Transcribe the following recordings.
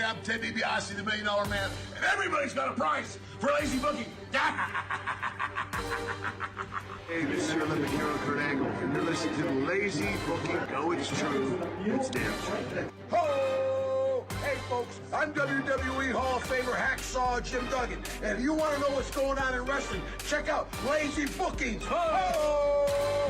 everybody. I'm Ted DiBiase, the $1 Million Man, and everybody's got a prize for lazy booking. Hey, this is your Olympic hero, Kurt Angle, and you're listening to the Lazy Booking. No, it's true. It's damn true. Ho! Hey, folks, I'm WWE Hall of Famer Hacksaw Jim Duggan, and if you want to know what's going on in wrestling, check out Lazy Bookings. Ho!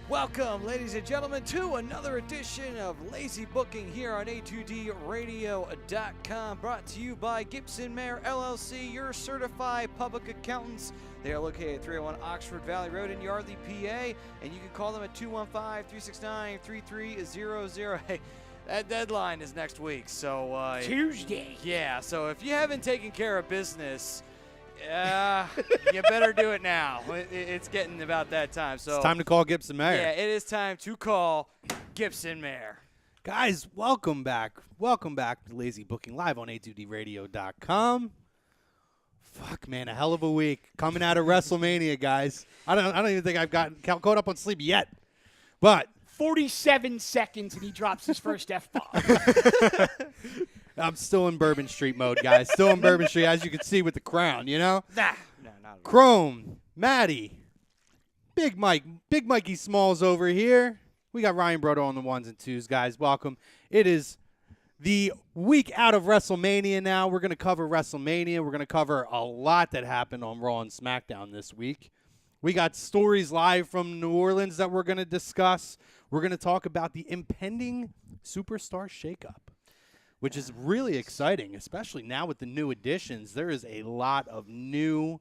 Welcome, ladies and gentlemen, to another edition of Lazy Booking here on A2DRadio.com, brought to you by Gibson Mayer LLC, your certified public accountants. They are located at 301 Oxford Valley Road in Yardley, PA, and you can call them at 215-369-3300. Hey, that deadline is next week, so Tuesday. Yeah, so if you haven't taken care of business, you better do it now. It's getting about that time. So it's time to call Gibson Mayer. Yeah, it is time to call Gibson Mayer. Guys, welcome back. Welcome back to Lazy Booking live on A2DRadio.com. Fuck, man, a hell of a week coming out of WrestleMania, guys. I don't even think I've gotten caught up on sleep yet. But 47 seconds and he drops his first F-bomb. I'm still in Bourbon Street mode, guys. Still in Bourbon Street, as you can see with the crown, you know? Nah, no, not Chrome, Maddie, Big Mike, Big Mikey Smalls over here. We got Ryan Brother on the ones and twos, guys. Welcome. It is the week out of WrestleMania now. We're going to cover WrestleMania. We're going to cover a lot that happened on Raw and SmackDown this week. We got stories live from New Orleans that we're going to discuss. We're going to talk about the impending superstar shakeup, which is really exciting, especially now with the new additions. There is a lot of new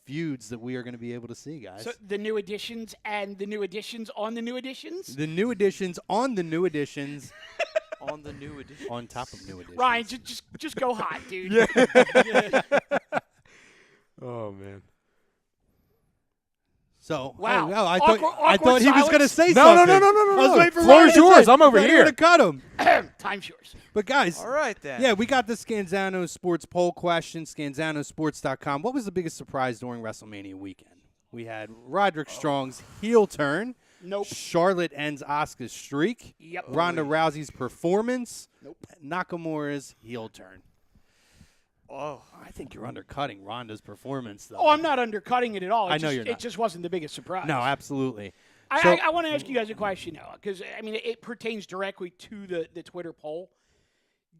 feuds that we are going to be able to see, guys. So the new additions and the new additions on the new additions? The new additions on the new additions. on the new edition. On top of new additions. Ryan, just go hot, dude. Yeah. Oh, man. So, wow. I Awkward thought he was going to say No. something. I was waiting for Floor Ryan is to yours. say- I'm over Ready here. to cut him. Time's yours. But, guys. All right, then. Yeah, we got the Scanzano Sports poll question, scanzanosports.com. What was the biggest surprise during WrestleMania weekend? We had Roderick Strong's heel turn. Nope. Charlotte ends Asuka's streak. Yep. Ronda Rousey's performance. Nope. Nakamura's heel turn. Oh, I think you're undercutting Ronda's performance, though. Oh, I'm not undercutting it at all. I know you're not. It just wasn't the biggest surprise. No, absolutely. I want to ask you guys a question now, because, I mean, it pertains directly to the Twitter poll.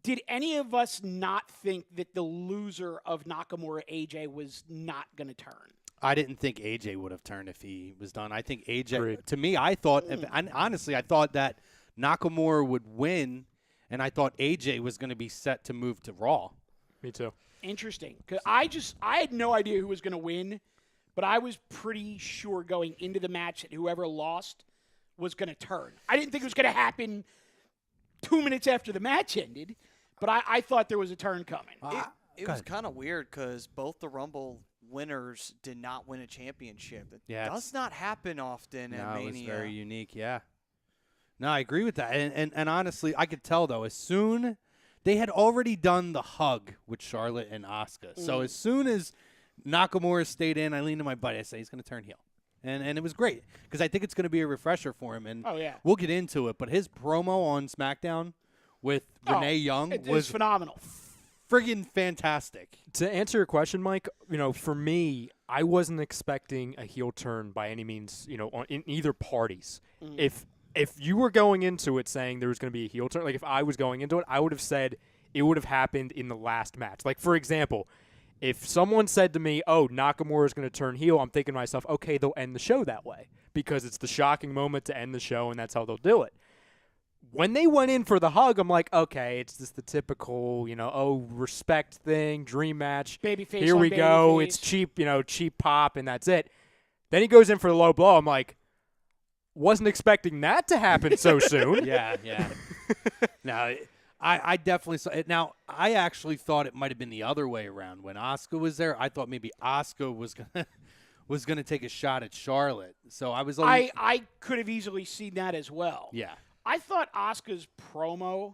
Did any of us not think that the loser of Nakamura AJ was not going to turn? I didn't think AJ would have turned if he was done. I think AJ, Agreed. to me, I thought, honestly, I thought that Nakamura would win, and I thought AJ was going to be set to move to Raw. Me too. Interesting. Because I had no idea who was going to win, but I was pretty sure going into the match that whoever lost was going to turn. I didn't think it was going to happen 2 minutes after the match ended, but I thought there was a turn coming. it was kind of weird because both the Rumble winners did not win a championship. It does not happen often at Mania. It was very unique, yeah. No, I agree with that. And honestly, I could tell, though, as soon they had already done the hug with Charlotte and Asuka. So as soon as Nakamura stayed in, I leaned to my buddy. I said, he's going to turn heel. And it was great because I think it's going to be a refresher for him. And we'll get into it. But his promo on SmackDown with Renee Young was phenomenal. Friggin' fantastic. To answer your question, Mike, for me, I wasn't expecting a heel turn by any means, in either parties. If you were going into it saying there was going to be a heel turn, like if I was going into it, I would have said it would have happened in the last match. Like, for example, if someone said to me, oh, Nakamura is going to turn heel, I'm thinking to myself, okay, they'll end the show that way because it's the shocking moment to end the show, and that's how they'll do it. When they went in for the hug, I'm like, okay, it's just the typical, respect thing, dream match. Babyface Here on we go. babyface. It's cheap, cheap pop, and that's it. Then he goes in for the low blow. I'm like, wasn't expecting that to happen so soon. Yeah. No, I definitely saw it. Now, I actually thought it might have been the other way around. When Asuka was there, I thought maybe Asuka was gonna take a shot at Charlotte. So I was like, I could have easily seen that as well. Yeah. I thought Asuka's promo,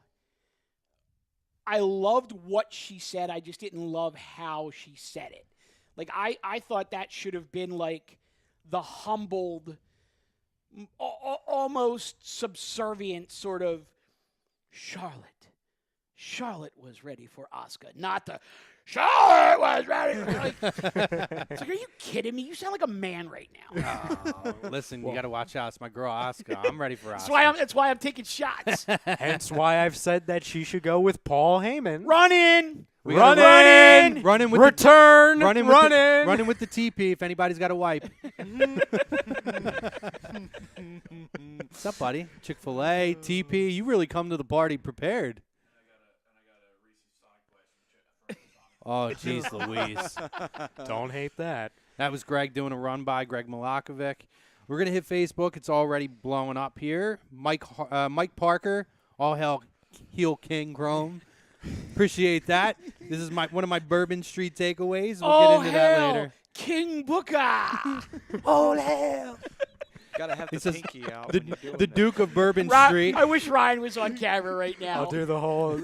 I loved what she said. I just didn't love how she said it. Like, I thought that should have been like the humbled, almost subservient sort of Charlotte was ready for Asuka, not the Charlotte was ready. It's like, are you kidding me? You sound like a man right now. Listen, you got to watch out. It's my girl Asuka. I'm ready for Asuka. That's why I'm taking shots. Hence why I've said that she should go with Paul Heyman. Run in. Run in. Running with Return. running with the TP if anybody's got a wipe. What's up, buddy? Chick-fil-A, TP. You really come to the party prepared. Oh, jeez Louise. Don't hate that. That was Greg doing a run by Greg Malakovic. We're going to hit Facebook. It's already blowing up here. Mike Parker, all hell heel king Chrome. Appreciate that. This is one of my Bourbon Street takeaways. We'll get into that later. King Booker. Oh, hell. Gotta have the says pinky out. when you're doing The that. Duke of Bourbon Street. I wish Ryan was on camera right now. I'll do the whole.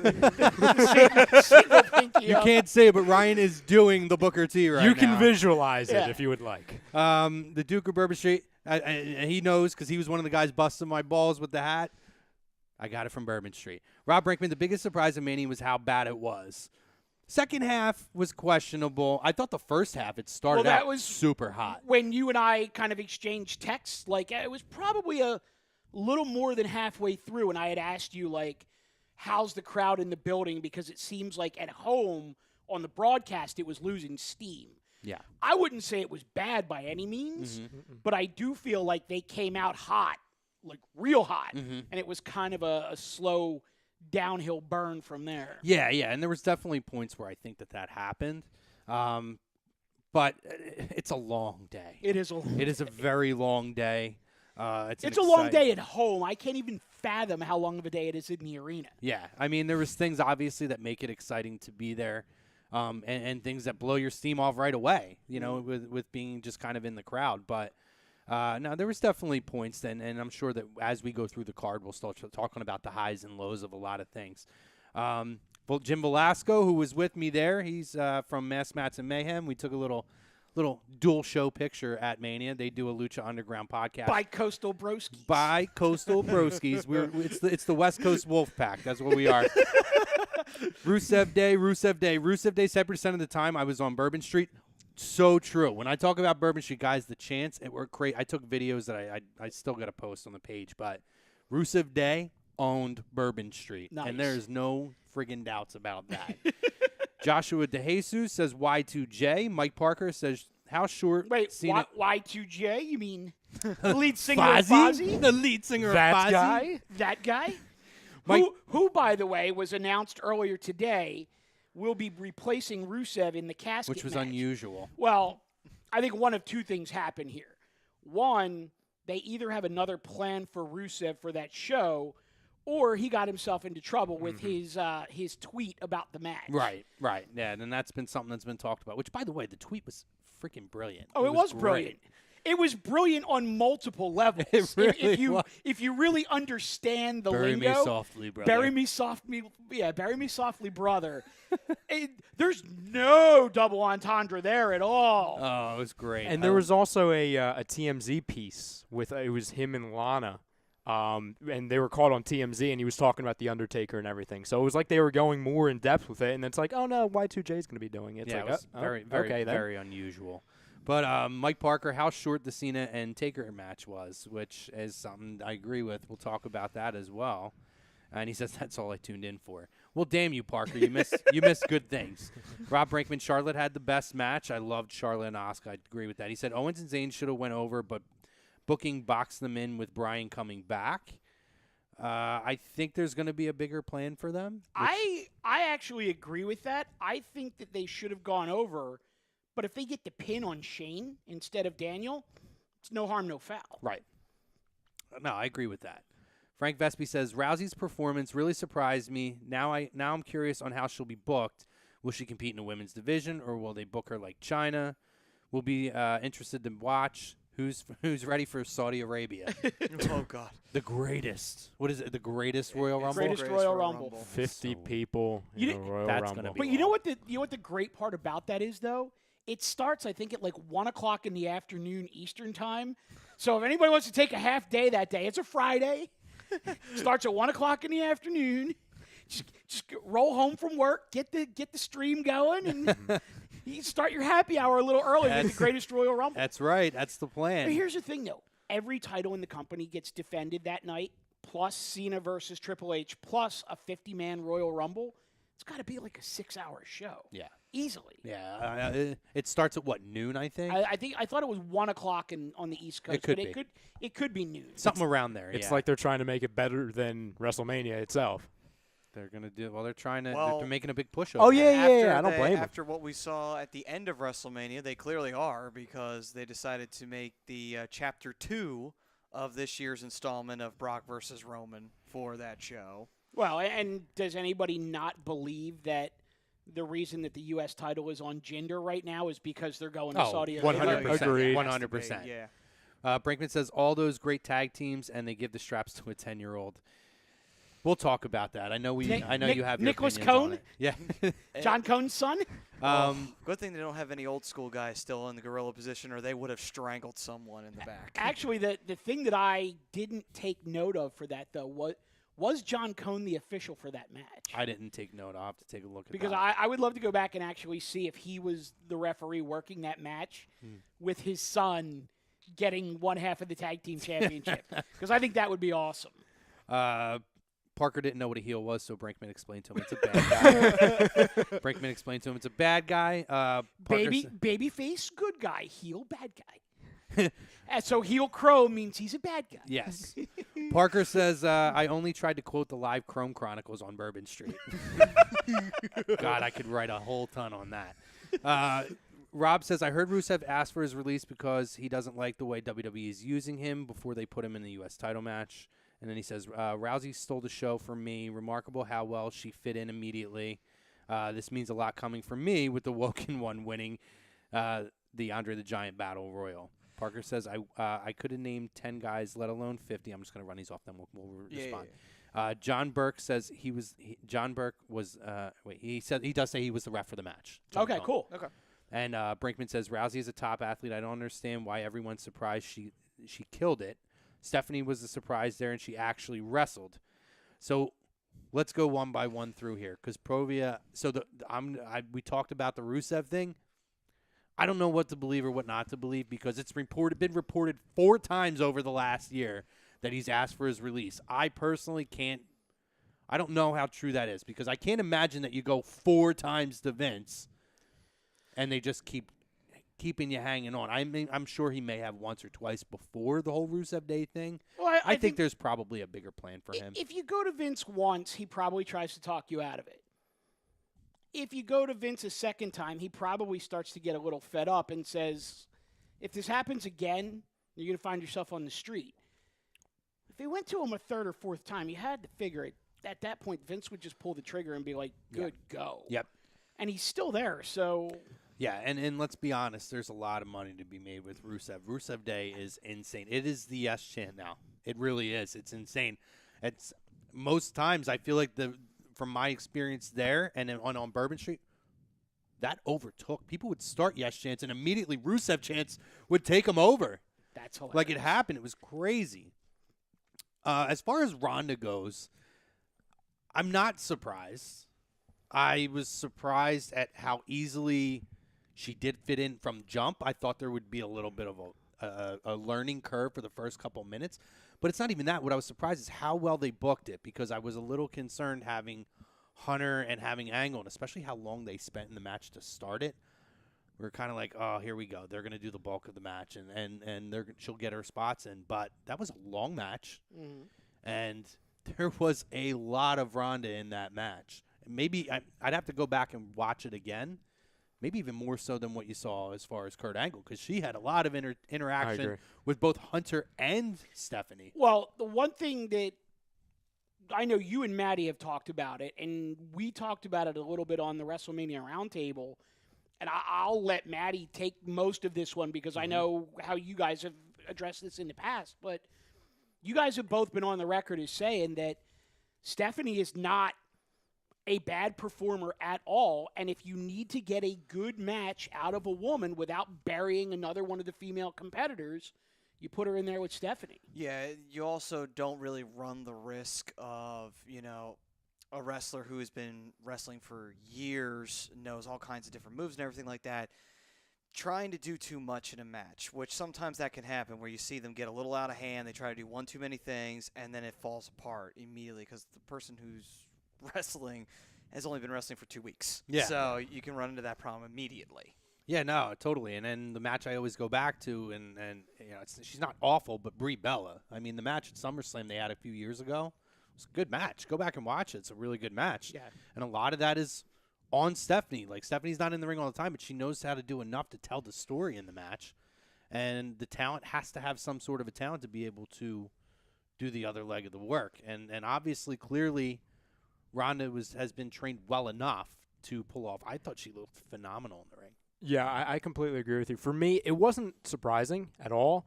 Single pinky You up. can't say it, but Ryan is doing the Booker T right now. You can visualize Yeah. it if you would like. The Duke of Bourbon Street, he knows because he was one of the guys busting my balls with the hat. I got it from Bourbon Street. Rob Brinkman, the biggest surprise of Mania was how bad it was. Second half was questionable. I thought the first half, it started Well, that out was super hot. When you and I kind of exchanged texts, like it was probably a little more than halfway through, and I had asked you, like, how's the crowd in the building? Because it seems like at home on the broadcast, it was losing steam. Yeah. I wouldn't say it was bad by any means, but I do feel like they came out hot, like real hot, and it was kind of a slow downhill burn from there. Yeah, and there was definitely points where I think that happened. But it's a long day. It is a very long day. It's a long day at home. I can't even fathom how long of a day it is in the arena. Yeah, I mean, there was things obviously that make it exciting to be there, and things that blow your steam off right away. You know, with being just kind of in the crowd. But no, there was definitely points, and I'm sure that as we go through the card, we'll start talking about the highs and lows of a lot of things. Well, Jim Velasco, who was with me there, he's from Mass Mats and Mayhem. We took a little dual show picture at Mania. They do a Lucha Underground podcast. By Coastal Broskies. By Coastal Broskies. It's the West Coast Wolf Pack. That's what we are. Rusev Day. 70% of the time I was on Bourbon Street. So true. When I talk about Bourbon Street, guys, the chants, it worked great. I took videos that I still got to post on the page, but Rusev Day owned Bourbon Street. Nice. And there's no friggin' doubts about that. Joshua DeJesus says Y2J. Mike Parker says, how short? Wait, Cena- Y2J? You mean the lead singer of Fozzy? The lead singer That of Fozzy? guy? That guy? Mike- Who, by the way, was announced earlier today will be replacing Rusev in the casket Which was match. unusual. Well, I think one of two things happen here. One, they either have another plan for Rusev for that show, or he got himself into trouble with his tweet about the match. Right. Yeah, and that's been something that's been talked about, which, by the way, the tweet was freaking brilliant. Oh, it was great. brilliant. It was brilliant on multiple levels. It really was. If you really understand the Bury lingo, me softly, brother. bury me softly, brother. There's no double entendre there at all. Oh, it was great. And there was also a TMZ piece with it was him and Lana, and they were caught on TMZ, and he was talking about the Undertaker and everything. So it was like they were going more in depth with it, and it's like, oh no, Y2J is going to be doing it. It's yeah, like, it was okay, then. very unusual. But Mike Parker, how short the Cena and Taker match was, which is something I agree with. We'll talk about that as well. And he says that's all I tuned in for. Well, damn you, Parker. You missed good things. Rob Brinkman, Charlotte had the best match. I loved Charlotte and Asuka. I agree with that. He said Owens and Zayn should have went over, but booking boxed them in with Bryan coming back. I think there's going to be a bigger plan for them. I actually agree with that. I think that they should have gone over, but if they get the pin on Shane instead of Daniel, it's no harm, no foul. Right. No, I agree with that. Frank Vespi says Rousey's performance really surprised me. Now I'm curious on how she'll be booked. Will she compete in the women's division, or will they book her like China? We'll be interested to watch. Who's ready for Saudi Arabia? Oh God. The greatest. What is it? The greatest Royal Rumble. Greatest Royal Rumble. 50 people You in a did- Royal That's Rumble. gonna be But you know what the great part about that is, though? It starts, I think, at like 1 o'clock in the afternoon Eastern time. So if anybody wants to take a half day that day, it's a Friday. Starts at 1 o'clock in the afternoon. just roll home from work, get the stream going, and you start your happy hour a little early with the Greatest Royal Rumble. That's right. That's the plan. But here's the thing, though. Every title in the company gets defended that night, plus Cena versus Triple H, plus a 50-man Royal Rumble. It's got to be like a 6-hour show. Yeah. Easily. Yeah. It starts at what, noon, I think? I thought it was 1 o'clock on the East Coast. It could but be. It could be noon. Something around there. It's yeah. like they're trying to make it better than WrestleMania itself. They're gonna do. Well, they're trying to. Well- they're making a big push. Oh, over yeah, there. yeah. I don't blame 'em. After what we saw at the end of WrestleMania, they clearly are, because they decided to make the Chapter 2 of this year's installment of Brock versus Roman for that show. Well, and does anybody not believe that the reason that the U.S. title is on Jinder right now is because they're going to Saudi Arabia? 100%. Agreed. 100%. Yeah. Brinkman says all those great tag teams, and they give the straps to a 10-year-old. We'll talk about that. I know you have your Nicholas opinions on Cone? it. Yeah. John Cone's son? Good thing they don't have any old school guys still in the gorilla position, or they would have strangled someone in the back. Actually, the thing that I didn't take note of for that, though, was John Cone the official for that match? I didn't take note. I'll have to take a look at Because that. I would love to go back and actually see if he was the referee working that match with his son getting one half of the tag team championship. Because I think that would be awesome. Parker didn't know what a heel was, so Brinkman explained to him it's a bad guy. Brinkman explained to him it's a bad guy. Baby face, good guy. Heel, bad guy. And so heel crow means he's a bad guy. Yes. Parker says, I only tried to quote the live Chrome Chronicles on Bourbon Street. God, I could write a whole ton on that. Rob says, I heard Rusev ask for his release because he doesn't like the way WWE is using him before they put him in the U.S. title match. And then he says, Rousey stole the show from me. Remarkable how well she fit in immediately. This means a lot coming from me with the Woken one winning the Andre the Giant Battle Royal. Parker says, I could have named 10 guys, let alone 50. I'm just going to run these off, then we'll respond. Yeah. John Burke says John Burke was, he does say he was the ref for the match. Okay, cool. Okay. And Brinkman says, Rousey is a top athlete. I don't understand why everyone's surprised she killed it. Stephanie was the surprise there, and she actually wrestled. So let's go one by one through here, because Provia. So we talked about the Rusev thing. I don't know what to believe or what not to believe, because it's been reported 4 times over the last year that he's asked for his release. I personally can't. I don't know how true that is, because I can't imagine that you go 4 times to Vince, and they just keeping you hanging on. I mean, I'm sure he may have once or twice before the whole Rusev Day thing. Well, I think there's probably a bigger plan for him. If you go to Vince once, he probably tries to talk you out of it. If you go to Vince a second time, he probably starts to get a little fed up and says, if this happens again, you're going to find yourself on the street. If they went to him a third or fourth time, you had to figure it. At that point, Vince would just pull the trigger and be like, good, go. Yep. And he's still there, so... Yeah, and let's be honest, there's a lot of money to be made with Rusev. Rusev Day is insane. It is the yes chant now. It really is. It's insane. It's most times I feel like from my experience there and on Bourbon Street, that overtook. People would start yes chants and immediately Rusev chants would take them over. That's hilarious. Like it happened. It was crazy. As far as Ronda goes, I'm not surprised. I was surprised at how easily she did fit in from jump. I thought there would be a little bit of a learning curve for the first couple minutes. But it's not even that. What I was surprised is how well they booked it, because I was a little concerned having Hunter and having Angle, and especially how long they spent in the match to start it. We were kind of like, oh, here we go. They're going to do the bulk of the match, and she'll get her spots in. But that was a long match, and there was a lot of Ronda in that match. Maybe I'd have to go back and watch it again. Maybe even more so than what you saw as far as Kurt Angle, because she had a lot of interaction with both Hunter and Stephanie. Well, the one thing that I know you and Maddie have talked about it, and we talked about it a little bit on the WrestleMania Roundtable, and I'll let Maddie take most of this one because I know how you guys have addressed this in the past, but you guys have both been on the record as saying that Stephanie is not a bad performer at all, and if you need to get a good match out of a woman without burying another one of the female competitors, you put her in there with Stephanie. Yeah, you also don't really run the risk of, a wrestler who has been wrestling for years, knows all kinds of different moves and everything like that, trying to do too much in a match, which sometimes that can happen where you see them get a little out of hand, they try to do one too many things, and then it falls apart immediately because the person who's wrestling has only been wrestling for 2 weeks. Yeah. So you can run into that problem immediately. Yeah, no, totally. And then the match I always go back to, and she's not awful, but Brie Bella. I mean, the match at SummerSlam they had a few years ago, it's a good match. Go back and watch it. It's a really good match. Yeah. And a lot of that is on Stephanie. Like, Stephanie's not in the ring all the time, but she knows how to do enough to tell the story in the match. And the talent has to have some sort of a talent to be able to do the other leg of the work. And obviously, clearly, Ronda has been trained well enough to pull off. I thought she looked phenomenal in the ring. Yeah, I completely agree with you. For me, it wasn't surprising at all.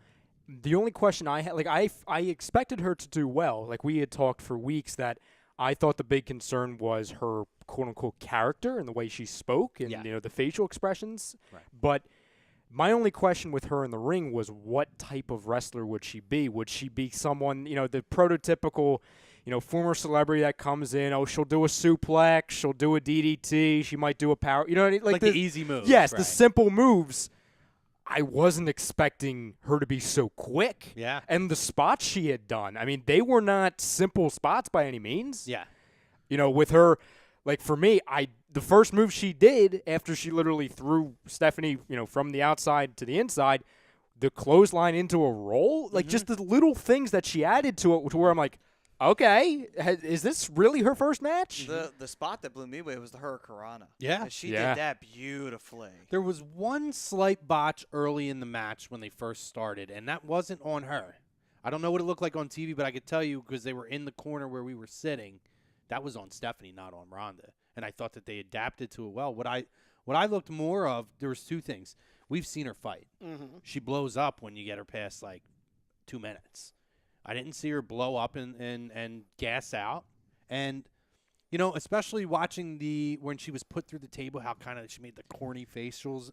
The only question I had, like, I expected her to do well. Like, we had talked for weeks that I thought the big concern was her quote-unquote character and the way she spoke and, the facial expressions. Right. But my only question with her in the ring was what type of wrestler would she be? Would she be someone, the prototypical, former celebrity that comes in, she'll do a suplex, she'll do a DDT, she might do a power, Like the easy moves. Yes, right. the simple moves. I wasn't expecting her to be so quick. Yeah. And the spots she had done, I mean, they were not simple spots by any means. Yeah. With her, like for me, the first move she did after she literally threw Stephanie, from the outside to the inside, the clothesline into a roll, like just the little things that she added to it to where I'm like, okay, is this really her first match? The spot that blew me away was the Hurricanrana. Yeah. She Yeah. did that beautifully. There was one slight botch early in the match when they first started, and that wasn't on her. I don't know what it looked like on TV, but I could tell you because they were in the corner where we were sitting, that was on Stephanie, not on Ronda. And I thought that they adapted to it well. What I looked more of, there was two things. We've seen her fight. Mm-hmm. She blows up when you get her past, 2 minutes. I didn't see her blow up and gas out. And, especially watching when she was put through the table, how kind of she made the corny facial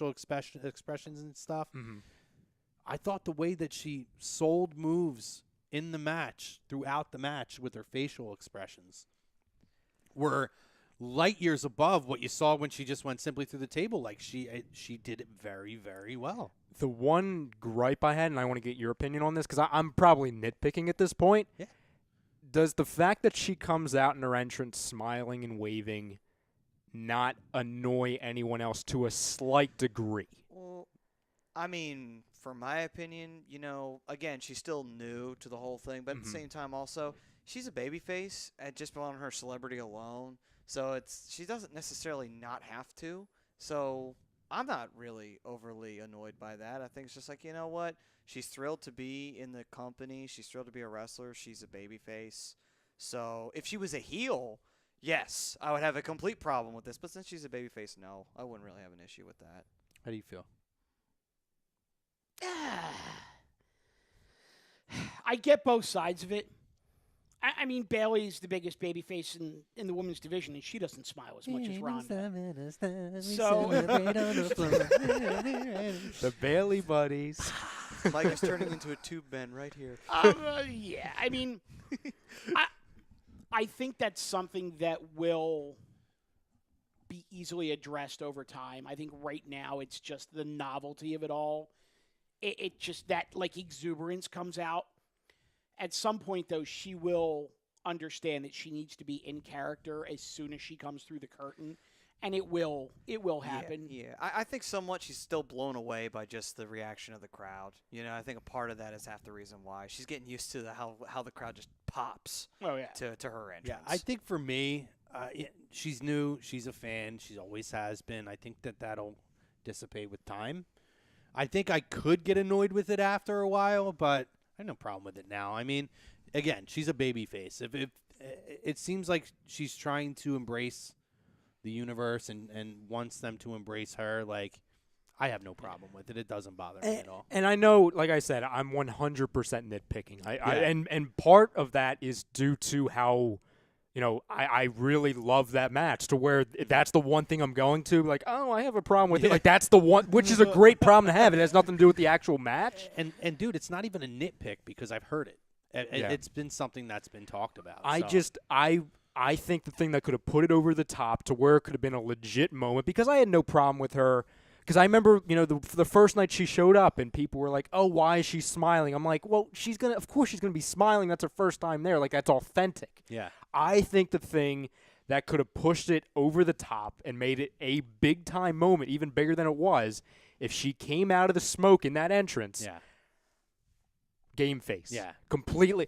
expressions and stuff. Mm-hmm. I thought the way that she sold moves in the match, throughout the match with her facial expressions, were light years above what you saw when she just went simply through the table. Like, she did it very, very well. The one gripe I had, and I want to get your opinion on this because I'm probably nitpicking at this point. Yeah. Does the fact that she comes out in her entrance smiling and waving not annoy anyone else to a slight degree? Well, I mean, for my opinion, again, she's still new to the whole thing, but at the same time also, she's a babyface just on her celebrity alone. So she doesn't necessarily not have to. So I'm not really overly annoyed by that. I think it's just like, you know what? She's thrilled to be in the company. She's thrilled to be a wrestler. She's a babyface. So if she was a heel, yes, I would have a complete problem with this. But since she's a babyface, no, I wouldn't really have an issue with that. How do you feel? I get both sides of it. I mean, Bailey's the biggest babyface in the women's division, and she doesn't smile as much as Ronda. So The Bailey buddies. Mike is turning into a tube bend right here. yeah, I mean, I think that's something that will be easily addressed over time. I think right now it's just the novelty of it all. It just that exuberance comes out. At some point, though, she will understand that she needs to be in character as soon as she comes through the curtain, and it will happen. Yeah. I think somewhat she's still blown away by just the reaction of the crowd. I think a part of that is half the reason why. She's getting used to how the crowd just pops Oh yeah. to her entrance. Yeah, I think for me, she's new. She's a fan. She always has been. I think that'll dissipate with time. I think I could get annoyed with it after a while, but I have no problem with it now. I mean, again, she's a babyface. If it seems like she's trying to embrace the universe and wants them to embrace her, I have no problem with it. It doesn't bother me at all. And I know, like I said, I'm 100% nitpicking. And part of that is due to how, I really love that match to where that's the one thing I'm going to. I have a problem with it. That's the one, which is a great problem to have. It has nothing to do with the actual match. And dude, it's not even a nitpick because I've heard it. It's been something that's been talked about. I think the thing that could have put it over the top to where it could have been a legit moment, because I had no problem with her. Because I remember, the first night she showed up and people were like, "Oh, why is she smiling?" I'm like, "Well, of course she's gonna be smiling. That's her first time there. Like, that's authentic." Yeah. I think the thing that could have pushed it over the top and made it a big time moment, even bigger than it was, if she came out of the smoke in that entrance. Yeah. Game face. Yeah. Completely.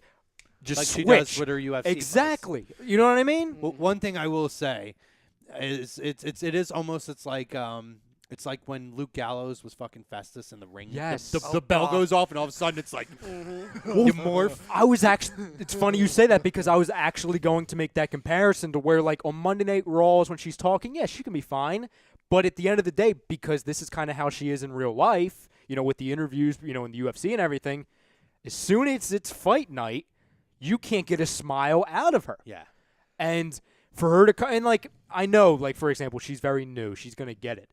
Just Like switch. she does with her UFC fights. Exactly. You know what I mean? Well, one thing I will say is it's like when Luke Gallows was fucking Festus in the ring. Yes. The bell goes off and all of a sudden it's like you morph. I was actually. It's funny you say that because I was actually going to make that comparison to where, like, on Monday Night Raws when she's talking, yeah, she can be fine. But at the end of the day, because this is kind of how she is in real life, with the interviews, in the UFC and everything, as soon as it's fight night, you can't get a smile out of her. Yeah. And for her to and like, I know, like, for example, she's very new. She's going to get it.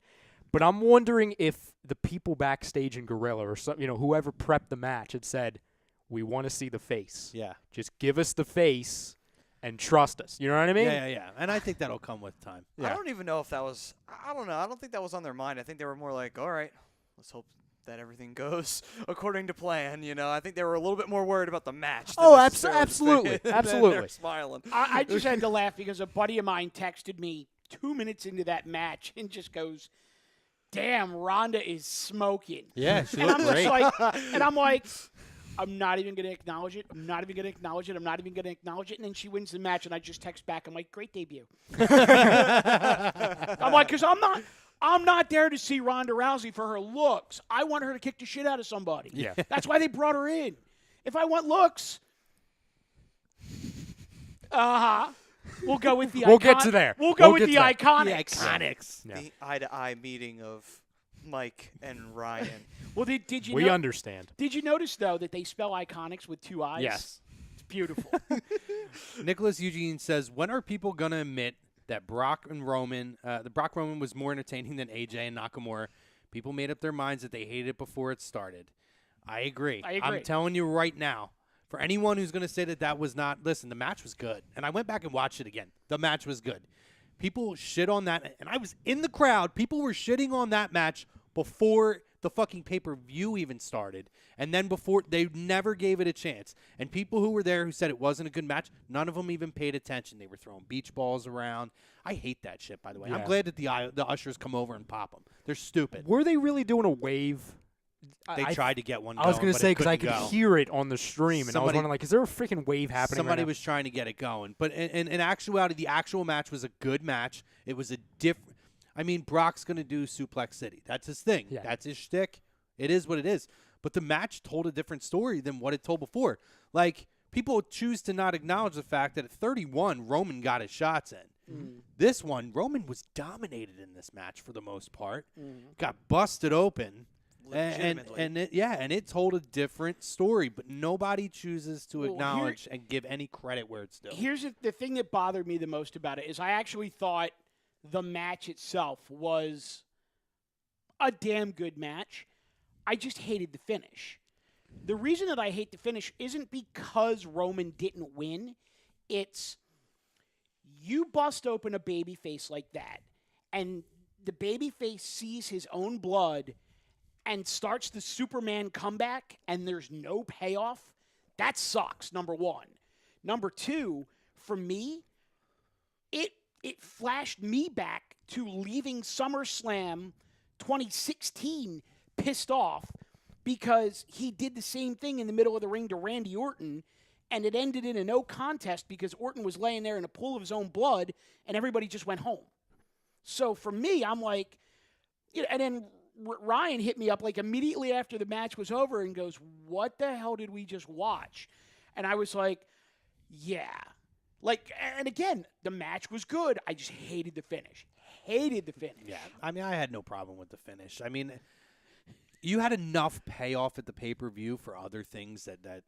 But I'm wondering if the people backstage in Gorilla or some, whoever prepped the match had said, "We want to see the face. Yeah. Just give us the face and trust us." You know what I mean? Yeah. And I think that'll come with time. I don't even know if that was. I don't know. I don't think that was on their mind. I think they were more like, all right, let's hope that everything goes according to plan. I think they were a little bit more worried about the match. Oh, than necessarily absolutely. than Absolutely. They're smiling. I just had to laugh because a buddy of mine texted me 2 minutes into that match and just goes, "Damn, Ronda is smoking." Yeah, she And looked I'm great. just like, I'm not even going to acknowledge it. I'm not even going to acknowledge it. I'm not even going to acknowledge it. And then she wins the match, and I just text back. I'm like, "Great debut." I'm like, because I'm not there to see Ronda Rousey for her looks. I want her to kick the shit out of somebody. Yeah. That's why they brought her in. If I want looks, we'll go with the We'll get to there. We'll go We'll with get the to that. Iconics. Iconics. Yeah. The eye-to-eye meeting of Mike and Ryan. Well, did you We know, understand. Did you notice, though, that they spell Iconics with 2 eyes? Yes. It's beautiful. Nicholas Eugene says, "When are people gonna admit that Brock Roman was more entertaining than AJ and Nakamura? People made up their minds that they hated it before it started." I agree. I'm telling you right now. For anyone who's going to say that was not, listen, the match was good. And I went back and watched it again. The match was good. People shit on that. And I was in the crowd. People were shitting on that match before the fucking pay-per-view even started. And then before, they never gave it a chance. And people who were there who said it wasn't a good match, none of them even paid attention. They were throwing beach balls around. I hate that shit, by the way. Yeah. I'm glad that the ushers come over and pop them. They're stupid. Were they really doing a wave? They tried to get one I was going, going to but say, it because I couldn't could go. hear it on the stream, and I was Somebody- wondering, like, is there a freaking wave happening Somebody right now? was trying to get it going. But in actuality, the actual match was a good match. It was a different. I mean, Brock's going to do Suplex City. That's his thing. Yeah. That's his shtick. It is what it is. But the match told a different story than what it told before. Like, people choose to not acknowledge the fact that at 31, Roman got his shots in. This one, Roman was dominated in this match for the most part. Got busted open. Legitimately. And it told a different story, but nobody chooses to Well, acknowledge and give any credit where it's due. Here's the thing that bothered me the most about it is I actually thought the match itself was a damn good match. I just hated the finish. The reason that I hate the finish isn't because Roman didn't win. It's you bust open a babyface like that, and the babyface sees his own blood and starts the Superman comeback, and there's no payoff. That sucks, number one. Number two, for me, it flashed me back to leaving SummerSlam 2016 pissed off because he did the same thing in the middle of the ring to Randy Orton, and it ended in a no contest because Orton was laying there in a pool of his own blood, and everybody just went home. So for me, I'm like, and then Ryan hit me up like immediately after the match was over and goes, "What the hell did we just watch?" And I was like, yeah. Like, and again, the match was good. I just hated the finish. Hated the finish. Yeah, I mean, I had no problem with the finish. I mean, you had enough payoff at the pay-per-view for other things that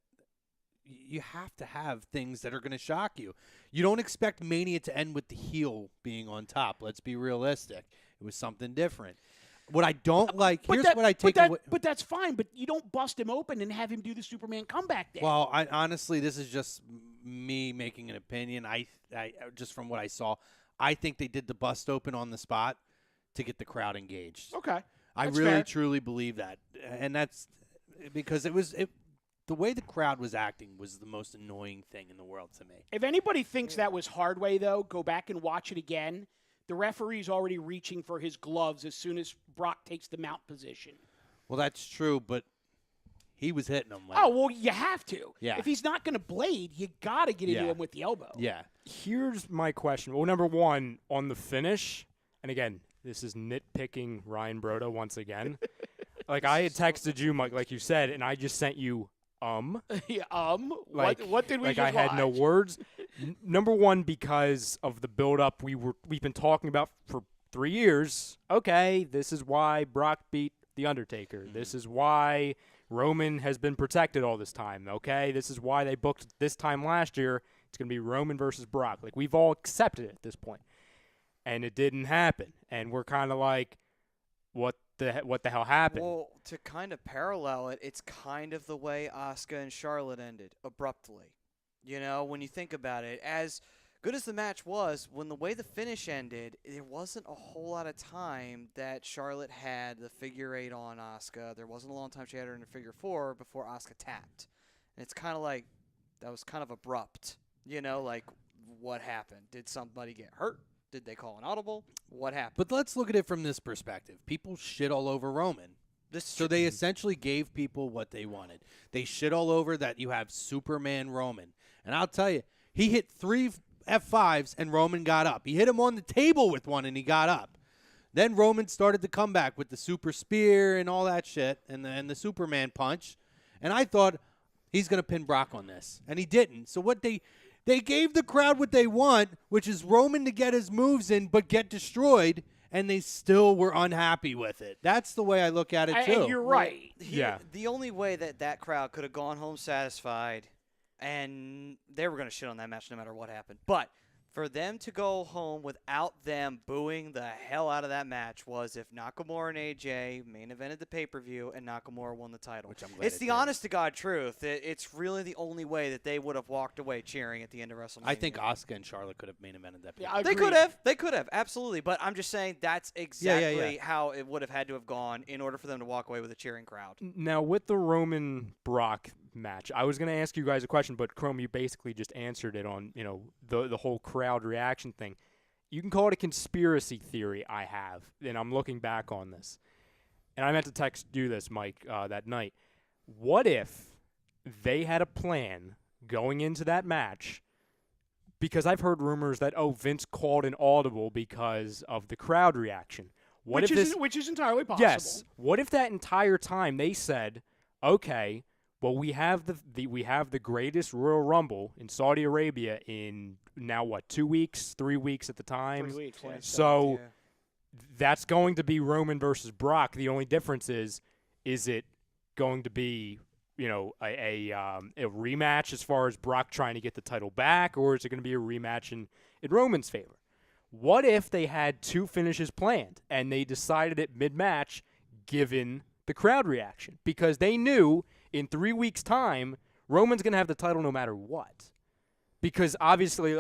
you have to have things that are going to shock you. You don't expect Mania to end with the heel being on top. Let's be realistic. It was something different. What I don't like, But here's that- what I but take that- away. But that's fine. But you don't bust him open and have him do the Superman comeback there. Well, honestly, this is just me making an opinion. I just from what I saw, I think they did the bust open on the spot to get the crowd engaged. Okay. I That's really fair. truly believe that, and that's because the way the crowd was acting was the most annoying thing in the world to me. If anybody thinks that was hard way, though, go back and watch it again. The referee's already reaching for his gloves as soon as Brock takes the mount position. Well, that's true, but he was hitting them. Oh, well, you have to. Yeah. If he's not going to blade, you got to get into Yeah. him with the elbow. Yeah. Here's my question. Well, number one, on the finish, and again, this is nitpicking Ryan Broda once again. Like, I had texted you, Mike, like you said, and I just sent you, Yeah, Like, what did we like just I had no watch? words. Number one, because of the build-up we've been talking about for 3 years. Okay, this is why Brock beat The Undertaker. This is why Roman has been protected all this time. Okay, this is why they booked this time last year. It's going to be Roman versus Brock. Like, we've all accepted it at this point. And it didn't happen. And we're kind of like, what the hell happened? Well, to kind of parallel it, it's kind of the way Asuka and Charlotte ended, abruptly. You know, when you think about it, as good as the match was, when the way the finish ended, there wasn't a whole lot of time that Charlotte had the figure 8 on Asuka. There wasn't a long time she had her in a figure 4 before Asuka tapped. And it's kind of like, that was kind of abrupt. You know, like, what happened? Did somebody get hurt? Did they call an audible? What happened? But let's look at it from this perspective. People shit all over Roman. So they essentially gave people what they wanted. They shit all over that you have Superman Roman. And I'll tell you, he hit 3 F5s and Roman got up. He hit him on the table with one and he got up. Then Roman started to come back with the super spear and all that shit and the Superman punch. And I thought he's going to pin Brock on this. And he didn't. So what they gave the crowd what they want, which is Roman to get his moves in but get destroyed, and they still were unhappy with it. That's the way I look at it, too. And you're right. Yeah. The only way that crowd could have gone home satisfied, and they were going to shit on that match no matter what happened. But for them to go home without them booing the hell out of that match was if Nakamura and AJ main evented the pay-per-view and Nakamura won the title. Which I'm glad It's it the did. honest-to-God truth. It's really the only way that they would have walked away cheering at the end of WrestleMania. I think Asuka and Charlotte could have main evented that. Yeah, I They agree. could have. They could have. Absolutely. But I'm just saying that's exactly yeah. how it would have had to have gone in order for them to walk away with a cheering crowd. Now, with the Roman Brock match, I was going to ask you guys a question, but Chrome, you basically just answered it on, the whole crowd reaction thing. You can call it a conspiracy theory I have, and I'm looking back on this. And I meant to text you this, Mike, that night. What if they had a plan going into that match? Because I've heard rumors that, Vince called an audible because of the crowd reaction. Which is entirely possible. Yes. What if that entire time they said, okay, well, we have the greatest Royal Rumble in Saudi Arabia in now 2 weeks, 3 weeks at the time. 3 weeks. Yeah. So that's going to be Roman versus Brock. The only difference is it going to be a rematch as far as Brock trying to get the title back, or is it going to be a rematch in Roman's favor? What if they had 2 finishes planned and they decided it mid-match given the crowd reaction? Because they knew in 3 weeks' time, Roman's going to have the title no matter what. Because obviously,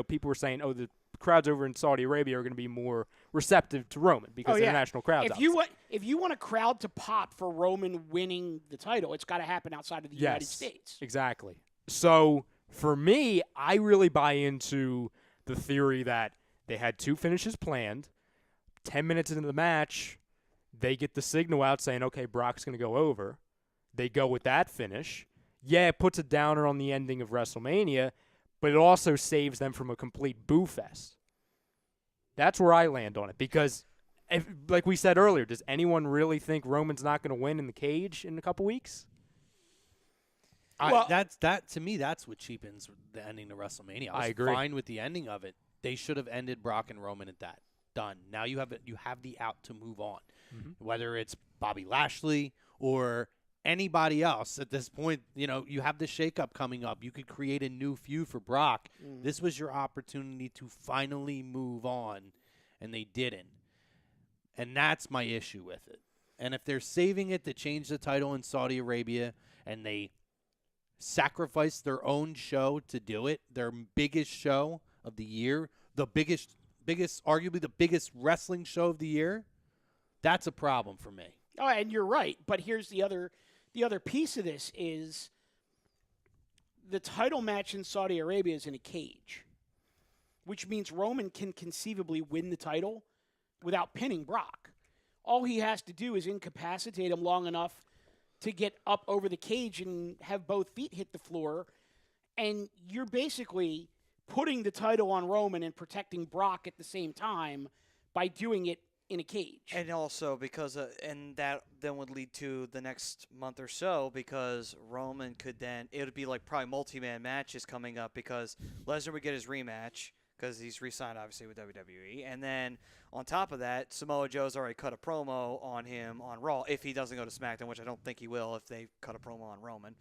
people were saying, the crowds over in Saudi Arabia are going to be more receptive to Roman because international crowds. If you want a crowd to pop for Roman winning the title, it's got to happen outside of the United States. Exactly. So for me, I really buy into the theory that they had 2 finishes planned. 10 minutes into the match, they get the signal out saying, okay, Brock's going to go over. They go with that finish. Yeah, it puts a downer on the ending of WrestleMania, but it also saves them from a complete boo fest. That's where I land on it because, like we said earlier, does anyone really think Roman's not going to win in the cage in a couple weeks? To me, that's what cheapens the ending of WrestleMania. I agree. Fine with the ending of it. They should have ended Brock and Roman at that. Done. Now you have the out to move on, whether it's Bobby Lashley or anybody else at this point. You have the shakeup coming up. You could create a new feud for Brock. This was your opportunity to finally move on, and they didn't. And that's my issue with it. And if they're saving it to change the title in Saudi Arabia and they sacrifice their own show to do it, their biggest show of the year, the biggest, arguably the biggest wrestling show of the year, that's a problem for me. Oh, and you're right. But here's the other piece of this is the title match in Saudi Arabia is in a cage, which means Roman can conceivably win the title without pinning Brock. All he has to do is incapacitate him long enough to get up over the cage and have both feet hit the floor, and you're basically putting the title on Roman and protecting Brock at the same time by doing it in a cage. And also because, and that then would lead to the next month or so, because Roman could then, it would be like probably multi-man matches coming up, because Lesnar would get his rematch, because he's re-signed, obviously, with WWE. And then, on top of that, Samoa Joe's already cut a promo on him on Raw, if he doesn't go to SmackDown, which I don't think he will if they cut a promo on Roman.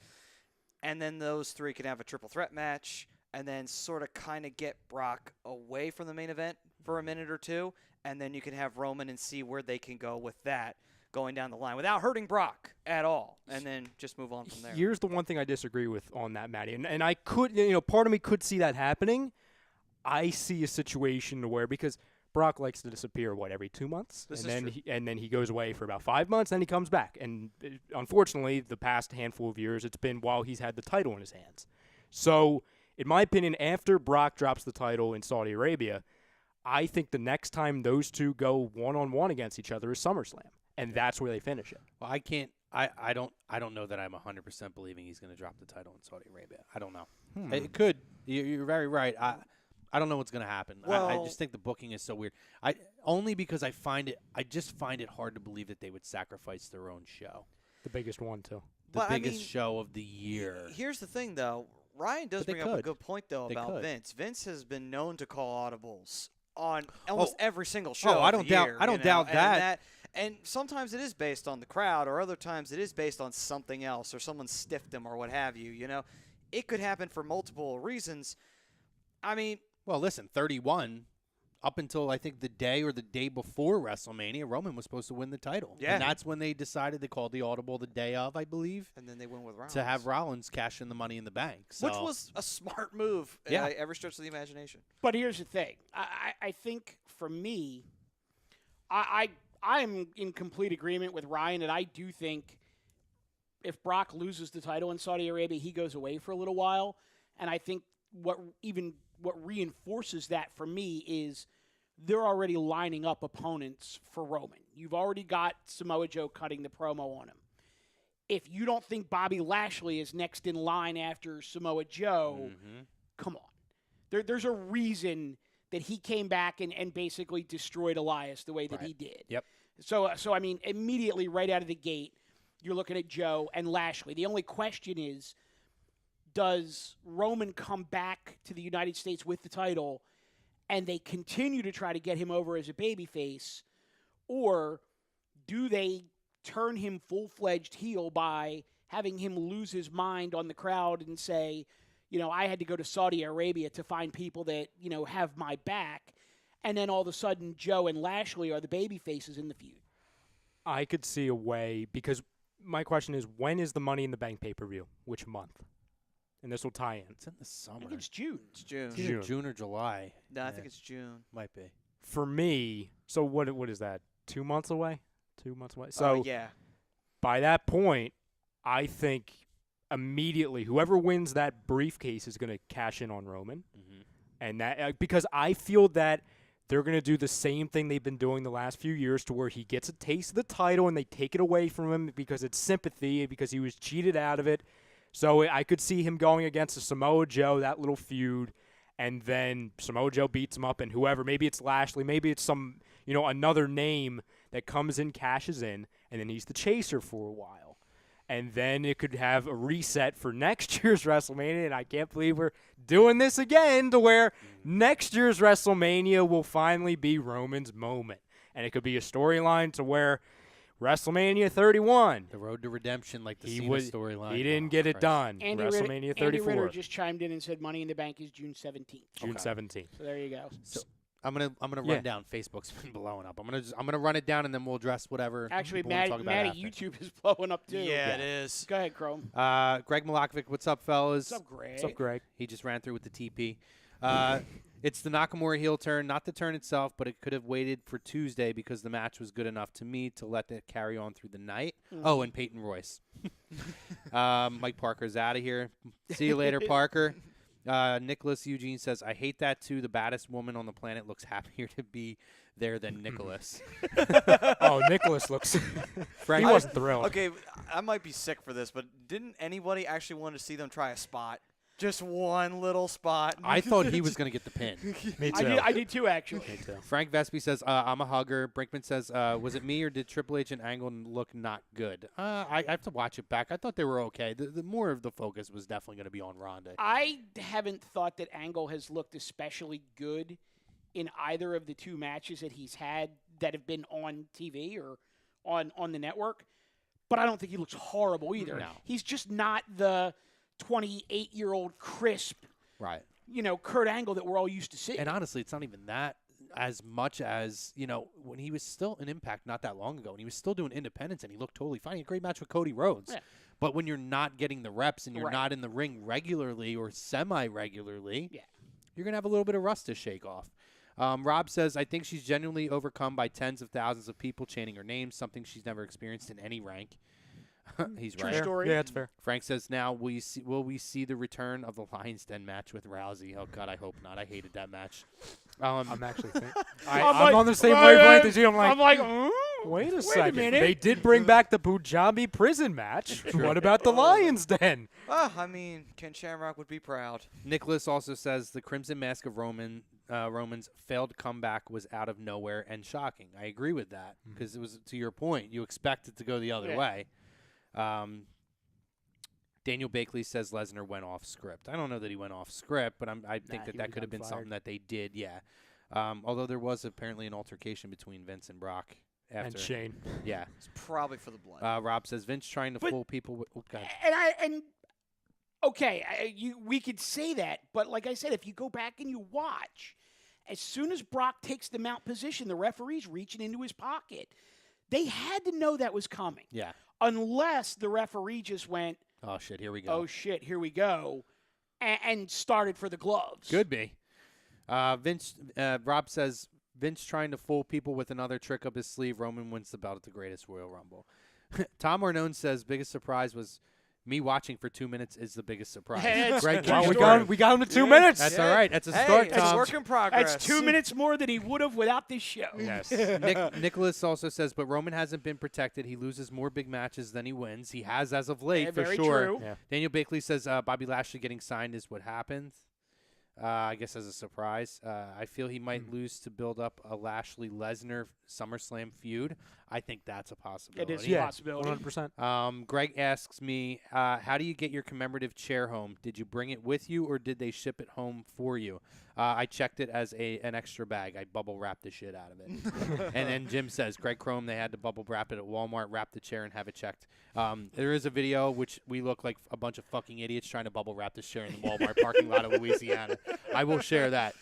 And then those three can have a triple threat match, and then sort of kind of get Brock away from the main event for a minute or two, and then you can have Roman and see where they can go with that going down the line without hurting Brock at all, and then just move on from there. Here's the one thing I disagree with on that, Matty, and I could, part of me could see that happening. I see a situation where, because Brock likes to disappear, every 2 months? And then he goes away for about 5 months, then he comes back. And unfortunately, the past handful of years, it's been while he's had the title in his hands. So, in my opinion, after Brock drops the title in Saudi Arabia, I think the next time those two go one-on-one against each other is SummerSlam. And that's where they finish it. Well, I don't know that I'm 100% believing he's going to drop the title in Saudi Arabia. I don't know. It could. You're very right. I don't know what's going to happen. Well, I just think the booking is so weird. Only because I just find it hard to believe that they would sacrifice their own show. The biggest one, too. The biggest show of the year. Here's the thing, though. Ryan does bring up a good point, though, about Vince. Vince has been known to call audibles on almost every single show. I don't doubt that. And sometimes it is based on the crowd, or other times it is based on something else, or someone stiffed him, or what have you. It could happen for multiple reasons. I mean, well, listen, 31, up until I think the day or the day before WrestleMania, Roman was supposed to win the title. Yeah. And that's when they decided they called the audible the day of, I believe. And then they went with Rollins. To have Rollins cash in the Money in the Bank. So. Which was a smart move every stretch of the imagination. But here's the thing. I think for me, I'm in complete agreement with Ryan, and I do think if Brock loses the title in Saudi Arabia, he goes away for a little while. And I think what reinforces that for me is they're already lining up opponents for Roman. You've already got Samoa Joe cutting the promo on him. If you don't think Bobby Lashley is next in line after Samoa Joe, come on. There's a reason that he came back and basically destroyed Elias the way that he did. Yep. So I mean, immediately right out of the gate, you're looking at Joe and Lashley. The only question is, does Roman come back to the United States with the title and they continue to try to get him over as a babyface, or do they turn him full-fledged heel by having him lose his mind on the crowd and say, I had to go to Saudi Arabia to find people that, have my back, and then all of a sudden Joe and Lashley are the babyfaces in the feud? I could see a way, because my question is, when is the Money in the Bank pay-per-view? Which month? And this will tie in. It's in the summer. I think it's June. It's June. It's either June or July. No, I think it's June. Might be. For me, so what is that? 2 months away? 2 months away? So yeah. By that point, I think immediately whoever wins that briefcase is going to cash in on Roman. And that because I feel that they're going to do the same thing they've been doing the last few years, to where he gets a taste of the title and they take it away from him because it's sympathy, because he was cheated out of it. So I could see him going against a Samoa Joe, that little feud, and then Samoa Joe beats him up, and whoever, maybe it's Lashley, maybe it's some, another name that comes in, cashes in, and then he's the chaser for a while. And then it could have a reset for next year's WrestleMania, and I can't believe we're doing this again, to where next year's WrestleMania will finally be Roman's moment. And it could be a storyline to where WrestleMania 31. The road to redemption, like the Cena storyline. He didn't get it done. WrestleMania 34. Andy Ritter just chimed in and said Money in the Bank is June 17th. June 17th. So there you go. So I'm gonna Yeah. run down. Facebook's been blowing up. I'm gonna run it down and then we'll address whatever. Actually, people wanna talk about Maddie, after. YouTube is blowing up too. Yeah, it is. Go ahead, Chrome. Greg Milakovic, what's up, fellas? What's up, Greg? What's up, Greg? He just ran through with the TP. It's the Nakamura heel turn, not the turn itself, but it could have waited for Tuesday because the match was good enough to me to let it carry on through the night. Oh, and Peyton Royce. Mike Parker's out of here. See you later, Parker. Nicholas Eugene says, I hate that too. The baddest woman on the planet looks happier to be there than Nicholas. Oh, Nicholas looks. Frank, He wasn't thrilled. Okay, I might be sick for this, but didn't anybody actually want to see them try a spot? Just one little spot. I thought he was going to get the pin. Me too. I did too, actually. Me too. Frank Vespi says, I'm a hugger. Brinkman says, was it me or did Triple H and Angle look not good? I have to watch it back. I thought they were okay. The more of the focus was definitely going to be on Ronda. I haven't thought that Angle has looked especially good in either of the two matches that he's had that have been on TV or on the network, but I don't think he looks horrible either. No. He's just not the 28-year-old crisp, Right. Kurt Angle that we're all used to seeing. And honestly, it's not even that as much as, when he was still in Impact not that long ago, and he was still doing independence, and he looked totally fine. He had a great match with Cody Rhodes. Yeah. But when you're not getting the reps and you're Right. not in the ring regularly or semi-regularly, Yeah. you're going to have a little bit of rust to shake off. Rob says, I think she's genuinely overcome by tens of thousands of people chanting her name, something she's never experienced in any rank. He's True right. Fair. story. Yeah, it's fair. Frank says, now will we see the return of the Lions Den match with Rousey? Oh, God, I hope not. I hated that match. I'm actually thinking. I'm I'm like, on the same "Well, wavelength as you. I'm like, wait wait a second. minute. They did bring back the Punjabi prison match. What about the Lions Den? I mean, Ken Shamrock would be proud. Nicholas also says the Crimson Mask of Roman's failed comeback was out of nowhere and shocking. I agree with that because it was, to your point, you expect it to go the other way. Daniel Bakley says Lesnar went off script. I don't know that he went off script, but I think he that could got have been fired. something that they did, yeah. Although there was apparently an altercation between Vince and Brock after. And Shane. Yeah. It's probably for the blood. Rob says Vince trying to But- fool people with. Oh, God. We could say that, but like I said, if you go back and you watch, as soon as Brock takes the mount position, the referee's reaching into his pocket. They had to know that was coming. Yeah. Unless the referee just went, Oh, shit, here we go. oh, shit, here we go, and started for the gloves. Could be. Rob says Vince trying to fool people with another trick up his sleeve. Roman wins the belt at the Greatest Royal Rumble. Tom Arnone says biggest surprise was me watching for 2 minutes is the biggest surprise. That's Great true Wow, story. we got him to 2 minutes. That's all right. That's a Hey, start, it's Tom. work in progress. That's 2 minutes more than he would have without this show. Yes. Nicholas also says, but Roman hasn't been protected. He loses more big matches than he wins. He has as of late, Yeah, for very sure. true. Yeah. Daniel Bakley says Bobby Lashley getting signed is what happened. I guess as a surprise. I feel he might lose to build up a Lashley-Lesnar SummerSlam feud. I think that's a possibility. It is a Yeah, possibility. 100%. Greg asks me, how do you get your commemorative chair home? Did you bring it with you or did they ship it home for you? I checked it as an extra bag. I bubble wrapped the shit out of it. And then Jim says, Greg Crome, they had to bubble wrap it at Walmart, wrap the chair, and have it checked. There is a video which we look like a bunch of fucking idiots trying to bubble wrap this chair in the Walmart parking lot of Louisiana. I will share that.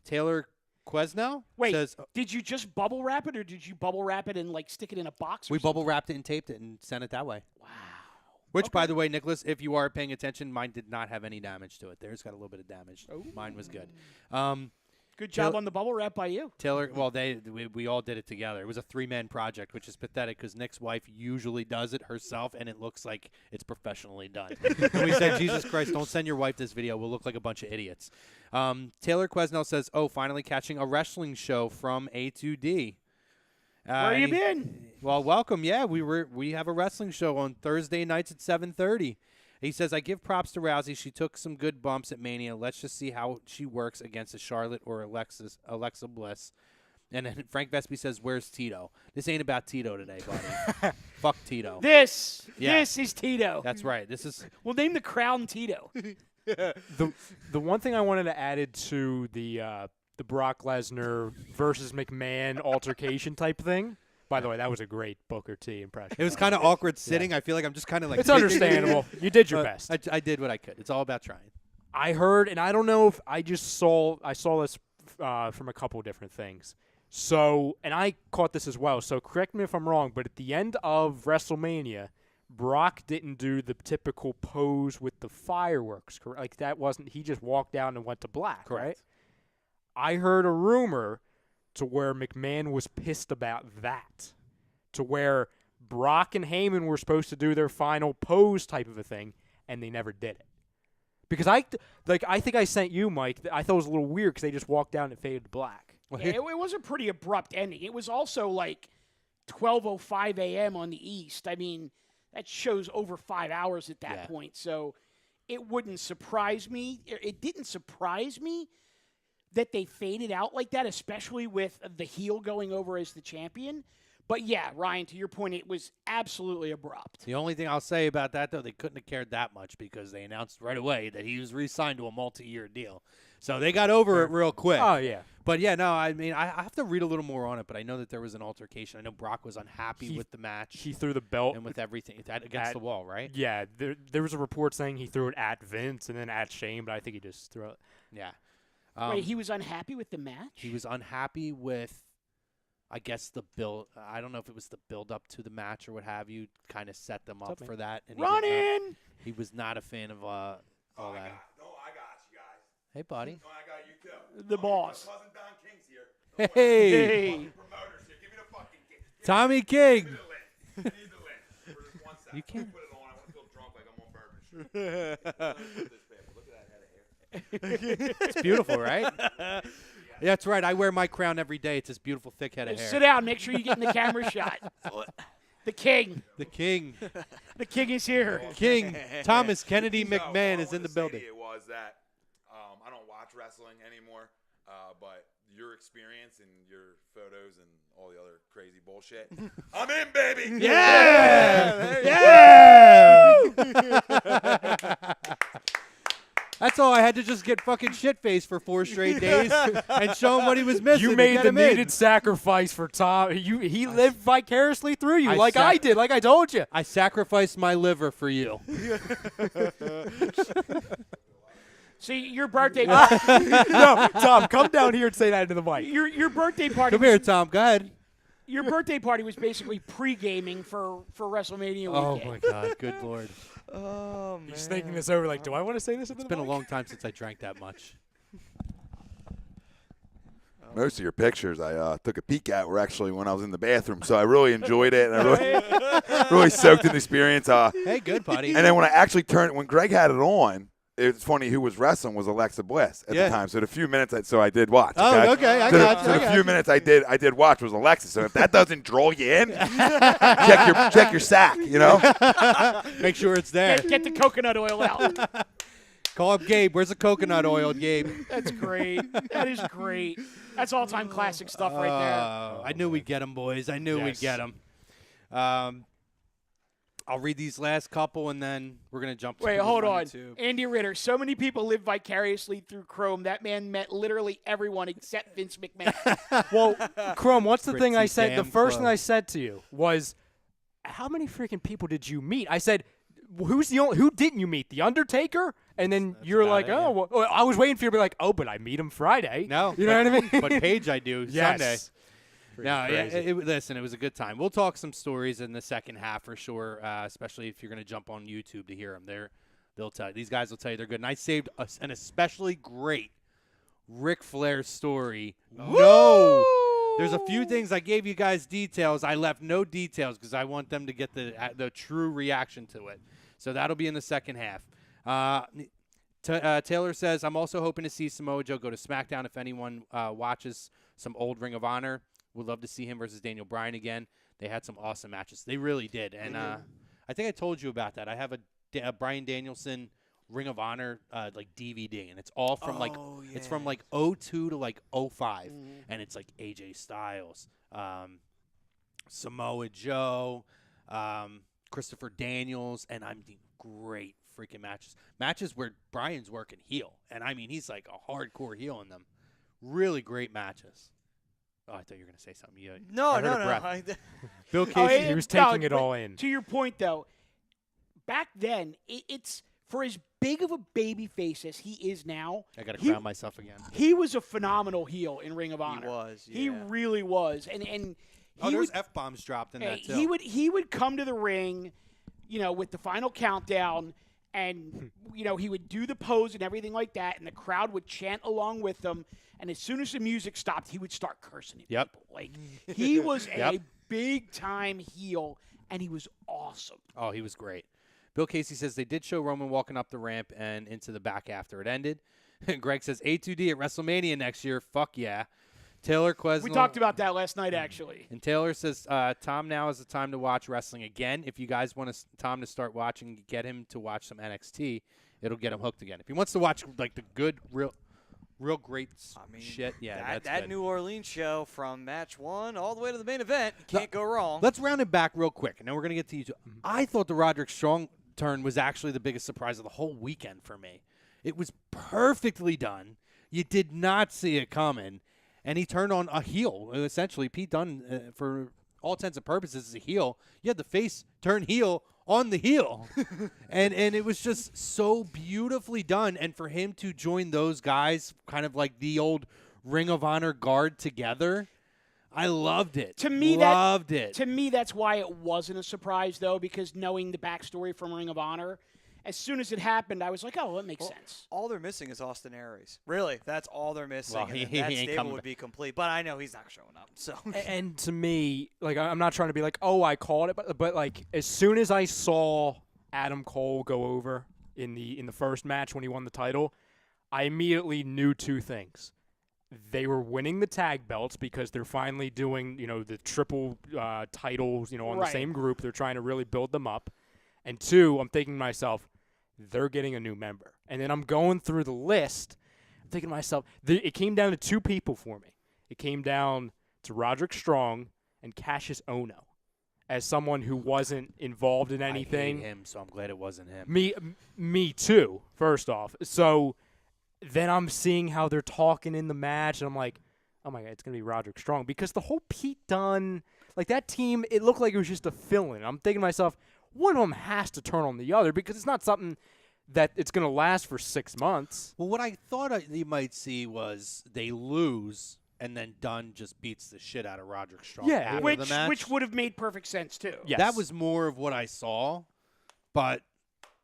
Taylor Quesnell Wait, says, did you just bubble wrap it, or did you bubble wrap it and like stick it in a box? Or we something? bubble wrapped it and taped it and sent it that way. Wow. Which, by the way, Nicholas, if you are paying attention, mine did not have any damage to it. Theirs got a little bit of damage. Mine was good. Good job on the bubble wrap by you. Taylor, well, we all did it together. It was a 3-man project, which is pathetic because Nick's wife usually does it herself, and it looks like it's professionally done. And we said, Jesus Christ, don't send your wife this video. We'll look like a bunch of idiots. Taylor Quesnell says, oh, finally catching a wrestling show from A2D. Where you been? Well, welcome. Yeah, we have a wrestling show on Thursday nights at 7:30. He says, I give props to Rousey. She took some good bumps at Mania. Let's just see how she works against a Charlotte or Alexa Bliss. And then Frank Vespi says, where's Tito? This ain't about Tito today, buddy. Fuck Tito. This is Tito. That's right. This is We'll name the crown Tito. The one thing I wanted to add to the Brock Lesnar versus McMahon altercation type thing. By the way, that was a great Booker T impression. It was kind of awkward sitting. I feel like I'm just kind of like. It's understandable. You did your best. I did what I could. It's all about trying. I heard, and I don't know if I saw this from a couple different things. So, and I caught this as well. So correct me if I'm wrong, but at the end of WrestleMania, Brock didn't do the typical pose with the fireworks. Correct? Like that wasn't. He just walked down and went to black. Correct. Right? I heard a rumor to where McMahon was pissed about that, to where Brock and Heyman were supposed to do their final pose type of a thing, and they never did it. Because I think I sent you, Mike. I thought it was a little weird because they just walked down and faded to black. Yeah, it was a pretty abrupt ending. It was also like 12:05 a.m. on the East. I mean, that shows over 5 hours at that point. So it wouldn't surprise me. It didn't surprise me that they faded out like that, especially with the heel going over as the champion. But yeah, Ryan, to your point, it was absolutely abrupt. The only thing I'll say about that, though, they couldn't have cared that much because they announced right away that he was re-signed to a multi-year deal. So they got over it real quick. Oh, yeah. But, yeah, no, I mean, I have to read a little more on it, but I know that there was an altercation. I know Brock was unhappy with the match. He threw the belt. And with everything against the wall, right? Yeah, there was a report saying he threw it at Vince and then at Shane, but I think he just threw it. Yeah. Wait, he was unhappy with the match? He was unhappy with, I guess, the build. I don't know if it was the build-up to the match or what have you, kind of set them up for that. And Run in! He was not a fan of all that. I got you guys. Hey, buddy. No, I got you too. The boss. My cousin Don King's here. Hey. Fucking promoters here. Give me the fucking king. Tommy King. Give me the lid. I need the lid. For just 1 second. You can't. Put it on. I want to feel drunk like I'm on Bourbon Street. Look at that head of hair. It's beautiful, right? Yeah, that's right. I wear my crown every day. It's this beautiful, thick head of hair. Sit down. Make sure you get in the camera shot. The king. The king. The king is here. King Thomas Kennedy McMahon is in the What I wanted to say building. to you was that I don't watch wrestling anymore, but your experience and your photos and all the other crazy bullshit, I'm in, baby. Yeah! Yeah! That's all. I had to just get fucking shit-faced for 4 straight days and show him what he was missing. You to made get the him in. needed sacrifice for Tom. He lived vicariously through you, like sac- I did, like I told you. I sacrificed my liver for you. See, your birthday No, Tom, come down here and say that into the mic. your birthday party Come here, Tom. Go ahead. Your birthday party was basically pre-gaming for WrestleMania Oh, weekend. my God. Good Lord. Oh, man. Just thinking this over, like, do I want to say this into It's the been a mic? long time since I drank that much. Most of your pictures I took a peek at were actually when I was in the bathroom, so I really enjoyed it, and I really soaked in the experience. Hey, good, buddy. And then when I actually when Greg had it on, it's funny who was wrestling was Alexa Bliss at the time. So the few minutes, I did watch. Oh, okay. I got you. So the few minutes I did watch was Alexa. So if that doesn't draw you in, check your sack. You know. Make sure it's there. Get the coconut oil out. Call up Gabe. Where's the coconut oil, Gabe? That's great. That is great. That's all-time classic stuff right there. I knew we'd get them, boys. I knew we'd get them. I'll read these last couple, and then we're going to jump to Wait, the hold one on. and two. Andy Ritter, so many people live vicariously through Chrome. That man met literally everyone except Vince McMahon. Well, Chrome, what's the thing I Pretty said? The damn first thing close. I said to you was, how many freaking people did you meet? I said, who didn't you meet? The Undertaker? And then you're about like, it, yeah. oh, well, I was waiting for you to be like, oh, but I meet him Friday. No. You know what I mean? But Paige I do Sunday. Yes. No, yeah, crazy. listen, it was a good time. We'll talk some stories in the second half for sure, especially if you're going to jump on YouTube to hear them. They'll tell you. These guys will tell you they're good. And I saved an especially great Ric Flair story. No. There's a few things I gave you guys details. I left no details because I want them to get the true reaction to it. So that'll be in the second half. Taylor says, I'm also hoping to see Samoa Joe go to SmackDown. If anyone watches some old Ring of Honor, would love to see him versus Daniel Bryan again. They had some awesome matches. They really did. And I think I told you about that. I have a Bryan Danielson Ring of Honor like DVD, and it's all from it's from like 02 to like 05, and it's like AJ Styles, Samoa Joe, Christopher Daniels, and great freaking matches where Bryan's working heel, and I mean he's like a hardcore heel in them. Really great matches. Oh, I thought you were gonna say something. I heard a breath. Bill Casey, he was taking it all in. To your point, though, back then, it's for as big of a baby face as he is now, I got to ground myself again. he was a phenomenal heel in Ring of Honor. He was. Yeah. He really was, and Oh, he there's would F-bombs dropped in that, too. he would come to the ring, with the final countdown, and he would do the pose and everything like that, and the crowd would chant along with him. And as soon as the music stopped, he would start cursing at Yep. people. Like he was Yep. a big time heel, and he was awesome. Oh, he was great. Bill Casey says they did show Roman walking up the ramp and into the back after it ended. Greg says A2D at WrestleMania next year. Fuck yeah. Taylor Quesnel. We talked about that last night, actually. And Taylor says, Tom, now is the time to watch wrestling again. If you guys want Tom to start watching, get him to watch some NXT. It'll get him hooked again. If he wants to watch like the good, real great shit, yeah, that good. New Orleans show from match 1 all the way to the main event, you can't go wrong. Let's round it back real quick, and then we're going to get to you two. I thought the Roderick Strong turn was actually the biggest surprise of the whole weekend for me. It was perfectly done. You did not see it coming. And he turned on a heel. Essentially, Pete Dunne, for all intents and purposes, is a heel. You had the face turn heel on the heel. and it was just so beautifully done. And for him to join those guys, kind of like the old Ring of Honor guard together, I loved it. To me, loved it. To me, that's why it wasn't a surprise, though, because knowing the backstory from Ring of Honor, as soon as it happened, I was like, oh, that makes sense. All they're missing is Austin Aries. Really, that's all they're missing. Well, and he that ain't stable coming would be complete. But I know he's not showing up. So And to me, like, I'm not trying to be like, oh, I called it, but like, as soon as I saw Adam Cole go over in the first match when he won the title, I immediately knew two things. They were winning the tag belts because they're finally doing, the triple titles, on the same group. They're trying to really build them up. And two, I'm thinking to myself, they're getting a new member. And then I'm going through the list. I'm thinking to myself, it came down to two people for me. It came down to Roderick Strong and Cassius Ohno as someone who wasn't involved in anything. I hate him, so I'm glad it wasn't him. Me too, first off. So then I'm seeing how they're talking in the match, and I'm like, oh, my God, it's going to be Roderick Strong. Because the whole Pete Dunne, like that team, it looked like it was just a fill-in. I'm thinking to myself, one of them has to turn on the other because it's not something that it's going to last for 6 months. Well, what I thought you might see was they lose, and then Dunn just beats the shit out of Roderick Strong after the match. Which would have made perfect sense, too. Yes. That was more of what I saw, but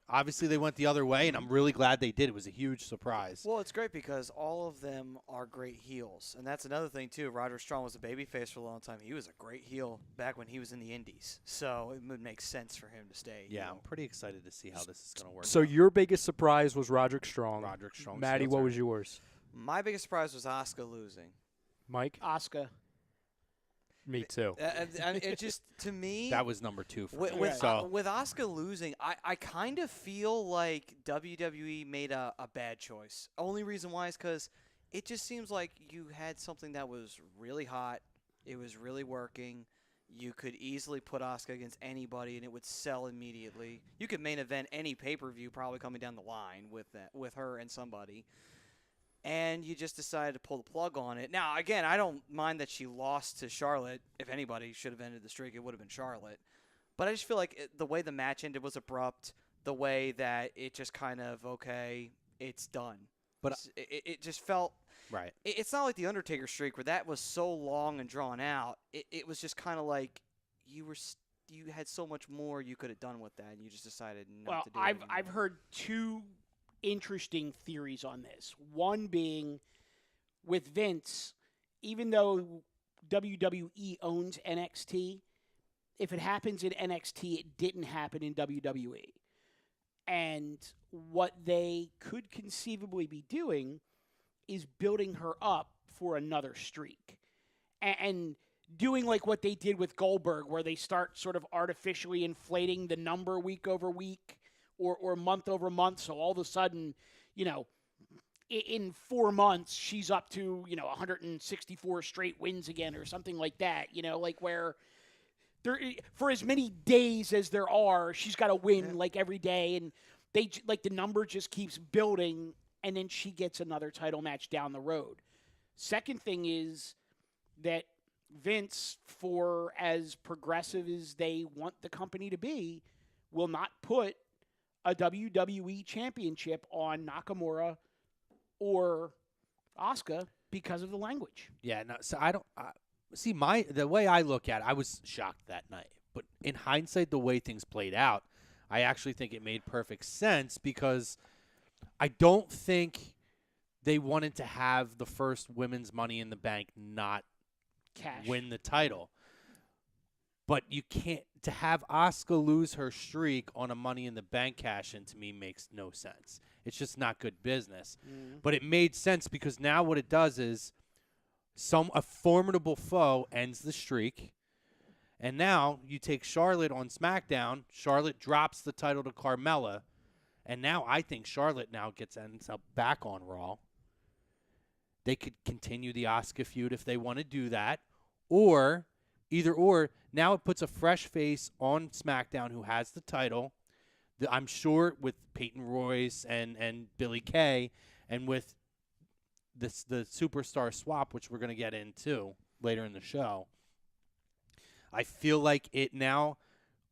obviously they went the other way, and I'm really glad they did. It was a huge surprise. Well, it's great because all of them are great heels. And that's another thing, too. Roderick Strong was a babyface for a long time. He was a great heel back when he was in the Indies. So it would make sense for him to stay. Yeah, I'm pretty excited to see how this is going to work. So your biggest surprise was Roderick Strong. Roderick Strong. Maddie, what was yours? My biggest surprise was Asuka losing. Mike? Asuka. Me too. I mean, it just, to me, that was number 2 for with, me. with, So with Asuka losing, I kind of feel like WWE made a bad choice. Only reason why is because it just seems like you had something that was really hot. It was really working. You could easily put Asuka against anybody, and it would sell immediately. You could main event any pay-per-view probably coming down the line with her and somebody. And you just decided to pull the plug on it. Now, again, I don't mind that she lost to Charlotte. If anybody should have ended the streak, it would have been Charlotte. But I just feel like the way the match ended was abrupt. The way that it just kind of, okay, it's done. But it just felt right. It's not like the Undertaker streak where that was so long and drawn out. It was just kind of like you had so much more you could have done with that, and you just decided not to do it. I've heard two interesting theories on this. One being with Vince, even though WWE owns NXT, if it happens in NXT, it didn't happen in WWE. And what they could conceivably be doing is building her up for another streak. And doing like what they did with Goldberg, where they start sort of artificially inflating the number week over week or month over month. So all of a sudden, in 4 months, she's up to, 164 straight wins again or something like that, like where there, for as many days as there are, she's got to win like every day. And they like the number just keeps building, and then she gets another title match down the road. Second thing is that Vince, for as progressive as they want the company to be, will not put a WWE championship on Nakamura or Asuka because of the language. Yeah, no, so I don't see the way I look at it, I was shocked that night. But in hindsight, the way things played out, I actually think it made perfect sense because I don't think they wanted to have the first women's Money in the Bank not Cash. win the title. But you can't to have Asuka lose her streak on a Money in the Bank cash in to me makes no sense. It's just not good business. But it made sense because now what it does is a formidable foe ends the streak. And now you take Charlotte on SmackDown. Charlotte drops the title to Carmella. And now I think Charlotte now ends up back on Raw. They could continue the Asuka feud if they want to do that. Or, now it puts a fresh face on SmackDown who has the title. I'm sure with Peyton Royce and Billie Kay and with the superstar swap, which we're going to get into later in the show, I feel like it now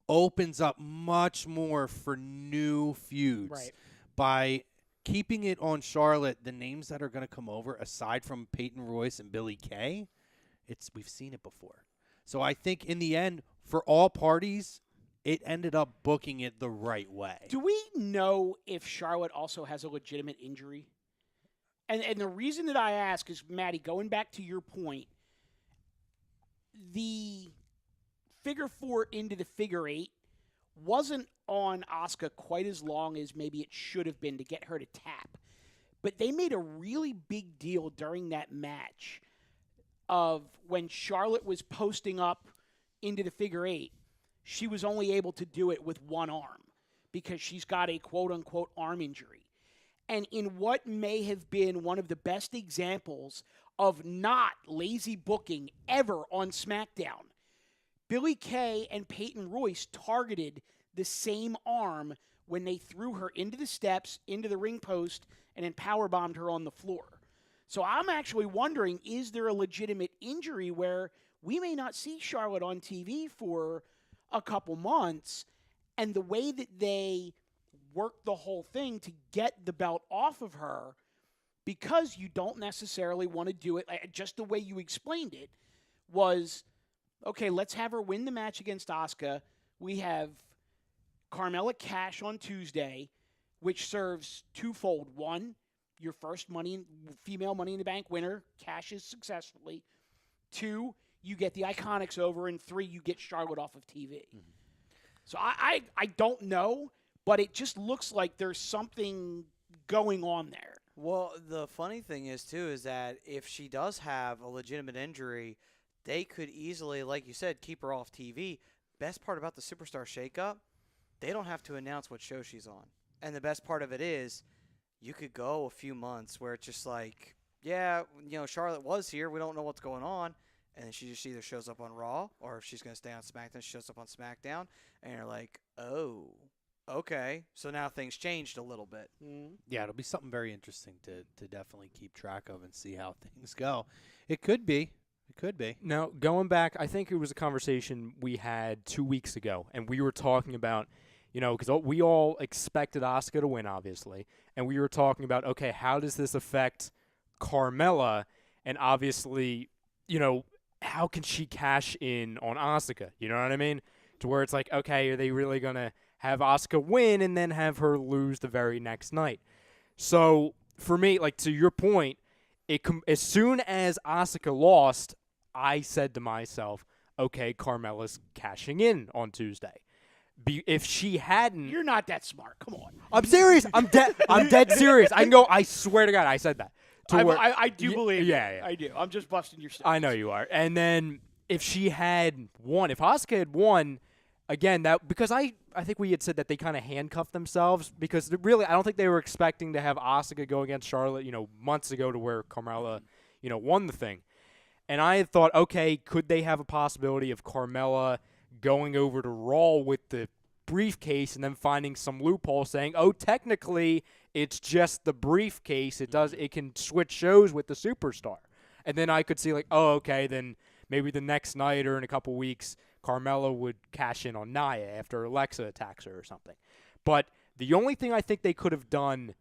opens up much more for new feuds. Right. By keeping it on Charlotte, the names that are going to come over, aside from Peyton Royce and Billie Kay, we've seen it before. So I think in the end, for all parties, it ended up booking it the right way. Do we know if Charlotte also has a legitimate injury? And the reason that I ask is, Maddie, going back to your point, the figure 4 into the figure 8 wasn't on Asuka quite as long as maybe it should have been to get her to tap. But they made a really big deal during that match of when Charlotte was posting up into the figure 8, she was only able to do it with one arm because she's got a quote-unquote arm injury. And in what may have been one of the best examples of not lazy booking ever on SmackDown, Billie Kay and Peyton Royce targeted the same arm when they threw her into the steps, into the ring post, and then powerbombed her on the floor. So I'm actually wondering, is there a legitimate injury where we may not see Charlotte on TV for a couple months, and the way that they work the whole thing to get the belt off of her, because you don't necessarily want to do it just the way you explained it, was, okay, let's have her win the match against Asuka. We have Carmella Cash on Tuesday, which serves twofold. One, your first female Money in the Bank winner cashes successfully. Two, you get the Iconics over. And three, you get Charlotte off of TV. Mm-hmm. So I don't know, but it just looks like there's something going on there. Well, the funny thing is, too, is that if she does have a legitimate injury, they could easily, like you said, keep her off TV. Best part about the Superstar Shakeup, they don't have to announce what show she's on. And the best part of it is you could go a few months where it's just like, yeah, Charlotte was here. We don't know what's going on. And then she just either shows up on Raw, or if she's going to stay on SmackDown, she shows up on SmackDown. And you're like, oh, okay. So now things changed a little bit. Mm-hmm. Yeah, it'll be something very interesting to definitely keep track of and see how things go. It could be. It could be. Now, going back, I think it was a conversation we had 2 weeks ago, and we were talking about, because we all expected Asuka to win, obviously, and we were talking about, okay, how does this affect Carmella? And obviously, how can she cash in on Asuka? You know what I mean? To where it's like, okay, are they really going to have Asuka win and then have her lose the very next night? So, for me, like, to your point, as soon as Asuka lost, I said to myself, okay, Carmella's cashing in on Tuesday. If she hadn't... You're not that smart. Come on. I'm serious. I'm dead serious. I swear to God, I said that. I do believe yeah. I do. I'm just busting your stuff. I know you are. And then if she had won, if Asuka had won, again, because I think we had said that they kind of handcuffed themselves because really I don't think they were expecting to have Asuka go against Charlotte, months ago to where Carmella, won the thing. And I had thought, okay, could they have a possibility of Carmella going over to Raw with the briefcase and then finding some loophole saying, oh, technically it's just the briefcase. It can switch shows with the superstar. And then I could see like, oh, okay, then maybe the next night or in a couple weeks, Carmella would cash in on Nia after Alexa attacks her or something. But The only thing I think they could have done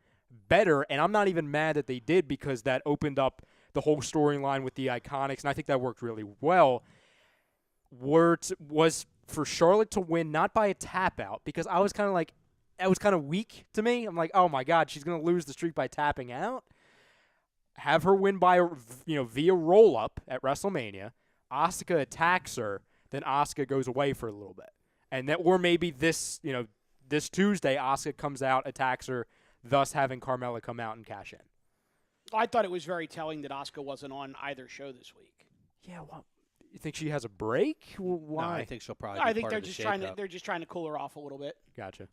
better, and I'm not even mad that they did because that opened up the whole storyline with the Iconics, and I think that worked really well, was for Charlotte to win not by a tap out, because I was kind of like, that was kind of weak to me. I'm like, oh my God, she's going to lose the streak by tapping out. Have her win by, via roll up at WrestleMania. Asuka attacks her, then Asuka goes away for a little bit. And that, or maybe this Tuesday, Asuka comes out, attacks her, thus having Carmella come out and cash in. I thought it was very telling that Asuka wasn't on either show this week. Yeah, well, you think she has a break? Why? No, I think she'll probably. I be think part they're of just trying to cool her off a little bit. Gotcha.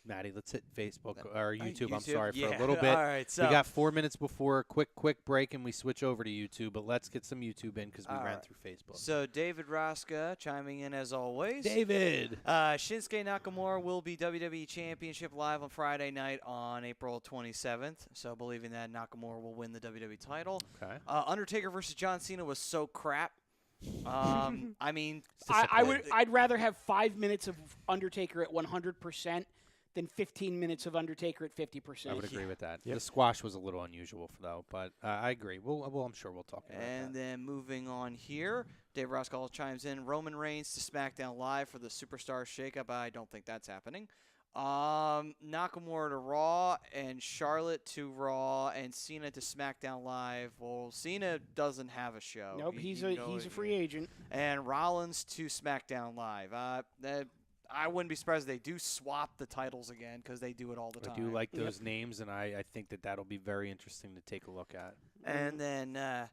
Maddie, let's hit Facebook or YouTube. I'm YouTube? sorry for Yeah. a little bit. All right, so we got 4 minutes before a quick break, and we switch over to YouTube. But let's get some YouTube in because we All ran right. through Facebook. So David Rosca chiming in as always. David. Shinsuke Nakamura will be WWE Championship live on Friday night on April 27th. So believing that Nakamura will win the WWE title. Okay. Undertaker versus John Cena was so crap. I mean, I'd rather have 5 minutes of Undertaker at 100% than 15 minutes of Undertaker at 50%. I would agree with that. Yep. The squash was a little unusual, though, but I agree. Well, I'm sure we'll talk about that. And then moving on here, Dave Roscoe chimes in, Roman Reigns to SmackDown Live for the Superstar Shakeup. I don't think that's happening. Nakamura to Raw and Charlotte to Raw and Cena to SmackDown Live. Well, Cena doesn't have a show. Nope, he's a free agent. And Rollins to SmackDown Live. I wouldn't be surprised if they do swap the titles again because they do it all the time. I do like those names, and I think that'll be very interesting to take a look at. And then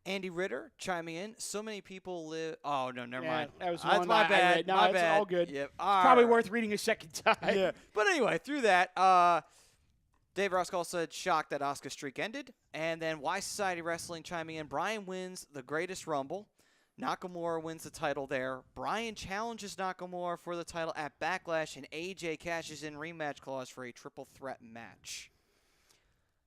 Andy Ritter chiming in. So many people live. Oh no, never mind. That was That's one my I bad. read. No, my it's bad. all good. Yep. Probably worth reading a second time. Yeah. But anyway, through that, Dave Roscoe said shocked that Asuka's streak ended. And then Why Society Wrestling chiming in. Bryan wins the Greatest Rumble. Nakamura wins the title there. Bryan challenges Nakamura for the title at Backlash, and AJ cashes in rematch clause for a triple threat match.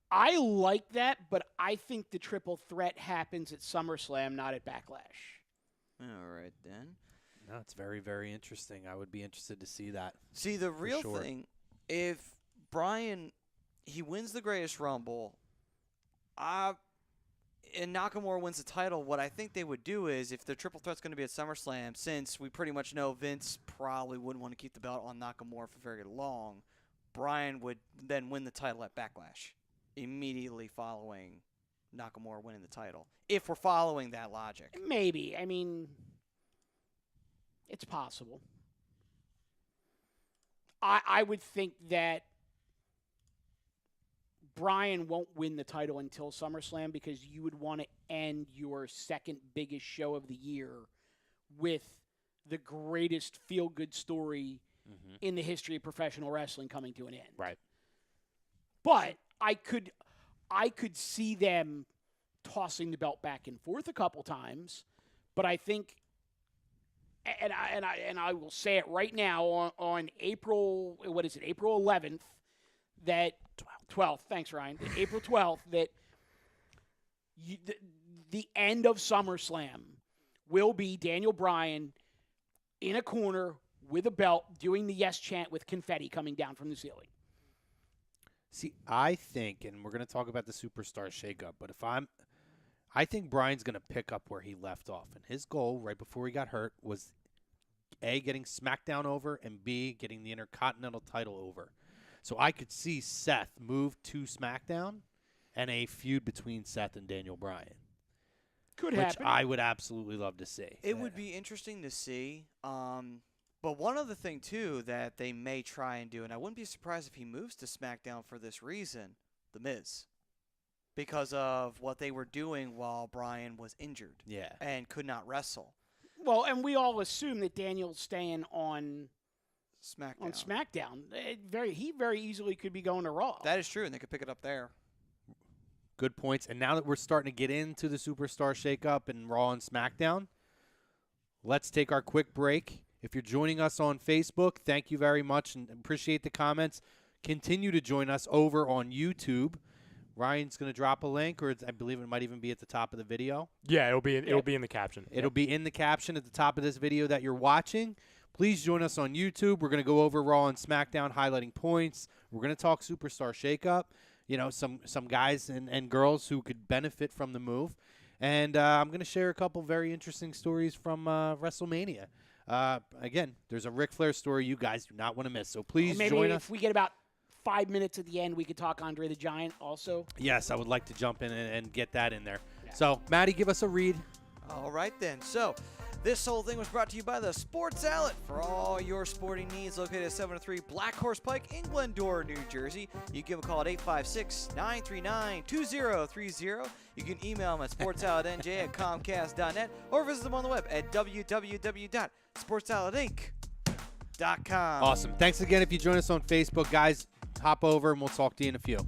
I like that, but I think the triple threat happens at SummerSlam, not at Backlash. All right, then. No, it's very, very interesting. I would be interested to see that. See, the real sure. thing, if Bryan, he wins the Greatest Rumble, and Nakamura wins the title, what I think they would do is, if the triple threat's going to be at SummerSlam, since we pretty much know Vince probably wouldn't want to keep the belt on Nakamura for very long, Bryan would then win the title at Backlash, immediately following Nakamura winning the title, if we're following that logic. Maybe. I mean, it's possible. I would think that Bryan won't win the title until SummerSlam because you would want to end your second biggest show of the year with the greatest feel-good story in the history of professional wrestling coming to an end. Right. But I could see them tossing the belt back and forth a couple times, but I think, and I will say it right now on April 11th, that 12th. Thanks, Ryan. April 12th, that the end of SummerSlam will be Daniel Bryan in a corner with a belt doing the yes chant with confetti coming down from the ceiling. See, I think, and we're going to talk about the Superstar shakeup, but I think Bryan's going to pick up where he left off. And his goal right before he got hurt was A, getting SmackDown over, and B, getting the Intercontinental title over. So I could see Seth move to SmackDown and a feud between Seth and Daniel Bryan. Could which happen. I would absolutely love to see. It would be interesting to see. But one other thing, too, that they may try and do, and I wouldn't be surprised if he moves to SmackDown for this reason, The Miz. Because of what they were doing while Bryan was injured. Yeah. And could not wrestle. Well, and we all assume that Daniel's staying on SmackDown. He very easily could be going to Raw. That is true, and they could pick it up there. Good points. And now that we're starting to get into the Superstar shakeup and Raw and SmackDown, let's take our quick break. If you're joining us on Facebook, thank you very much and appreciate the comments. Continue to join us over on YouTube. Ryan's going to drop a link, or I believe it might even be at the top of the video. Yeah, it'll be in the caption. It'll be in the caption at the top of this video that you're watching. Please join us on YouTube. We're going to go over Raw and SmackDown, highlighting points. We're going to talk Superstar Shakeup. Some guys and girls who could benefit from the move. And I'm going to share a couple very interesting stories from WrestleMania. Again, there's a Ric Flair story you guys do not want to miss. So please Maybe join if us. we get about 5 minutes at the end, we could talk Andre the Giant also. Yes, I would like to jump in and get that in there. Yeah. So, Maddie, give us a read. All right, then. So, this whole thing was brought to you by the Sports Outlet for all your sporting needs, located at 703 Black Horse Pike in Glendora, New Jersey. You can give a call at 856-939-2030. You can email them at sportsoutletnj@comcast.net or visit them on the web at www.sportsoutletinc.com. Awesome. Thanks again if you join us on Facebook, guys. Hop over and we'll talk to you in a few.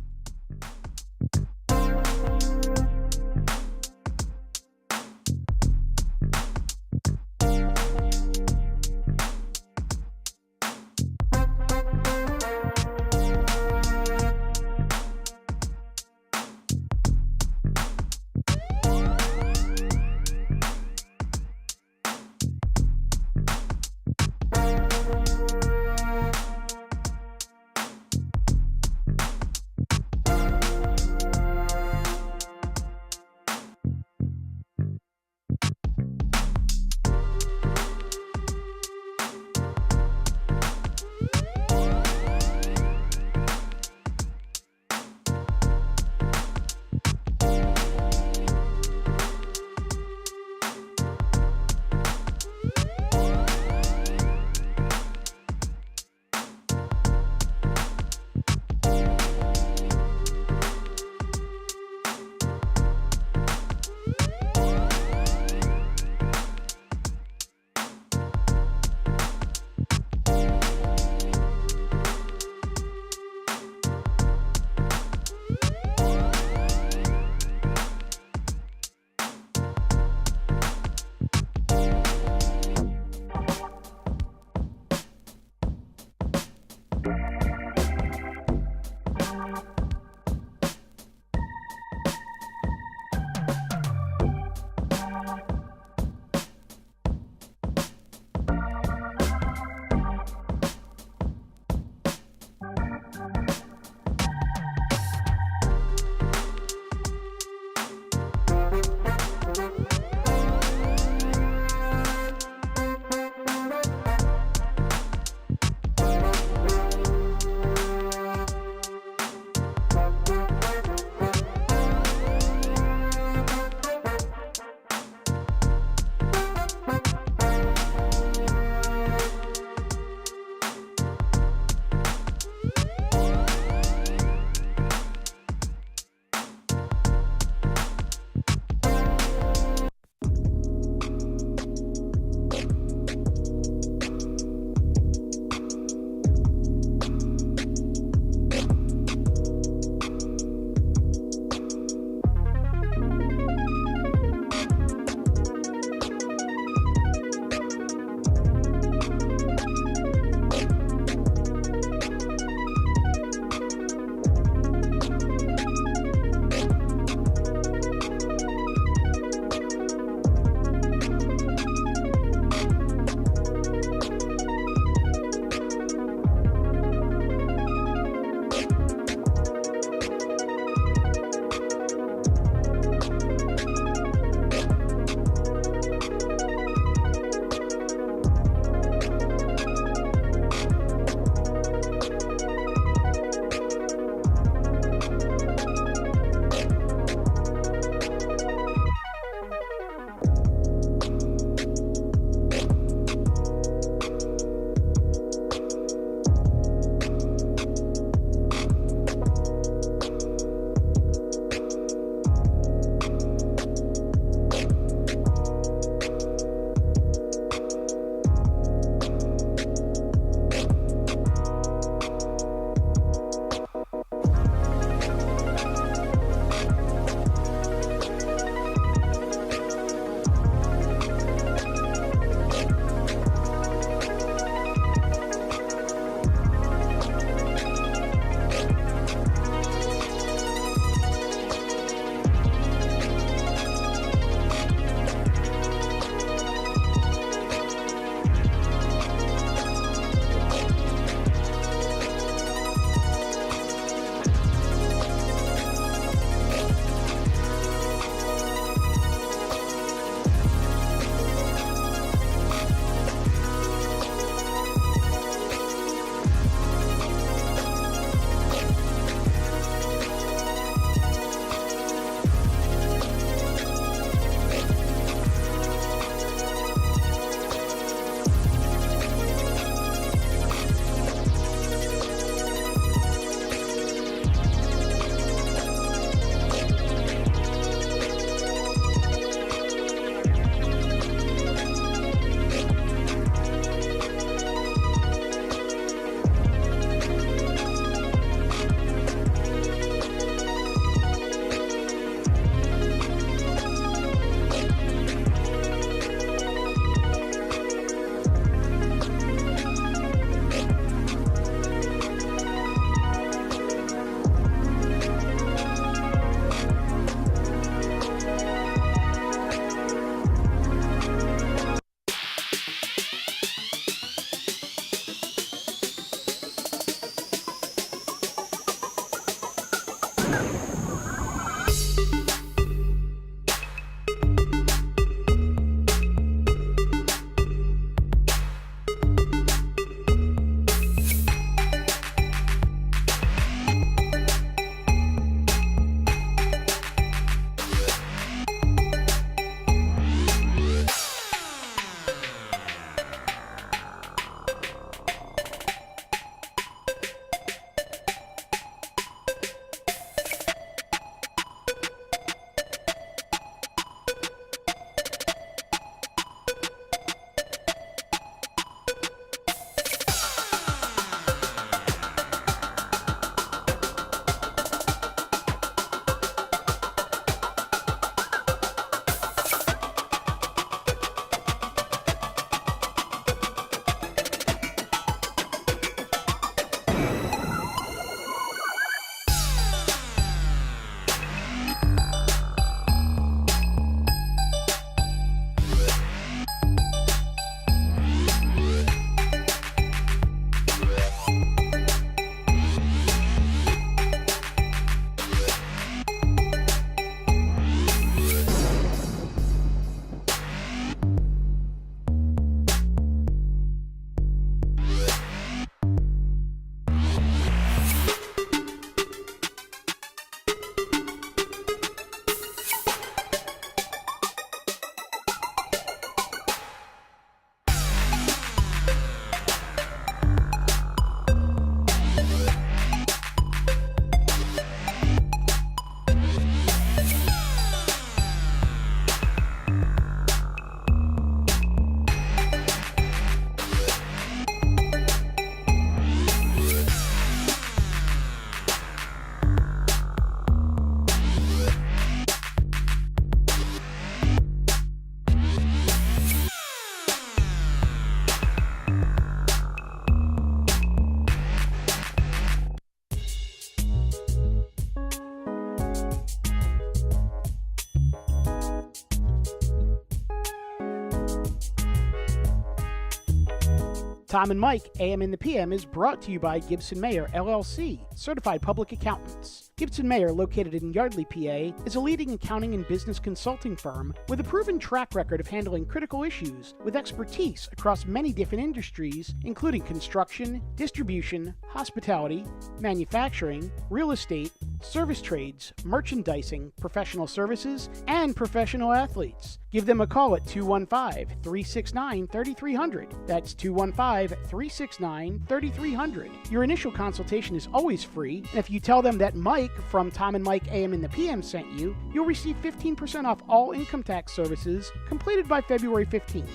Tom and Mike, AM in the PM, is brought to you by Gibson Mayer, LLC, certified public accountants. Gibson Mayer, located in Yardley, PA, is a leading accounting and business consulting firm with a proven track record of handling critical issues with expertise across many different industries, including construction, distribution, hospitality, manufacturing, real estate, service trades, merchandising, professional services, and professional athletes. Give them a call at 215-369-3300. That's 215-369-3300. Your initial consultation is always free, and if you tell them that Mike from Tom and Mike AM in the PM sent you, you'll receive 15% off all income tax services completed by February 15th.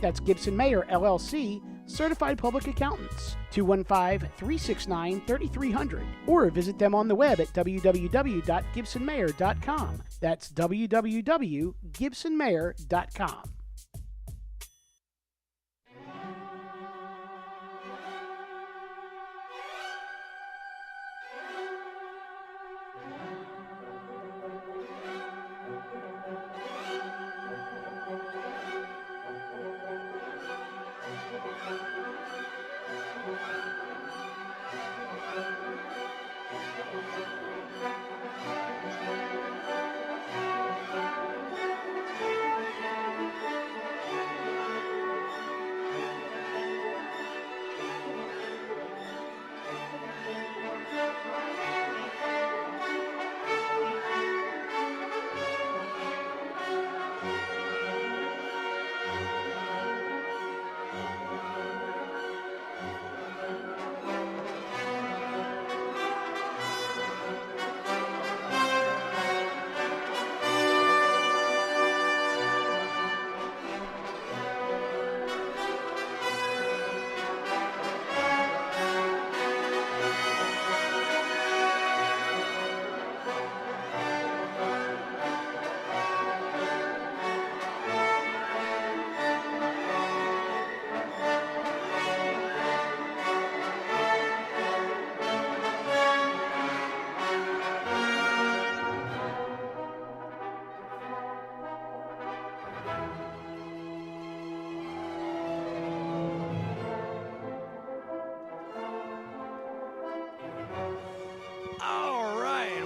That's Gibson Mayer, LLC, certified public accountants. 215-369-3300. Or visit them on the web at www.gibsonmayer.com. That's www.gibsonmayer.com.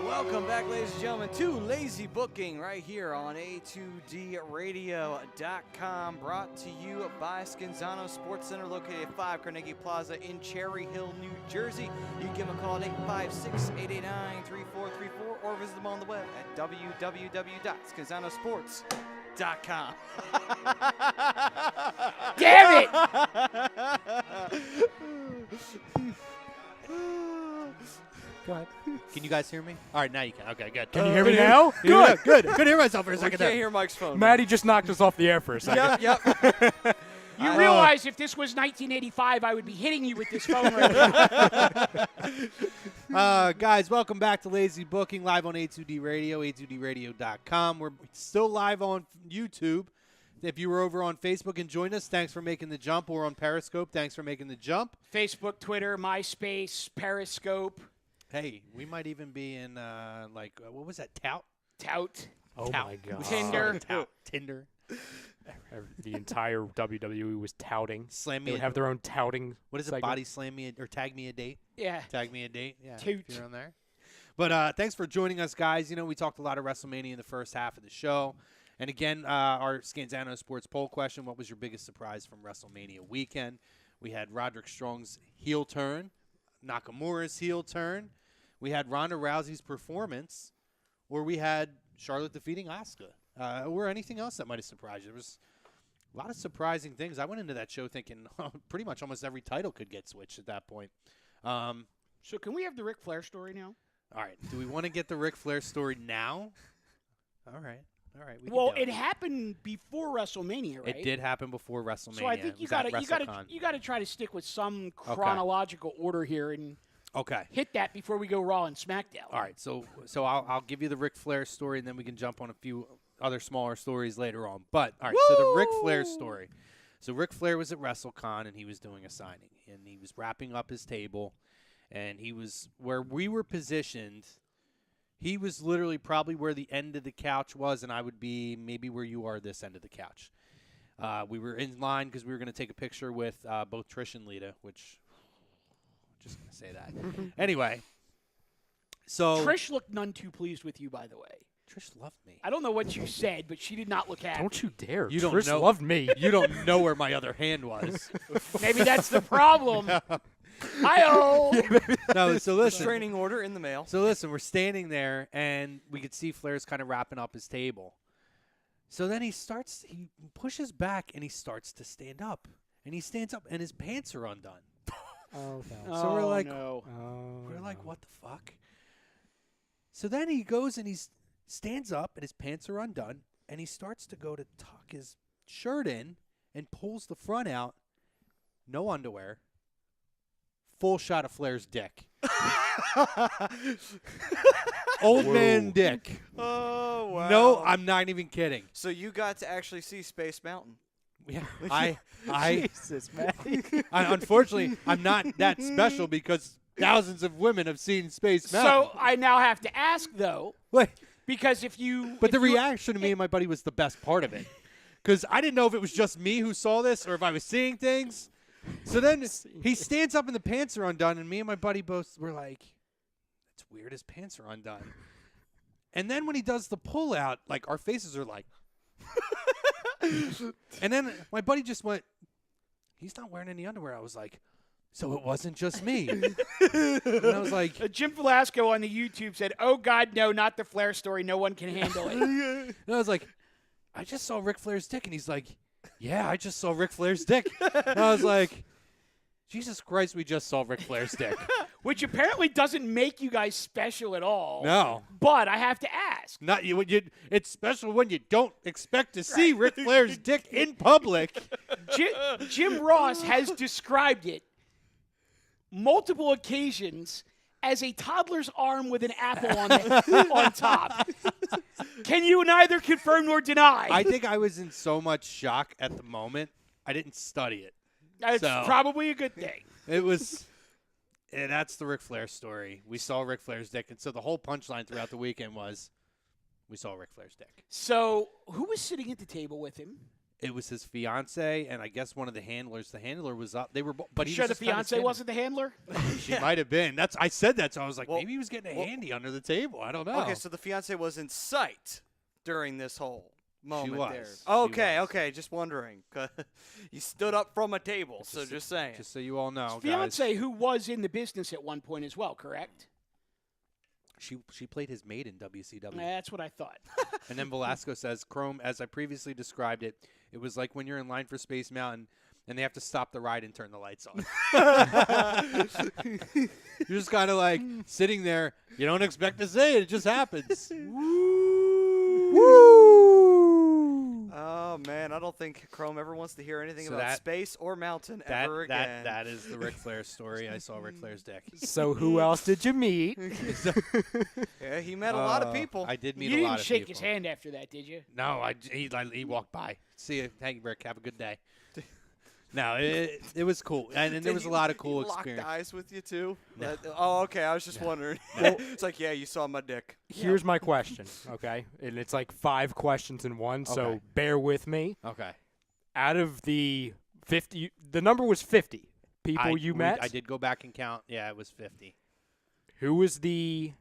Welcome back, ladies and gentlemen, to Lazy Booking right here on A2DRadio.com, brought to you by Scanzano Sports Center, located at 5 Carnegie Plaza in Cherry Hill, New Jersey. You can give them a call at 856-889-3434 or visit them on the web at www.scanzanosports.com. Damn it! Go ahead. Can you guys hear me? All right, now you can. Okay, good. Can you hear me now? Good, good. Couldn't hear myself for a We second can't there. hear Mike's phone. Maddie just knocked us off the air for a second. Yep. You realize if this was 1985, I would be hitting you with this phone right now. Guys, welcome back to Lazy Booking, live on A2D Radio, A2DRadio.com. We're still live on YouTube. If you were over on Facebook and joined us, thanks for making the jump. Or on Periscope, thanks for making the jump. Facebook, Twitter, MySpace, Periscope. Hey, we might even be in, what was that, Tout? Oh, Tout. my God. Tinder. Tout. Tinder. The entire WWE was touting. Slam me. They would have their own touting. What is it? segment. Body slam me or tag me a date? Yeah. Tag me a date. Yeah. Toot. If you're on there. But thanks for joining us, guys. You know, we talked a lot of WrestleMania in the first half of the show. And again, our Scanzano Sports poll question, what was your biggest surprise from WrestleMania weekend? We had Roderick Strong's heel turn, Nakamura's heel turn. We had Ronda Rousey's performance, or we had Charlotte defeating Asuka. Or anything else that might have surprised you. There was a lot of surprising things. I went into that show thinking pretty much almost every title could get switched at that point. So can we have the Ric Flair story now? All right. Do we want to get the Ric Flair story now? All right. We Well, can do it happened before WrestleMania, right? It did happen before WrestleMania. So I think It was at WrestleCon. you gotta try to stick with some chronological order here and Okay. hit that before we go Raw and SmackDown. All right. So I'll give you the Ric Flair story, and then we can jump on a few other smaller stories later on. But all right. So the Ric Flair story. So Ric Flair was at WrestleCon, and he was doing a signing, and he was wrapping up his table, and he was where we were positioned. He was literally probably where the end of the couch was, and I would be maybe where you are this end of the couch. We were in line because we were going to take a picture with both Trish and Lita, which just going to say that. Anyway, so Trish looked none too pleased with you, by the way. Trish loved me. I don't know what you said, but she did not look happy. Don't you dare. You don't Trish know- loved me. You don't know where my other hand was. Maybe that's the problem. Hi-oh! No, so listen. Restraining order in the mail. So listen, we're standing there, and we could see Flair's kind of wrapping up his table. So then he pushes back, and he starts to stand up. And he stands up, and his pants are undone. Oh, no. So we're like, no. we're like, what the fuck? So then he goes and he stands up, and his pants are undone, and he starts to go to tuck his shirt in and pulls the front out. No underwear. Full shot of Flair's dick. Old man dick. Oh, wow. No, I'm not even kidding. So you got to actually see Space Mountain. Yeah, I Jesus, man. unfortunately, I'm not that special because thousands of women have seen Space Mountain. So I now have to ask, though, Wait, because if you... but if the you- reaction to me and my buddy was the best part of it. Because I didn't know if it was just me who saw this or if I was seeing things. So then he stands up and the pants are undone, and me and my buddy both were like, that's weird, his pants are undone. And then when he does the pull out, like, our faces are like, and then my buddy just went, he's not wearing any underwear. I was like, so it wasn't just me. And I was like, Jim Velasco on the YouTube said, "Oh, God, no, not the Flair story. No one can handle it." and I was like, I just saw Ric Flair's dick. And he's like, yeah, I just saw Ric Flair's dick. And I was like, Jesus Christ, we just saw Ric Flair's dick. Which apparently doesn't make you guys special at all. No. But I have to ask. Not you. It's special when you don't expect to see Ric Flair's dick in public. Jim Ross has described it multiple occasions as a toddler's arm with an apple on top. Can you neither confirm nor deny? I think I was in so much shock at the moment, I didn't study it. That's so- probably a good thing. It was. And that's the Ric Flair story. We saw Ric Flair's dick, and so the whole punchline throughout the weekend was, we saw Ric Flair's dick. So who was sitting at the table with him? It was his fiance, and I guess one of the handlers. The handler was up. They were, but he Sure, was the just kinda fiance standing. wasn't the handler. She might have been. I said that, so I was like, Well- maybe he was getting a handy under the table. I don't know. Okay, so the fiance was in sight during this whole moment was. there. She Okay, was. okay, just wondering. 'Cause you stood up from a table, so just saying. Just so you all know, guys. Fiance who was in the business at one point as well, correct? She played his maid in WCW. That's what I thought. And then Velasco says, Chrome, as I previously described it, it was like when you're in line for Space Mountain and they have to stop the ride and turn the lights on. You're just kind of like sitting there. You don't expect to say it. It just happens. Oh man, I don't think Chrome ever wants to hear anything So about that- space or mountain ever again. That is the Ric Flair story. I saw Ric Flair's dick. So who else did you meet? Yeah, he met a lot of people. I did meet You a lot didn't of shake people. his hand after that, did you? No, he walked by. See you. Thank you, Rick. Have a good day. No, it was cool. And there Did was a he- lot of he cool locked experience. eyes with you too. No. Oh, okay. I was just wondering. It's like, yeah, you saw my dick. Here's my question, okay? And it's like 5 questions in one, so Okay. bear with me. Okay. Out of the 50, the number was 50 people you met. I did go back and count. Yeah, it was 50. Who was the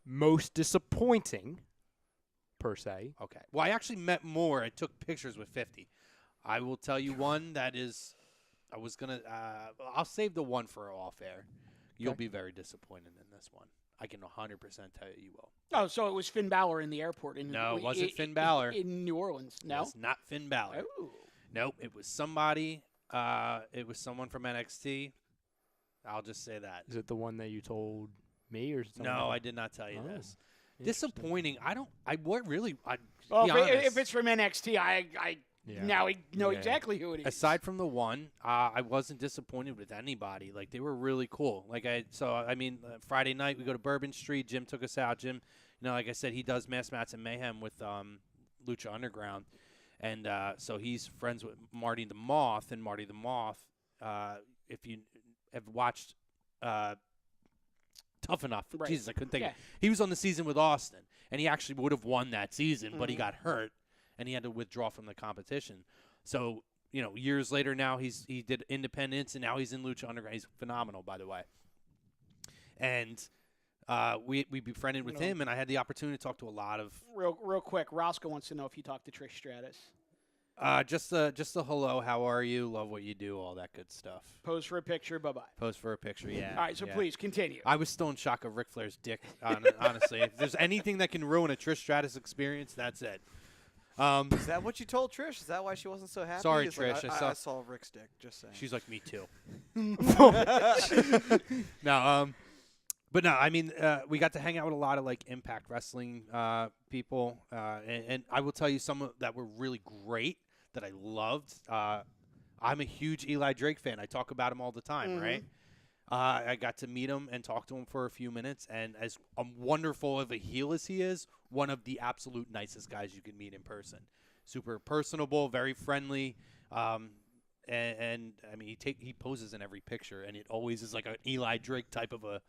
most disappointing, per se? Okay. Well, I actually met more. I took pictures with 50. I will tell you one that is, I was going to, I'll save the one for off air. You'll Okay. be very disappointed in this one. I can 100% tell you will. Oh, so it was Finn Balor in the airport. No, it wasn't Finn Balor. In New Orleans. No? It's not Finn Balor. Oh. Nope. It was somebody. It was someone from NXT. I'll just say that. Is it the one that you told me or something? No, I did not tell you Oh, this. interesting. Disappointing. Well, be if honest. it's from NXT, I Yeah. now know Yeah. exactly who it is. Aside from the one, I wasn't disappointed with anybody. Like, they were really cool. Friday night we go to Bourbon Street. Jim took us out. Jim, like I said, he does Mass Mats and Mayhem with Lucha Underground, and so he's friends with Marty the Moth. And Marty the Moth, if you have watched Tough Enough, Right. Jesus, I couldn't think. Yeah. He was on the season with Austin, and he actually would have won that season, but he got hurt, and he had to withdraw from the competition. So, years later now he did Independence, and now he's in Lucha Underground. He's phenomenal, by the way. And we befriended with him, and I had the opportunity to talk to a lot of Real quick, Roscoe wants to know if you talked to Trish Stratus. just a hello, how are you? Love what you do, all that good stuff. Pose for a picture. Bye bye. Pose for a picture, yeah. All right, so yeah. please continue. I was still in shock of Ric Flair's dick. Honestly, if there's anything that can ruin a Trish Stratus experience, that's it. Is that what you told Trish? Is that why she wasn't so happy? Sorry, It's like, Trish, I saw Rick's dick. Just saying. She's like me too. No, but no, I mean, we got to hang out with a lot of like Impact Wrestling people, and I will tell you some that were really great that I loved. I'm a huge Eli Drake fan. I talk about him all the time, right? I got to meet him and talk to him for a few minutes, and as wonderful of a heel as he is, one of the absolute nicest guys you can meet in person. Super personable, very friendly, and I mean he poses in every picture, and it always is like an Eli Drake type of a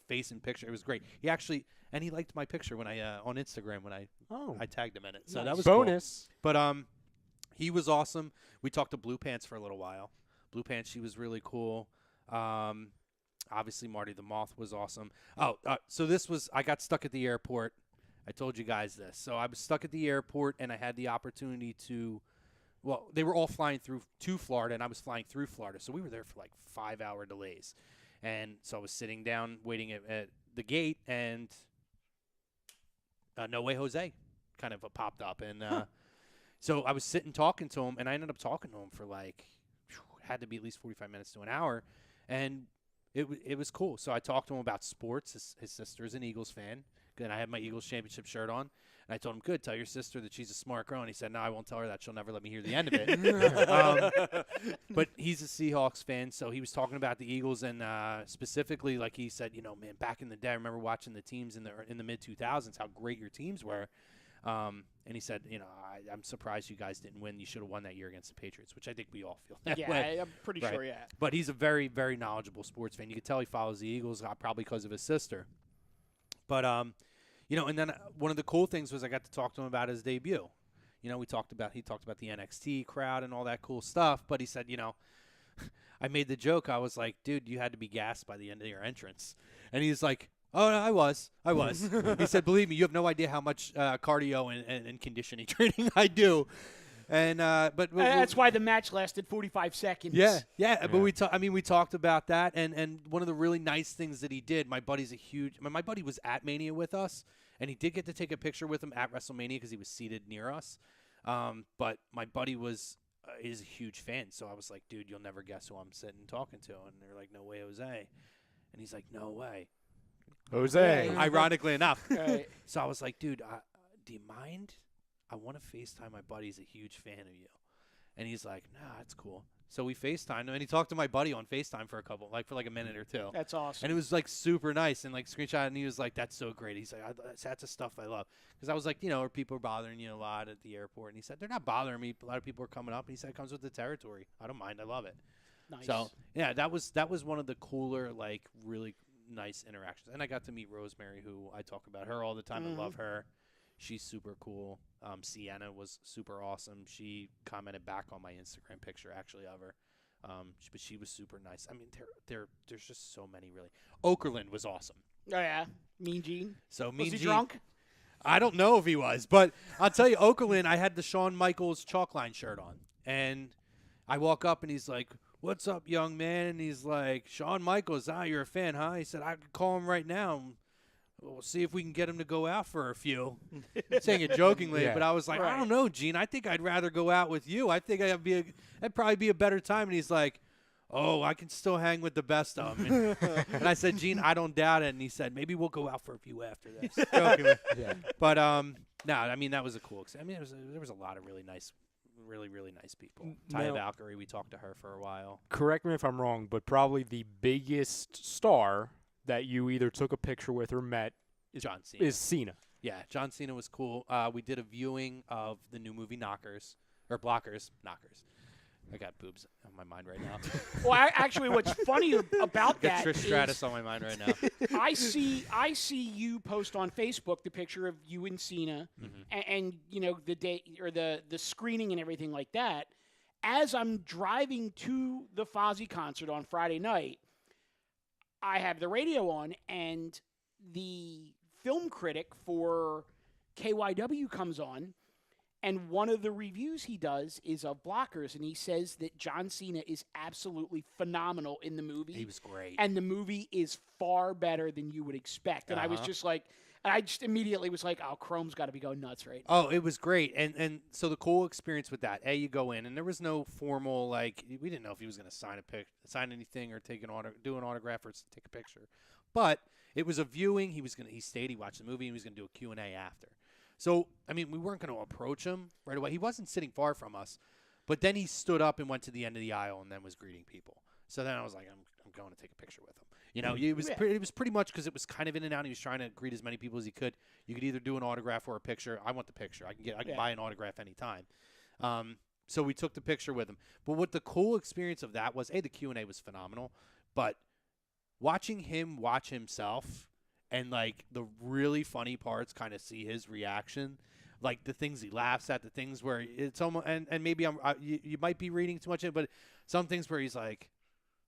face in picture. It was great. He liked my picture when I on Instagram when I tagged him in it. So that was bonus. Cool. But he was awesome. We talked to Blue Pants for a little while. Blue Pants, she was really cool. Obviously Marty the Moth was awesome. So I got stuck at the airport. I told you guys this. So I was stuck at the airport, and I had the opportunity to, well, they were all flying through to Florida, and I was flying through Florida. So we were there for like 5-hour delays. And so I was sitting down waiting at the gate, and No Way Jose kind of popped up. And so I was sitting talking to him, and I ended up talking to him for had to be at least 45 minutes to an hour. And it was cool. So I talked to him about sports. His sister's an Eagles fan. And I had my Eagles championship shirt on. And I told him, good, tell your sister that she's a smart girl. And he said, no, I won't tell her that. She'll never let me hear the end of it. But he's a Seahawks fan, so he was talking about the Eagles. And specifically, like he said, man, back in the day, I remember watching the teams in the mid-2000s, how great your teams were. And he said, I'm surprised you guys didn't win. You should have won that year against the Patriots, which I think we all feel that way. Yeah, I'm pretty sure, yeah. But he's a very, very knowledgeable sports fan. You could tell he follows the Eagles, probably because of his sister. But, and then one of the cool things was I got to talk to him about his debut. He talked about the NXT crowd and all that cool stuff. But he said, I made the joke. I was like, dude, you had to be gassed by the end of your entrance. And he's like, oh, no, I was. He said, believe me, you have no idea how much cardio and conditioning training I do. And but that's why the match lasted 45 seconds. Yeah. But we talked about that, and one of the really nice things that he did. My buddy was at Mania with us, and he did get to take a picture with him at WrestleMania because he was seated near us. But my buddy is a huge fan, so I was like, dude, you'll never guess who I'm sitting talking to, and they're like, no way, Jose, and he's like, no way, Jose. Ironically enough, Right. So I was like, dude, do you mind? I want to FaceTime my buddy. He's a huge fan of you. And he's like, nah, that's cool. So we FaceTimed him, and he talked to my buddy on FaceTime for a minute or two. That's awesome. And it was super nice, and screenshot, and he was like, that's so great. He's like, that's the stuff I love. Because I was like, are people bothering you a lot at the airport? And he said, they're not bothering me. A lot of people are coming up, and he said, it comes with the territory. I don't mind. I love it. Nice. So, yeah, that was one of the cooler, really nice interactions. And I got to meet Rosemary, who I talk about her all the time. I love her. She's super cool. Sienna was super awesome. She commented back on my Instagram picture, actually, of her. But she was super nice. I mean, there's just so many, really. Okerlund was awesome. Oh, yeah. Mean Gene. So Was he drunk? I don't know if he was, but I'll tell you, Okerlund, I had the Shawn Michaels chalkline shirt on. And I walk up, and he's like, what's up, young man? And he's like, Shawn Michaels, you're a fan, huh? He said, I could call him right now. We'll see if we can get him to go out for a few. Saying it jokingly, but I was like, I don't know, Gene. I think I'd rather go out with you. I think that'd probably be a better time. And he's like, oh, I can still hang with the best of them. And I said, Gene, I don't doubt it. And he said, maybe we'll go out for a few after this. Jokingly. But no, I mean, that was a cool. I mean, there was a lot of really nice people. Taya Valkyrie, we talked to her for a while. Correct me if I'm wrong, but probably the biggest star that you either took a picture with or met John Cena. Is Cena. Yeah, John Cena was cool. We did a viewing of the new movie Knockers. I got boobs on my mind right now. Well, actually, what's funny about Got that Trish Stratus on my mind right now. I see you post on Facebook the picture of you and Cena, and the day or the screening and everything like that. as I'm driving to the Fozzy concert on Friday night, I have the radio on, and the film critic for KYW comes on, and one of the reviews he does is of Blockers, and he says that John Cena is absolutely phenomenal in the movie. He was great. And the movie is far better than you would expect. And I was just like, and I just immediately was like, oh, Chrome's got to be going nuts right now. Oh, it was great. And so the cool experience with that, you go in, and there was no formal, like, we didn't know if he was going to sign anything or do an autograph or take a picture. But it was a viewing. He stayed, he watched the movie, and he was going to do a Q&A after. So, I mean, we weren't going to approach him right away. He wasn't sitting far from us. But then he stood up and went to the end of the aisle and then was greeting people. So then I was like, I'm going to take a picture with him. You know, it was pretty much because it was kind of in and out. He was trying to greet as many people as he could. You could either do an autograph or a picture. I want the picture. I can buy an autograph anytime. So we took the picture with him. But what the cool experience of that was, the Q&A was phenomenal. But watching him watch himself and, like, the really funny parts, kind of see his reaction, like the things he laughs at, the things where it's almost, and maybe you might be reading too much in it, but some things where he's like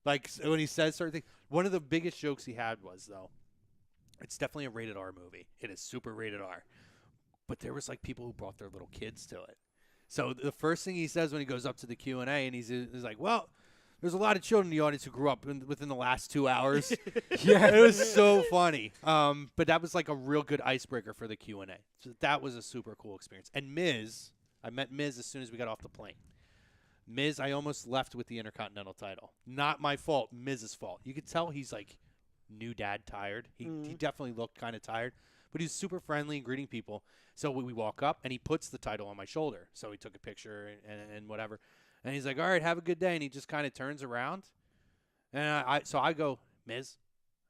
when he says certain things. One of the biggest jokes he had was, though, it's definitely a rated R movie. It is super rated R. But there was, like, people who brought their little kids to it. So the first thing he says when he goes up to the Q&A, and he's like, well, there's a lot of children in the audience who grew up within the last 2 hours. Yeah, it was so funny. But that was like a real good icebreaker for the Q&A. So that was a super cool experience. And Miz, I met Miz as soon as we got off the plane. Miz, I almost left with the Intercontinental title. Not my fault, Miz's fault. You could tell he's like new dad tired. He definitely looked kind of tired. But he's super friendly and greeting people. So we walk up, and he puts the title on my shoulder. So he took a picture and whatever. And he's like, all right, have a good day. And he just kind of turns around. And so I go, Miz,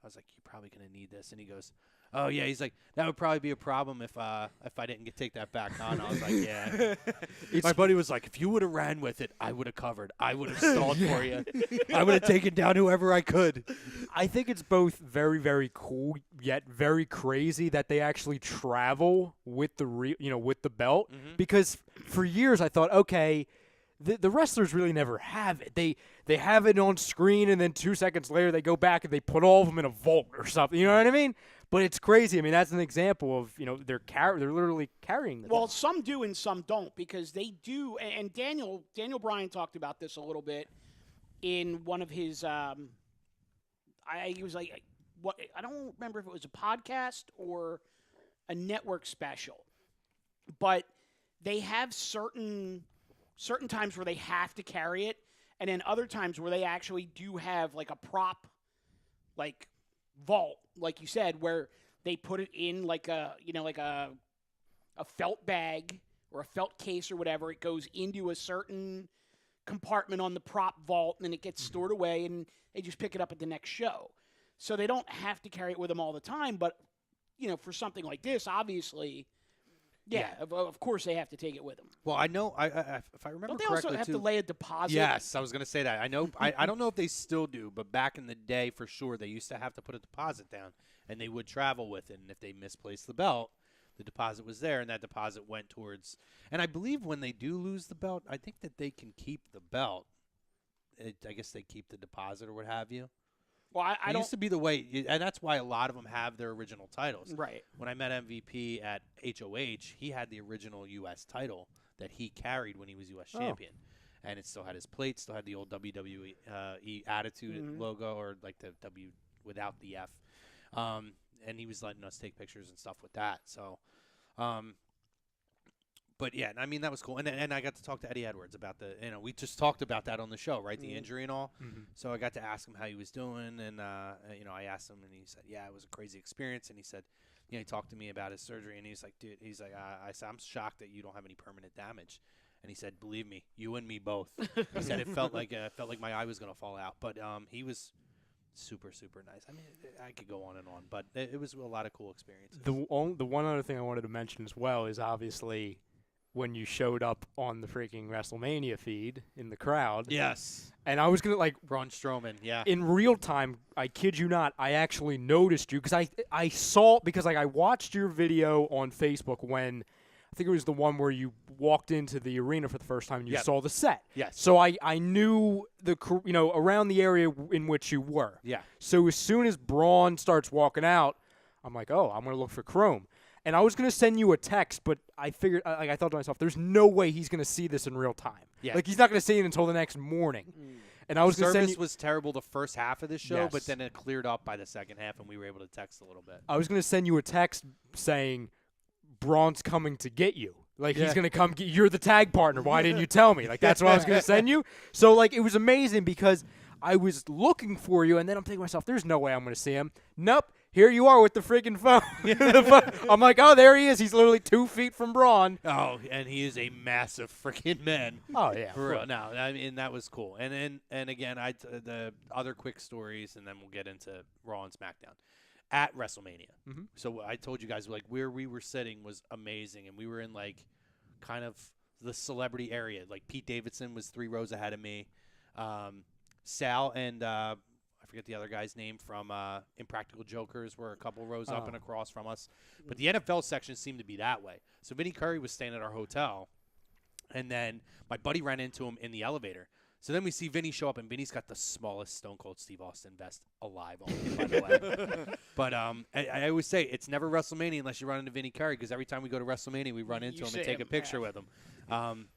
I was like, you're probably going to need this. And he goes, oh, yeah. He's like, that would probably be a problem if I didn't take that back on. I was like, yeah. My buddy was like, if you would have ran with it, I would have covered. I would have stalled for you. I would have taken down whoever I could. I think it's both very, very cool yet very crazy that they actually travel with the with the belt. Mm-hmm. Because for years I thought, okay, the wrestlers really never have it. They have it on screen, and then 2 seconds later they go back and they put all of them in a vault or something. You know what I mean? But it's crazy. I mean, that's an example of, they're literally carrying the belt. Some do and some don't, because they do. And Daniel Bryan talked about this a little bit in one of his. He was like, what? I don't remember if it was a podcast or a network special, but they have certain times where they have to carry it, and then other times where they actually do have like a prop, like vault, like you said, where they put it in like a felt bag or a felt case or whatever. It goes into a certain compartment on the prop vault, and then it gets stored away, and they just pick it up at the next show. So they don't have to carry it with them all the time, but for something like this, obviously. Yeah, of course they have to take it with them. Well, I know, if I remember correctly, don't they also have to lay a deposit? Yes, I was going to say that. I know. I don't know if they still do, but back in the day, for sure, they used to have to put a deposit down, and they would travel with it. And if they misplaced the belt, the deposit was there, and that deposit went towards. And I believe when they do lose the belt, I think that they can keep the belt. I guess they keep the deposit or what have you. Well, I don't. Used to be the way, and that's why a lot of them have their original titles. Right. When I met MVP at HOH, he had the original U.S. title that he carried when he was U.S. champion, and it still had his plate, still had the old WWE Attitude logo, or like the W without the F, and he was letting us take pictures and stuff with that. So, but yeah, I mean, that was cool. And I got to talk to Eddie Edwards about we just talked about that on the show, right? The injury and all. Mm-hmm. So I got to ask him how he was doing. And, I asked him, and he said, yeah, it was a crazy experience. And he said, he talked to me about his surgery. And he's like, dude, I said, I'm shocked that you don't have any permanent damage. And he said, believe me, you and me both. He said, it felt like my eye was going to fall out. But he was super, super nice. I mean, I could go on and on, but it was a lot of cool experiences. The one other thing I wanted to mention as well is obviously when you showed up on the freaking WrestleMania feed in the crowd. Yes. And I was going to, Braun Strowman, yeah. In real time, I kid you not, I actually noticed you because I saw, because I watched your video on Facebook when I think it was the one where you walked into the arena for the first time and you Yep. saw the set. Yes. So I knew around the area in which you were. Yeah. So as soon as Braun starts walking out, I'm like, oh, I'm going to look for Chrome. And I was going to send you a text, but I figured, I thought to myself, there's no way he's going to see this in real time. Yeah. Like, he's not going to see it until the next morning. And I was going to send Service you, was terrible the first half of the show, Yes. but then it cleared up by the second half, and we were able to text a little bit. I was going to send you a text saying, Braun's coming to get you. Like, he's going to come get you're the tag partner. Why didn't you tell me? Like, that's what I was going to send you. So, like, it was amazing because I was looking for you, and then I'm thinking to myself, there's no way I'm going to see him. Nope. Here you are with the freaking phone. I'm like, oh, there he is. He's literally 2 feet from Braun. Oh, and he is a massive freaking man. Oh, yeah. For real. No, I mean, that was cool. And again, the other quick stories, and then we'll get into Raw and SmackDown. At WrestleMania. Mhm. So I told you guys, like, where we were sitting was amazing, and we were in, like, kind of the celebrity area. Like, Pete Davidson was 3 rows ahead of me. Sal and I forget the other guy's name from Impractical Jokers were a couple rows up and across from us. But the NFL section seemed to be that way. So Vinnie Curry was staying at our hotel, and then my buddy ran into him in the elevator. So then we see Vinny show up, and Vinny's got the smallest Stone Cold Steve Austin vest alive on him, by the way. But I always say it's never WrestleMania unless you run into Vinny Curry, because every time we go to WrestleMania, we run into him and take a picture with him.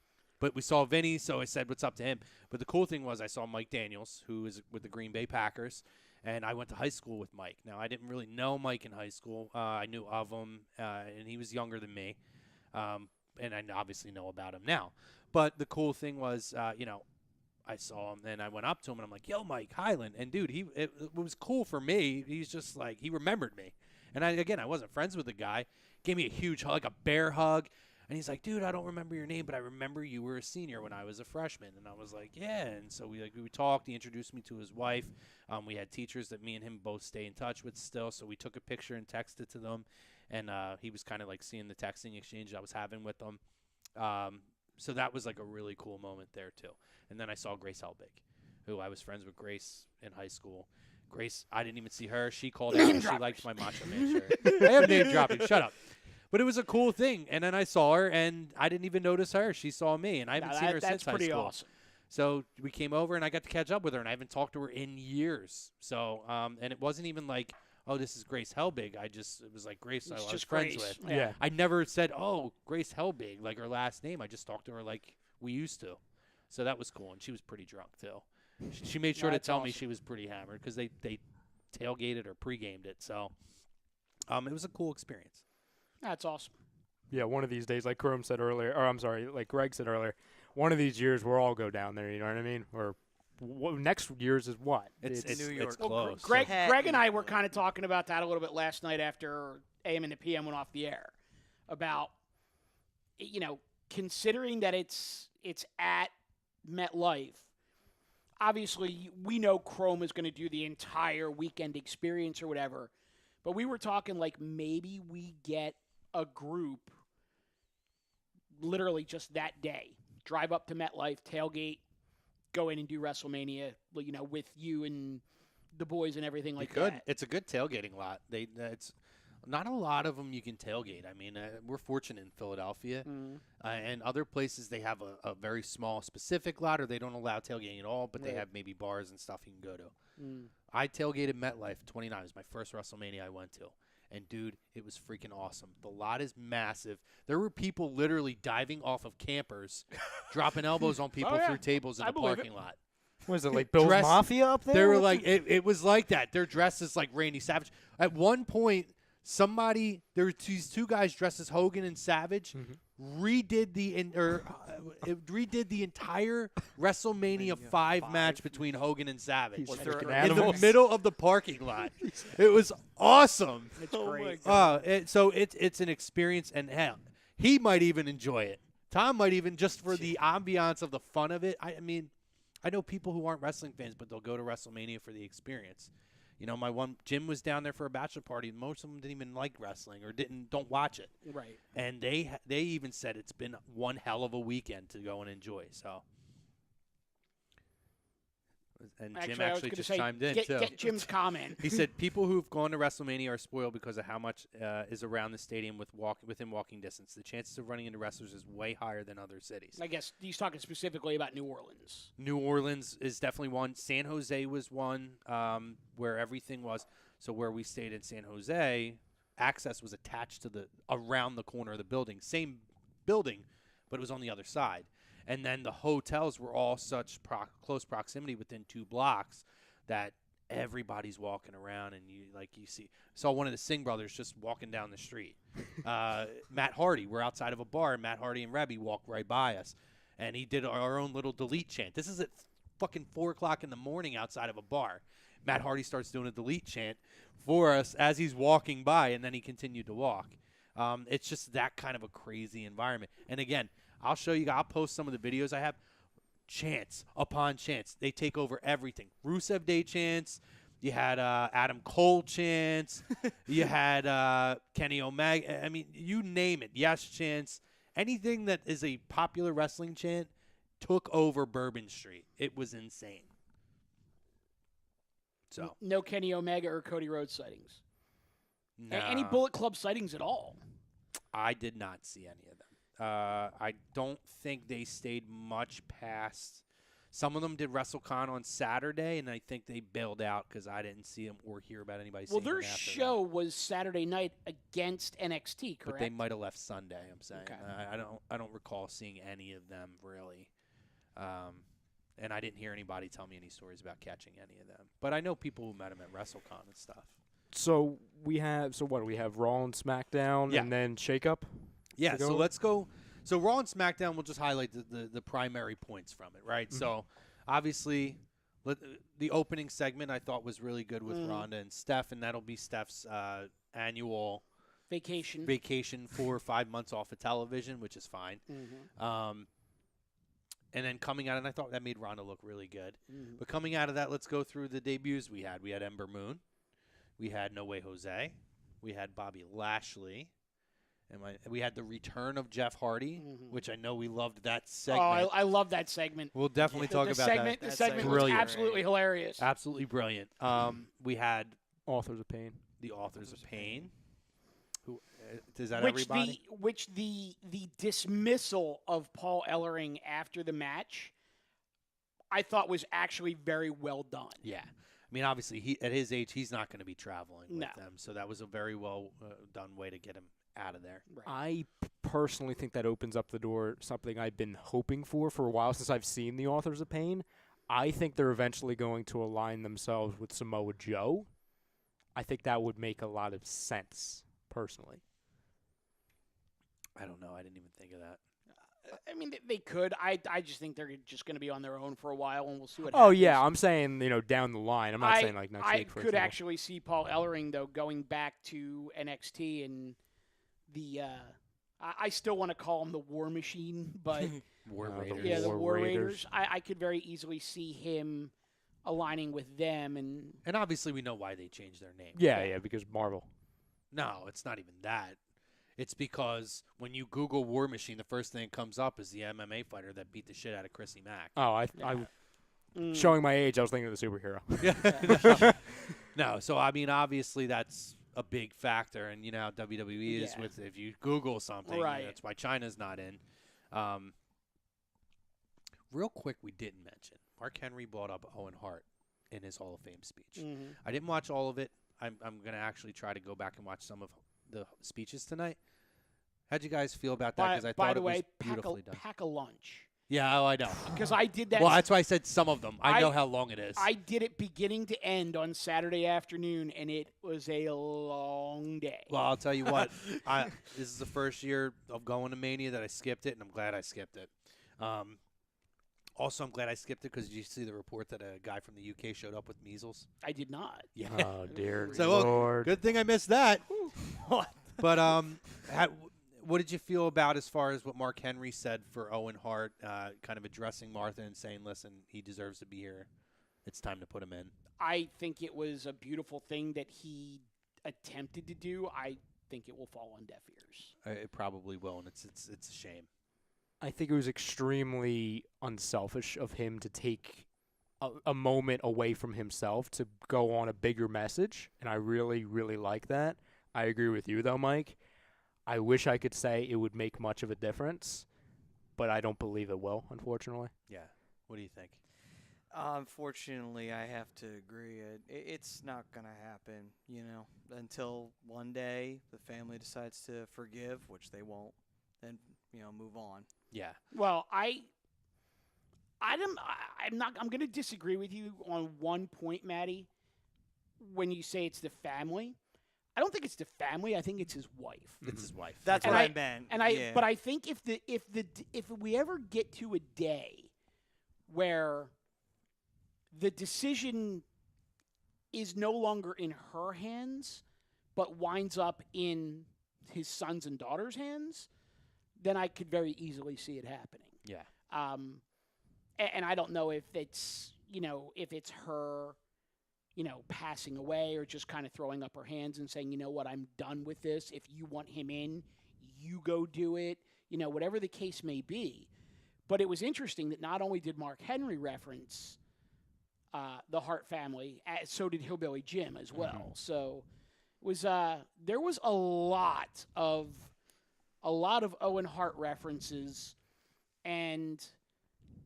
But we saw Vinny, so I said, what's up to him? But the cool thing was I saw Mike Daniels, who is with the Green Bay Packers, and I went to high school with Mike. Now, I didn't really know Mike in high school. I knew of him, and he was younger than me. And I obviously know about him now. But the cool thing was, I saw him, and I went up to him, and I'm like, yo, Mike, Highland. And, dude, it was cool for me. He's just like, he remembered me. And, I wasn't friends with the guy. Gave me a huge hug, like a bear hug. And he's like, dude, I don't remember your name, but I remember you were a senior when I was a freshman. And I was like, yeah. And so we talked. He introduced me to his wife. We had teachers that me and him both stay in touch with still. So we took a picture and texted to them. And he was kind of like seeing the texting exchange I was having with them. So that was like a really cool moment there, too. And then I saw Grace Helbig, who I was friends with Grace in high school. Grace, I didn't even see her. She called out and she liked my Macho Man shirt. I am name dropping. Shut up. But it was a cool thing. And then I saw her, and I didn't even notice her. She saw me, and I haven't seen her since high school. That's pretty awesome. So we came over, and I got to catch up with her, and I haven't talked to her in years. So, and it wasn't even like, oh, this is Grace Helbig. It was like Grace I was friends with. Yeah. I never said, oh, Grace Helbig, like her last name. I just talked to her like we used to. So that was cool, and she was pretty drunk, too. She made sure to tell me she was pretty hammered because they tailgated or pre-gamed it. So it was a cool experience. That's awesome. Yeah, one of these days, like Chrome said earlier, or I'm sorry, like Greg said earlier, one of these years we'll all go down there, you know what I mean? Or next year's is what? It's New York. It's close. Greg and I were kind of talking about that a little bit last night after AM and the PM went off the air about, considering that it's at MetLife. Obviously, we know Chrome is going to do the entire weekend experience or whatever, but we were talking like maybe we get a group literally just that day, drive up to MetLife, tailgate, go in and do WrestleMania, with you and the boys and everything like that. It's a good tailgating lot. It's not a lot of them you can tailgate. I mean, we're fortunate in Philadelphia, and other places they have a very small specific lot, or they don't allow tailgating at all, but they have maybe bars and stuff you can go to. I tailgated MetLife 29. It was my first WrestleMania I went to. And, dude, it was freaking awesome. The lot is massive. There were people literally diving off of campers, dropping elbows on people through tables in the parking lot. Was it like Bill's Mafia up there? They were like, it was like that. They're dressed as like Randy Savage. At one point, there were these two guys dressed as Hogan and Savage, redid the entire WrestleMania 5 match between Hogan and Savage in the middle of the parking lot. It was awesome. It's great. So it's an experience, and hell, he might even enjoy it. Tom might even, just for the ambiance of the fun of it. I mean, I know people who aren't wrestling fans, but they'll go to WrestleMania for the experience. Jim was down there for a bachelor party, and most of them didn't even like wrestling or don't watch it. Right. And they even said it's been one hell of a weekend to go and enjoy. So and Actually, Jim I was actually gonna just say, chimed in, get, too. Get Jim's comment. He said people who've gone to WrestleMania are spoiled because of how much is around the stadium within walking distance. The chances of running into wrestlers is way higher than other cities. I guess he's talking specifically about New Orleans. New Orleans is definitely one. San Jose was one where everything was. So where we stayed in San Jose, access was attached to around the corner of the building. Same building, but it was on the other side. And then the hotels were all such close proximity within 2 blocks that everybody's walking around, and you saw one of the Singh brothers just walking down the street. Matt Hardy, we're outside of a bar, and Matt Hardy and Rebby walked right by us, and he did our own little delete chant. This is at fucking 4 o'clock in the morning outside of a bar. Matt Hardy starts doing a delete chant for us as he's walking by, and then he continued to walk. It's just that kind of a crazy environment. And again, I'll show you. I'll post some of the videos I have. Chants upon chants. They take over everything. Rusev Day chants. You had Adam Cole chants. You had Kenny Omega. I mean, you name it. Yes chants. Anything that is a popular wrestling chant took over Bourbon Street. It was insane. So No Kenny Omega or Cody Rhodes sightings. nah, Any Bullet Club sightings at all? I did not see any of them. I don't think they stayed much past. Some of them did WrestleCon on Saturday, and I think they bailed out because I didn't see them or hear about anybody. Well, seeing their them after show that. was Saturday night against NXT, correct? But they might have left Sunday. I'm saying Okay. I don't recall seeing any of them really, and I didn't hear anybody tell me any stories about catching any of them. But I know people who met them at WrestleCon and stuff. So we have Raw and SmackDown, Yeah. and then Shake Up. Yeah, go so with? let's go. So Raw and SmackDown, we'll just highlight the primary points from it, right? So obviously, the opening segment I thought was really good with Ronda and Steph, and that'll be Steph's annual Vacation. 4 or 5 months off of television, which is fine. And then coming out, and I thought that made Ronda look really good. But coming out of that, let's go through the debuts we had. We had Ember Moon. We had No Way Jose. We had Bobby Lashley. And we had the return of Jeff Hardy, which I know we loved that segment. Oh, I love that segment. We'll definitely talk the about segment, that. The segment was Brilliant. absolutely hilarious. Absolutely brilliant. We had Authors of Pain. the Authors of Pain. Who is that? Which Everybody? the dismissal of Paul Ellering after the match, I thought was actually very well done. Yeah. I mean, obviously, at his age, he's not going to be traveling with No. them. So that was a very well done way to get him out of there. Right. I personally think that opens up the door, something I've been hoping for a while since I've seen the Authors of Pain. I think they're eventually going to align themselves with Samoa Joe. I think that would make a lot of sense, personally. I don't know. I didn't even think of that. I mean, they could. I just think they're just going to be on their own for a while, and we'll see what Oh, happens. yeah, I'm saying, down the line. I'm not saying like next I week, for could example. actually see Paul Ellering, though, going back to NXT and the I still want to call him the War Machine, but War the Raiders. yeah, the War War Raiders. Raiders. I could very easily see him aligning with them, and And obviously, we know why they changed their name. Yeah, because Marvel. No, it's not even that. It's because when you Google War Machine, the first thing that comes up is the MMA fighter that beat the shit out of Chrissy Mack. Oh, showing my age, I was thinking of the superhero. No, so I mean, obviously that's a big factor, and you know how WWE is Yeah. with if you Google something, Right. that's why China's not in. Real quick, we didn't mention Mark Henry brought up Owen Hart in his Hall of Fame speech. I didn't watch all of it. I'm going to actually try to go back and watch some of the speeches tonight. How'd you guys feel about that? Because I by thought the it way, was beautifully done. pack a lunch. Yeah, oh, I know. Because I did that. Well, that's why I said some of them. I know I- how long it is. I did it beginning to end on Saturday afternoon, and it was a long day. Well, I'll tell you what. This is the first year of going to Mania that I skipped it, and I'm glad I skipped it. Also, I'm glad I skipped it because did you see the report that a guy from the UK showed up with measles? I did not. Yeah. Oh, dear So, well, Lord. good thing I missed that. But what did you feel about as far as what Mark Henry said for Owen Hart, kind of addressing Martha and saying, listen, he deserves to be here. It's time to put him in. I think it was a beautiful thing that he attempted to do. I think it will fall on deaf ears. It probably will, and it's a shame. I think it was extremely unselfish of him to take a moment away from himself to go on a bigger message, and I really, really like that. I agree with you, though, Mike. I wish I could say it would make much of a difference, but I don't believe it will, unfortunately. Yeah. What do you think? Unfortunately, I have to agree. It's not going to happen, until one day the family decides to forgive, which they won't, then, move on. Yeah. Well, I'm going to disagree with you on one point, Maddie. When you say it's the family, I don't think it's the family. I think it's his wife. It's his wife. That's And what I- I meant. And but I think if we ever get to a day where the decision is no longer in her hands, but winds up in his sons and daughters' hands, then I could very easily see it happening. Yeah. And I don't know if it's her, passing away or just kind of throwing up her hands and saying, you know what, I'm done with this. If you want him in, you go do it. Whatever the case may be. But it was interesting that not only did Mark Henry reference the Hart family, so did Hillbilly Jim as well. Mm-hmm. So it was there was a lot of Owen Hart references, and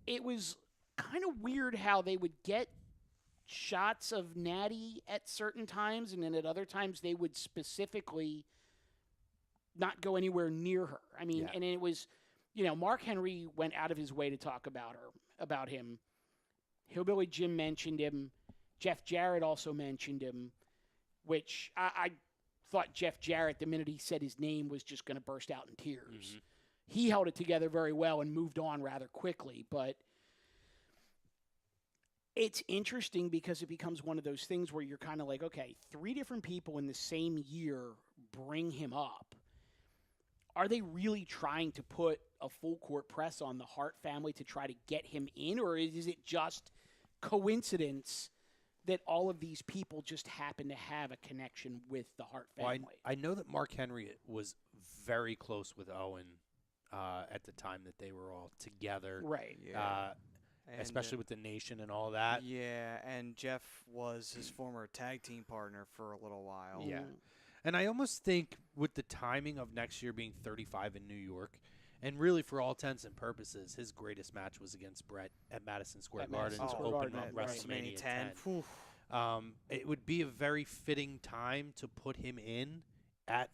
it was kind of weird how they would get shots of Natty at certain times, and then at other times they would specifically not go anywhere near her. I mean, Yeah. and it was, Mark Henry went out of his way to talk about him. Hillbilly Jim mentioned him. Jeff Jarrett also mentioned him, which I thought Jeff Jarrett, the minute he said his name, was just going to burst out in tears. Mm-hmm. He held it together very well and moved on rather quickly, but it's interesting because it becomes one of those things where you're kind of like, okay, 3 different people in the same year bring him up. Are they really trying to put a full court press on the Hart family to try to get him in, or is it just coincidence that all of these people just happen to have a connection with the Hart family? Well, I know that Mark Henry was very close with Owen at the time that they were all together. Right. Yeah. And, Especially with the Nation and all that. Yeah, and Jeff was his former tag team partner for a little while. Yeah. And I almost think with the timing of next year being 35 in New York, and really for all intents and purposes, his greatest match was against Brett at Madison Square Garden Madison to Square open Garden, up right. WrestleMania 10. 10. It would be a very fitting time to put him in at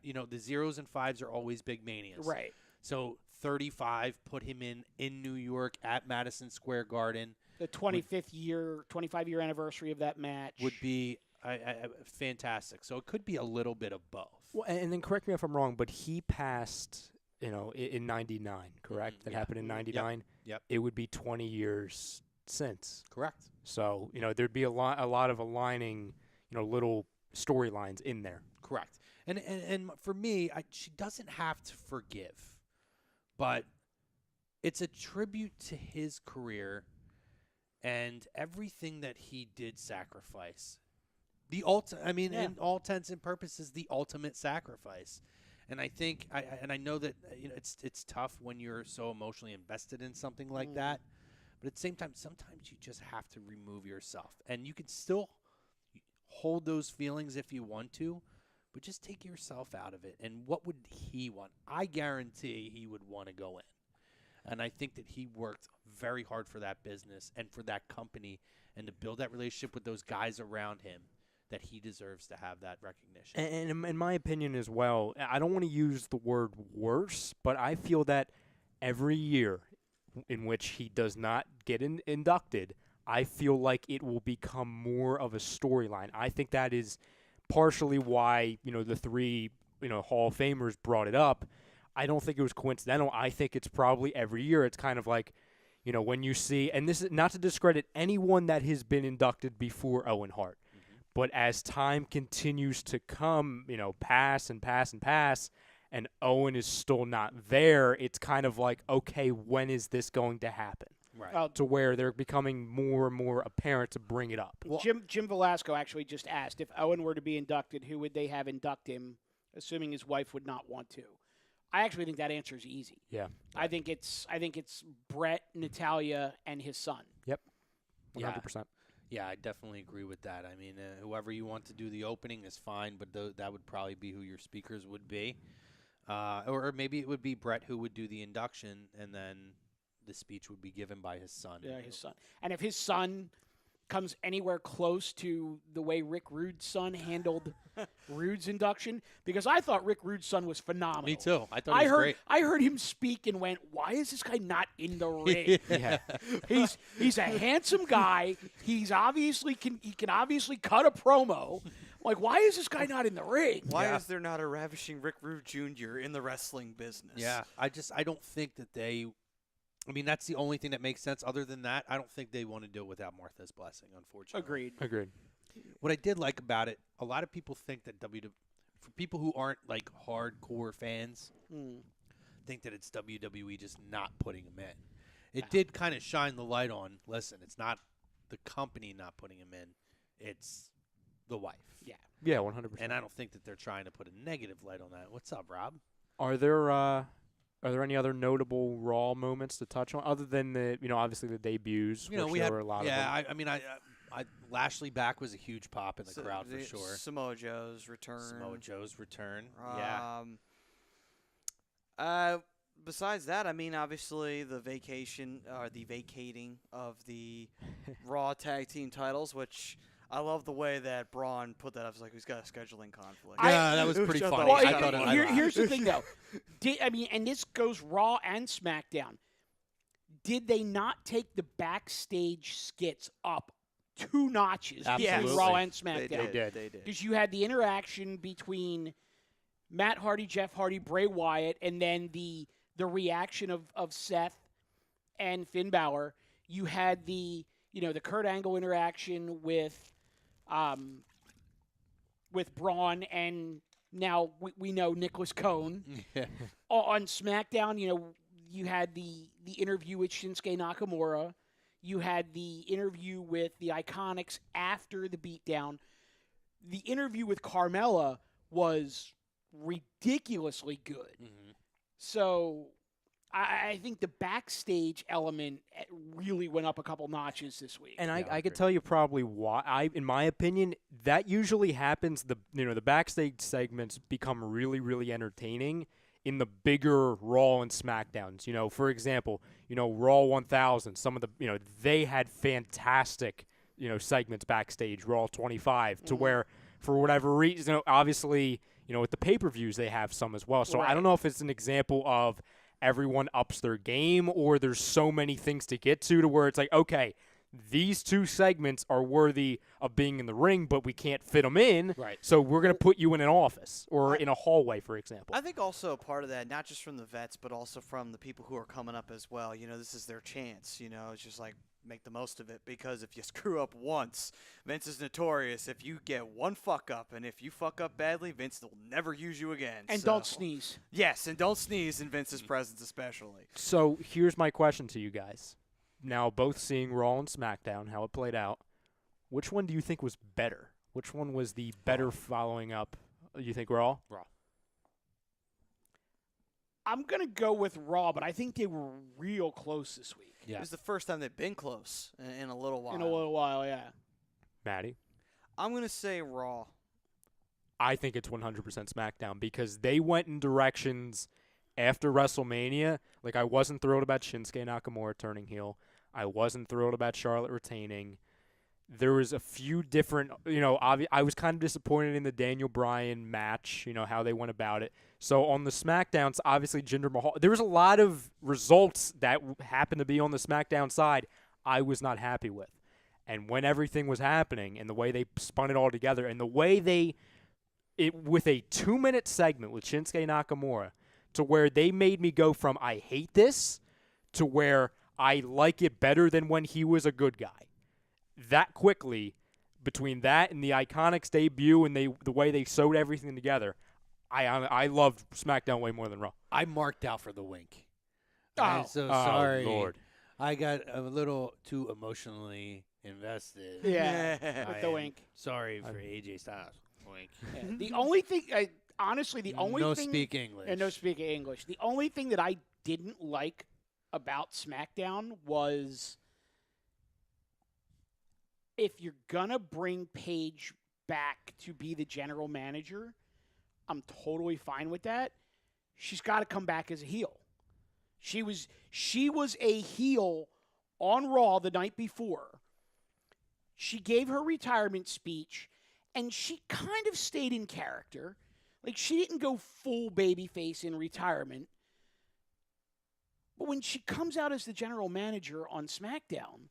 the zeros and fives are always big manias. Right. So 35, put him in New York at Madison Square Garden. The 25-year anniversary of that match Would be fantastic. So it could be a little bit of both. Well, and then correct me if I'm wrong, but he passed, in 99, correct? That yeah. happened in 99? Yep. It would be 20 years since. Correct. So, there'd be a lot of aligning, little storylines in there. Correct. And for me, she doesn't have to forgive, but it's a tribute to his career and everything that he did sacrifice. In all intents and purposes, the ultimate sacrifice. And I think, I know that it's tough when you're so emotionally invested in something like that. But at the same time, sometimes you just have to remove yourself, and you can still hold those feelings if you want to, but just take yourself out of it. And what would he want? I guarantee he would want to go in. And I think that he worked very hard for that business and for that company and to build that relationship with those guys around him, that he deserves to have that recognition. And in my opinion as well, I don't want to use the word worse, but I feel that every year in which he does not get inducted, I feel like it will become more of a storyline. I think that is partially why, the 3, Hall of Famers brought it up. I don't think it was coincidental. I think it's probably every year. It's kind of like, when you see, and this is not to discredit anyone that has been inducted before Owen Hart, but as time continues to come, pass and pass and pass, and Owen is still not there, it's kind of like, okay, when is this going to happen? Right. To where they're becoming more and more apparent to bring it up. Well, Jim Velasco actually just asked, if Owen were to be inducted, who would they have induct him, assuming his wife would not want to? I actually think that answer is easy. Yeah. I think it's Brett, Natalia, and his son. Yep. 100%. Yeah, I definitely agree with that. I mean, whoever you want to do the opening is fine, but that would probably be who your speakers would be. Or maybe it would be Brett who would do the induction, and then the speech would be given by his son. Yeah, his son. And if his son comes anywhere close to the way Rick Rude's son handled Rude's induction, because I thought Rick Rude's son was phenomenal. Me too. I thought he was great. I heard him speak and went, "Why is this guy not in the ring?" Yeah. He's a handsome guy. He can obviously cut a promo. Like, why is this guy not in the ring? Why is there not a ravishing Rick Rude Jr. in the wrestling business? Yeah, I don't think that they. I mean, that's the only thing that makes sense. Other than that, I don't think they want to do it without Martha's blessing, unfortunately. Agreed. What I did like about it, a lot of people think that for people who aren't like hardcore fans, think that it's WWE just not putting him in. It did kind of shine the light on, listen, it's not the company not putting him in, it's the wife. Yeah, 100%. And I don't think that they're trying to put a negative light on that. What's up, Rob? Are there any other notable Raw moments to touch on other than the, obviously the debuts? You know, which we there had were a lot of them. I mean, Lashley back was a huge pop in the crowd for sure. Samoa Joe's return. Besides that, I mean, obviously the vacating of the Raw tag team titles, which I love the way that Braun put that up. It's like he's got a scheduling conflict. Yeah, that was pretty funny. Well, I thought here's the thing, though. And this goes Raw and SmackDown. Did they not take the backstage skits up 2 notches Absolutely. between Raw and SmackDown? They did. Because you had the interaction between Matt Hardy, Jeff Hardy, Bray Wyatt, and then the reaction of Seth and Finn Balor. You had the Kurt Angle interaction with Braun, and now we know Nicholas Cone. Yeah. On SmackDown, you had the interview with Shinsuke Nakamura. You had the interview with the Iconics after the beatdown. The interview with Carmella was ridiculously good. Mm-hmm. So I think the backstage element really went up a couple notches this week. And I could tell you probably why. In my opinion, that usually happens. The backstage segments become really, really entertaining in the bigger Raw and SmackDowns. For example, Raw 1000. Some of the they had fantastic segments backstage. Raw 25 to where for whatever reason, obviously with the pay-per-views they have some as well. So Right. I don't know if it's an example of everyone ups their game or there's so many things to get to where it's like, okay, these 2 segments are worthy of being in the ring, but we can't fit them in. Right. So we're going to put you in an office or in a hallway, for example. I think also part of that, not just from the vets, but also from the people who are coming up as well. This is their chance. It's just like make the most of it, because if you screw up once, Vince is notorious. If you get one fuck up, and if you fuck up badly, Vince will never use you again. And don't sneeze. Yes, and don't sneeze in Vince's presence especially. So here's my question to you guys. Now, both seeing Raw and SmackDown, how it played out, which one do you think was better? Which one was the better following up? You think Raw? Raw. I'm going to go with Raw, but I think they were real close this week. Yeah. It was the first time they've been close in a little while. In a little while, yeah. Maddie? I'm going to say Raw. I think it's 100% SmackDown because they went in directions after WrestleMania. Like, I wasn't thrilled about Shinsuke Nakamura turning heel. I wasn't thrilled about Charlotte retaining. There was a few different, I was kind of disappointed in the Daniel Bryan match, how they went about it. So on the SmackDowns, obviously Jinder Mahal, there was a lot of results that happened to be on the SmackDown side I was not happy with. And when everything was happening and the way they spun it all together and the way with a 2-minute segment with Shinsuke Nakamura to where they made me go from I hate this to where I like it better than when he was a good guy. That quickly, between that and the Iconics debut and the way they sewed everything together, I loved SmackDown way more than Raw. I marked out for the wink. Oh. I'm so sorry. Lord. I got a little too emotionally invested. Yeah, with the wink. Sorry for AJ Styles. Wink. Yeah. The only thing, honestly, the only no thing. speak English. And no speak English. The only thing that I didn't like about SmackDown was if you're gonna bring Paige back to be the general manager, I'm totally fine with that. She's got to come back as a heel. She was a heel on Raw the night before. She gave her retirement speech, and she kind of stayed in character. Like, she didn't go full babyface in retirement. But when she comes out as the general manager on SmackDown,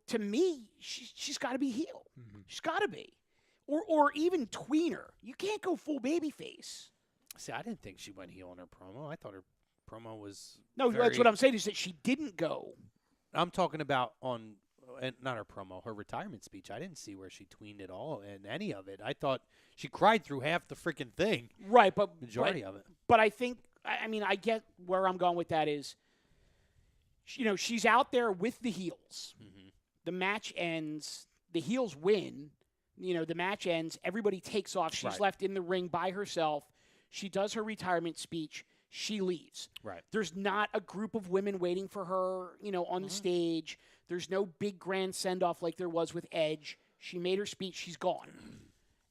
to me, she's got to be heel. Mm-hmm. She's got to be. Or even tweener. You can't go full babyface. See, I didn't think she went heel in her promo. I thought her promo was that's what I'm saying is that she didn't go. I'm talking about not her promo, her retirement speech. I didn't see where she tweened at all in any of it. I thought she cried through half the freaking thing. Right, but majority of it. But I think, I get where I'm going with that is, she's out there with the heels. Mm-hmm. The match ends. The heels win. The match ends. Everybody takes off. She's left in the ring by herself. She does her retirement speech. She leaves. Right. There's not a group of women waiting for her, on the stage. There's no big grand send-off like there was with Edge. She made her speech. She's gone.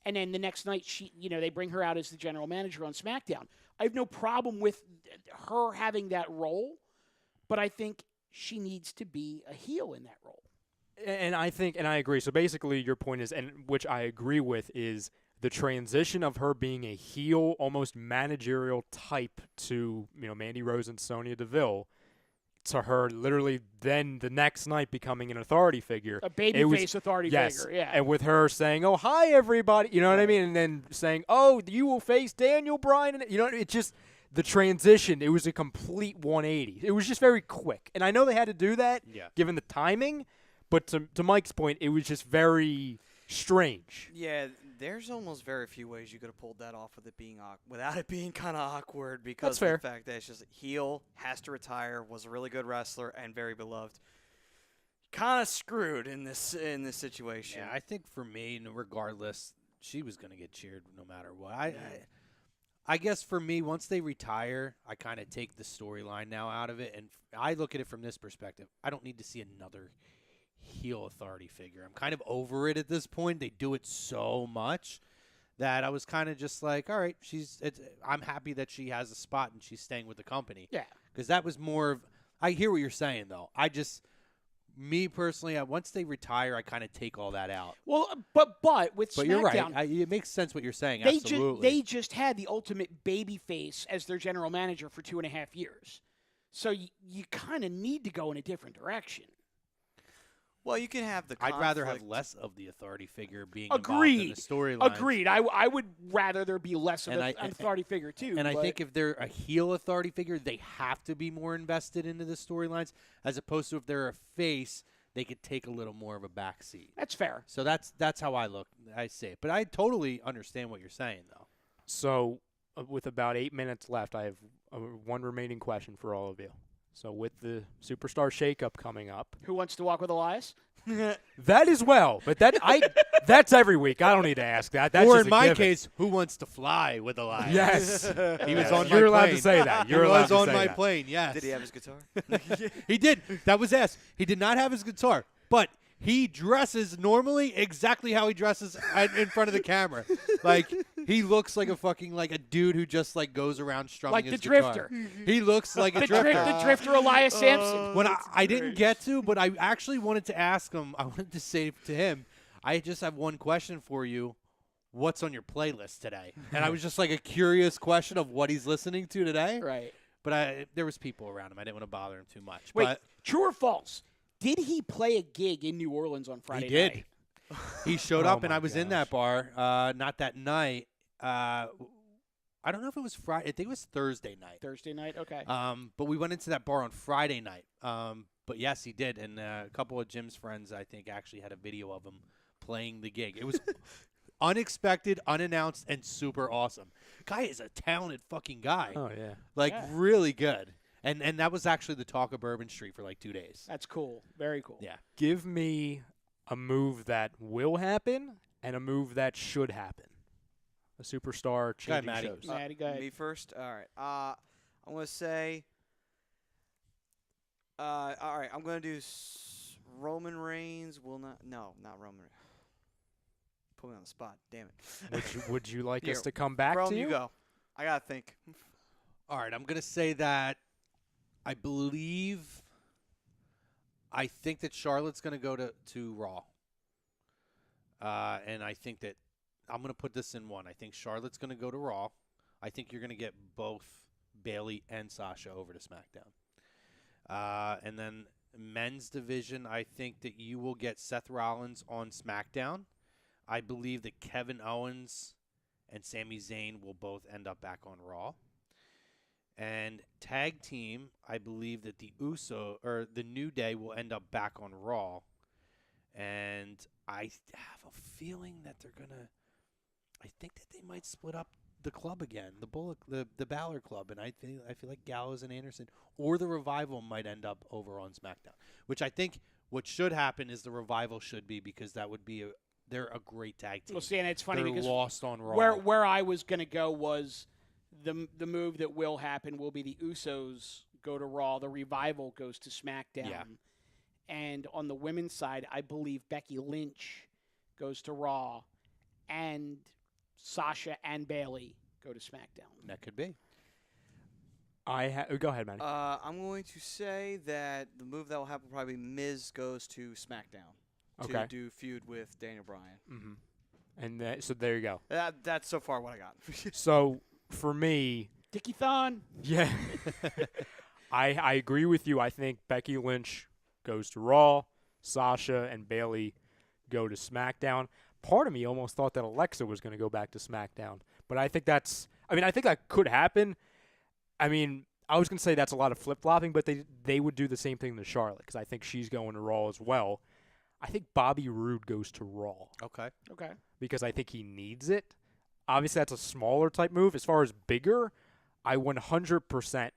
And then the next night, they bring her out as the general manager on SmackDown. I have no problem with her having that role, but I think she needs to be a heel in that role. And I think, and I agree. So basically, your point is, and which I agree with, is the transition of her being a heel, almost managerial type to Mandy Rose and Sonya Deville, to her literally then the next night becoming an authority figure, a babyface authority figure. Yeah, and with her saying, "Oh, hi everybody," you know what I mean, and then saying, "Oh, you will face Daniel Bryan," and it just. The transition, it was a complete 180. It was just very quick. And I know they had to do that, given the timing, but to Mike's point, it was just very strange. Yeah, there's almost very few ways you could have pulled that off without it being kind of awkward because That's fair. Of the fact that it's just heel, has to retire, was a really good wrestler, and very beloved. Kind of screwed in this situation. Yeah, I think for me, regardless, she was going to get cheered no matter what. I guess for me, once they retire, I kind of take the storyline now out of it, and I look at it from this perspective. I don't need to see another heel authority figure. I'm kind of over it at this point. They do it so much that I was kind of just like, all right, I'm happy that she has a spot and she's staying with the company. Yeah. Because that was more of – I hear what you're saying, though. Me personally, once they retire, I kind of take all that out. Well, but with SmackDown, you're right. It makes sense what you're saying. Absolutely. They just had the ultimate babyface as their general manager for 2.5 years, so you kind of need to go in a different direction. Well, you can have the conflict. I'd rather have less of the authority figure being involved in the storyline. Agreed. I would rather there be less of an authority figure, too. And I think if they're a heel authority figure, they have to be more invested into the storylines, as opposed to if they're a face, they could take a little more of a backseat. That's fair. So that's how I see it. But I totally understand what you're saying, though. So with about 8 minutes left, I have one remaining question for all of you. So with the Superstar Shakeup coming up, who wants to walk with Elias? That as well, but that's every week. I don't need to ask that. That's or just in my given. case, who wants to fly with Elias? Yes, he was on my plane. You're allowed to say that. He was on my plane. Yes. Did he have his guitar? He did. That was asked. He did not have his guitar, but he dresses normally exactly how he dresses in front of the camera. Like, he looks like a dude who just goes around strumming like his the guitar. Drifter. He looks like a drifter. The Drifter Elias Sampson. When I didn't get to, but I actually wanted to ask him. I wanted to say to him, I just have one question for you. What's on your playlist today? And I was just a curious question of what he's listening to today. Right. But there was people around him. I didn't want to bother him too much. Wait, but true or false? Did he play a gig in New Orleans on Friday night? He did. He showed up, and I was in that bar. Not that night. I don't know if it was Friday. I think it was Thursday night. Thursday night, okay. But we went into that bar on Friday night. But yes, he did, and a couple of Jim's friends, I think, actually had a video of him playing the gig. It was unexpected, unannounced, and super awesome. Guy is a talented fucking guy. Oh yeah, really good. And that was actually the talk of Bourbon Street for 2 days. That's cool. Very cool. Yeah. Give me a move that will happen and a move that should happen. A superstar changing Maddie. shows. Maddie, go ahead. Me first? All right. I'm going to say all right, I'm going to do Roman Reigns will not. No, not Roman. Put me on the spot. Damn it. Would you like Here, us to come back Rome, to you? you go. I gotta think. All right, I'm going to say that I think that Charlotte's going to go to Raw. And I think that I'm going to put this in one. I think Charlotte's going to go to Raw. I think you're going to get both Bailey and Sasha over to SmackDown. And then men's division, I think that you will get Seth Rollins on SmackDown. I believe that Kevin Owens and Sami Zayn will both end up back on Raw. And tag team, I believe that the New Day will end up back on Raw. And I have a feeling that I think that they might split up the club again, the Balor Club, and I feel like Gallows and Anderson or the Revival might end up over on SmackDown. Which I think what should happen is the Revival should be, because that would be they're a great tag team. Well, see, and it's funny They're because lost on Raw. where I was going to go was the move that will happen will be the Usos go to Raw, the Revival goes to SmackDown. Yeah. And on the women's side, I believe Becky Lynch goes to Raw, and Sasha and Bailey go to SmackDown. That could be. Go ahead, Manny. I'm going to say that the move that will happen probably Miz goes to SmackDown Okay. to do feud with Daniel Bryan. Mm-hmm. And so there you go. That's so far what I got. So for me, Dickie Thon. yeah, I agree with you. I think Becky Lynch goes to Raw, Sasha and Bailey go to SmackDown. Part of me almost thought that Alexa was going to go back to SmackDown, but I think I think that could happen. I mean, I was going to say that's a lot of flip-flopping, but they would do the same thing to Charlotte, because I think she's going to Raw as well. I think Bobby Roode goes to Raw. Okay. Okay. Because I think he needs it. Obviously, that's a smaller type move. As far as bigger, I 100%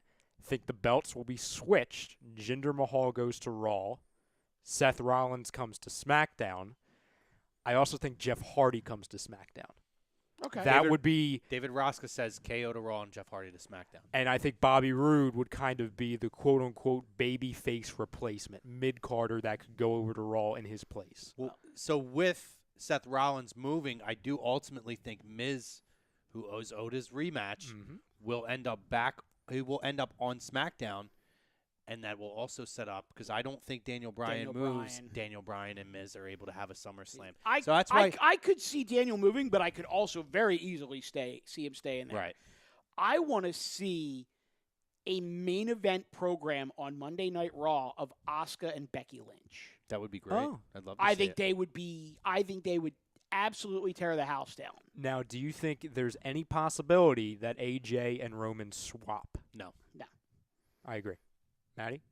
think the belts will be switched. Jinder Mahal goes to Raw. Seth Rollins comes to SmackDown. I also think Jeff Hardy comes to SmackDown. Okay. That would be, David Rosca says KO to Raw and Jeff Hardy to SmackDown. and I think Bobby Roode would kind of be the quote-unquote baby face replacement, mid-carder that could go over to Raw in his place. Well, so with Seth Rollins moving, I do ultimately think Miz, who owes Otis rematch, will end up back. He will end up on SmackDown, and that will also set up, because I don't think Daniel Bryan moves. Daniel Bryan and Miz are able to have a SummerSlam. So that's why I could see Daniel moving, but I could also very easily see him stay in there. right. I want to see a main event program on Monday Night Raw of Asuka and Becky Lynch. That would be great. Oh. I'd love to I see think it. they would be. I think they would absolutely tear the house down. Now, do you think there's any possibility that AJ and Roman swap? No. No. I agree. Maddie?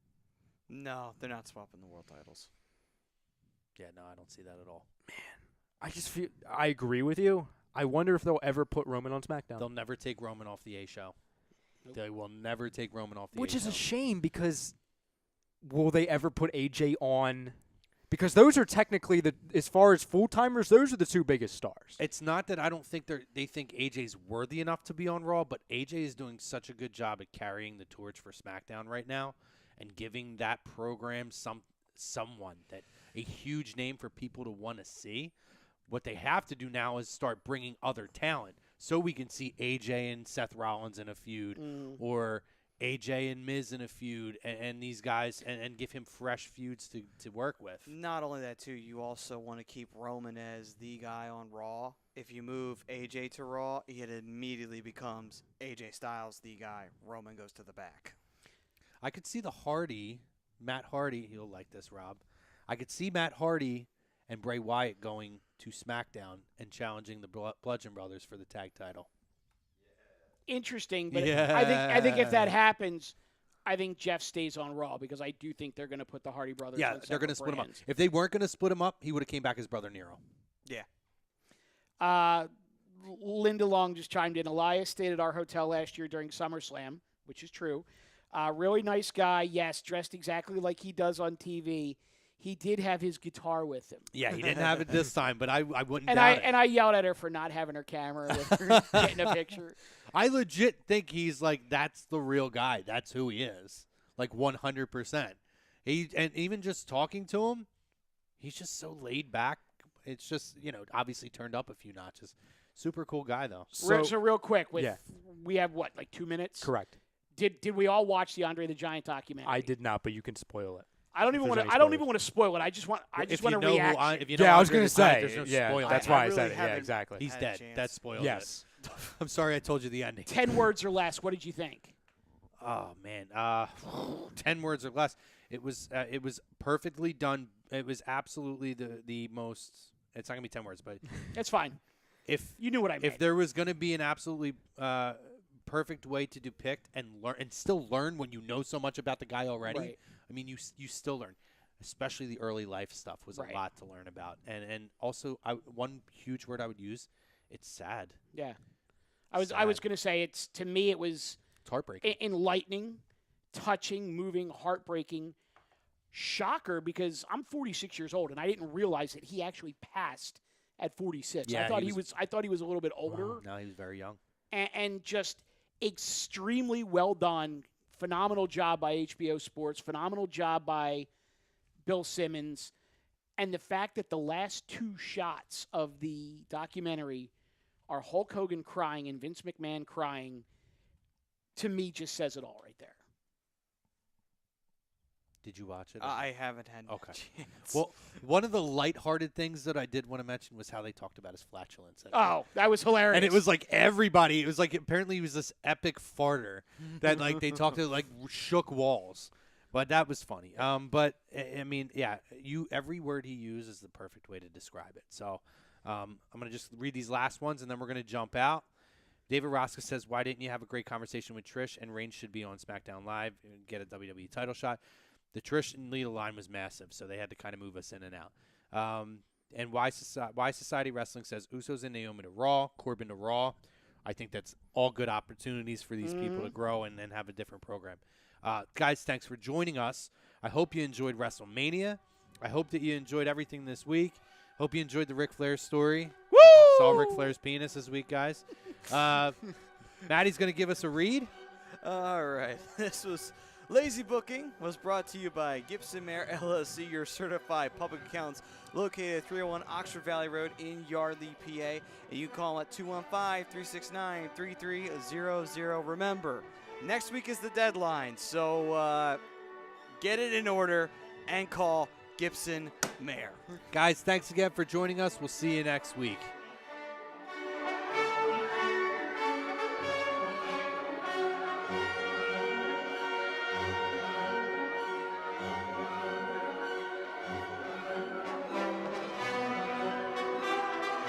No, they're not swapping the world titles. Yeah, no, I don't see that at all. I just feel I agree with you. I wonder if they'll ever put Roman on SmackDown. They'll never take Roman off the A show. Nope. They will never take Roman off the Which A is show. a shame, because will they ever put AJ on? Because those are technically as far as full-timers, those are the two biggest stars. It's not that I don't think they think AJ's worthy enough to be on Raw, but AJ is doing such a good job at carrying the torch for SmackDown right now and giving that program someone that a huge name for people to want to see. What they have to do now is start bringing other talent so we can see AJ and Seth Rollins in a feud or AJ and Miz in a feud and these guys and give him fresh feuds to work with. Not only that, too, you also want to keep Roman as the guy on Raw. If you move AJ to Raw, it immediately becomes AJ Styles the guy. Roman goes to the back. I could see Matt Hardy, he'll like this, Rob. I could see Matt Hardy and Bray Wyatt going to SmackDown and challenging the Bludgeon Brothers for the tag title. Interesting, but Yeah. I think if that happens, I think Jeff stays on Raw, because I do think they're going to put the Hardy Brothers. Yeah, on they're going to separate split him up. brands. If they weren't going to split him up, he would have came back as Brother Nero. Yeah. Linda Long just chimed in. Elias stayed at our hotel last year during SummerSlam, which is true. Really nice guy. Yes, dressed exactly like he does on TV. He did have his guitar with him. Yeah, he didn't have it this time, but I wouldn't And doubt it. I yelled at her for not having her camera with her getting a picture. I legit think he's like, that's the real guy. That's who he is. Like 100%. And even just talking to him, he's just so laid back. It's just, obviously turned up a few notches. Super cool guy, though. So real quick, Yeah. we have what, like 2 minutes? Correct. Did we all watch the Andre the Giant documentary? I did not, but you can spoil it. I don't even If want there's to. any I don't spoilers. even want to spoil it. I just want a know reaction. if you know Yeah, I was Andre going the to Giant, say. there's no Yeah, spoiler. that's I why I really said it. Yeah, haven't exactly. He's had a dead. chance. That spoiled Yes. it. I'm sorry I told you the ending. 10 words or less. What did you think? Oh man, 10 words or less. It was perfectly done. It was absolutely the most. It's not gonna be 10 words, but That's fine. if You knew what I meant. if there was gonna be an absolutely perfect way to depict and learn and still learn when you know so much about the guy already, Right. I mean, you still learn. Especially the early life stuff was Right. a lot to learn about, and also one huge word I would use. It's sad. Yeah. I was Sad. going to say to me it was It's heartbreaking. enlightening, touching, moving, heartbreaking, shocker because I'm 46 years old and I didn't realize that he actually passed at 46. Yeah, I thought he he was a little bit older No, he was very young. and just extremely well done. Phenomenal job by HBO Sports, phenomenal job by Bill Simmons, and the fact that the last 2 shots of the documentary are Hulk Hogan crying and Vince McMahon crying, to me just says it all right there. Did you watch it? I haven't had Okay. a chance. Well, one of the lighthearted things that I did want to mention was how they talked about his flatulence. Oh, that was hilarious. And it was like everybody. It was like apparently he was this epic farter that like they talked to like shook walls. But that was funny. But I mean, yeah, every word he used is the perfect way to describe it. So I'm gonna just read these last ones and then we're gonna jump out. David Rosca says, "Why didn't you have a great conversation with Trish? And Reigns should be on SmackDown Live and get a WWE title shot." The Trish and Lita line was massive, so they had to kind of move us in and out. And Why Society Wrestling says Usos and Naomi to Raw, Corbin to Raw. I think that's all good opportunities for these people to grow and then have a different program. Guys, thanks for joining us. I hope you enjoyed WrestleMania. I hope that you enjoyed everything this week. Hope you enjoyed the Ric Flair story. Woo! Saw Ric Flair's penis this week, guys. Maddie's going to give us a read. All right. This was Lazy Booking was brought to you by Gibson Mayer LLC, your certified public accountants located at 301 Oxford Valley Road in Yardley, PA. And you can call them at 215-369-3300. Remember, next week is the deadline, so get it in order and call Gibson Mayer. Guys, thanks again for joining us. We'll see you next week.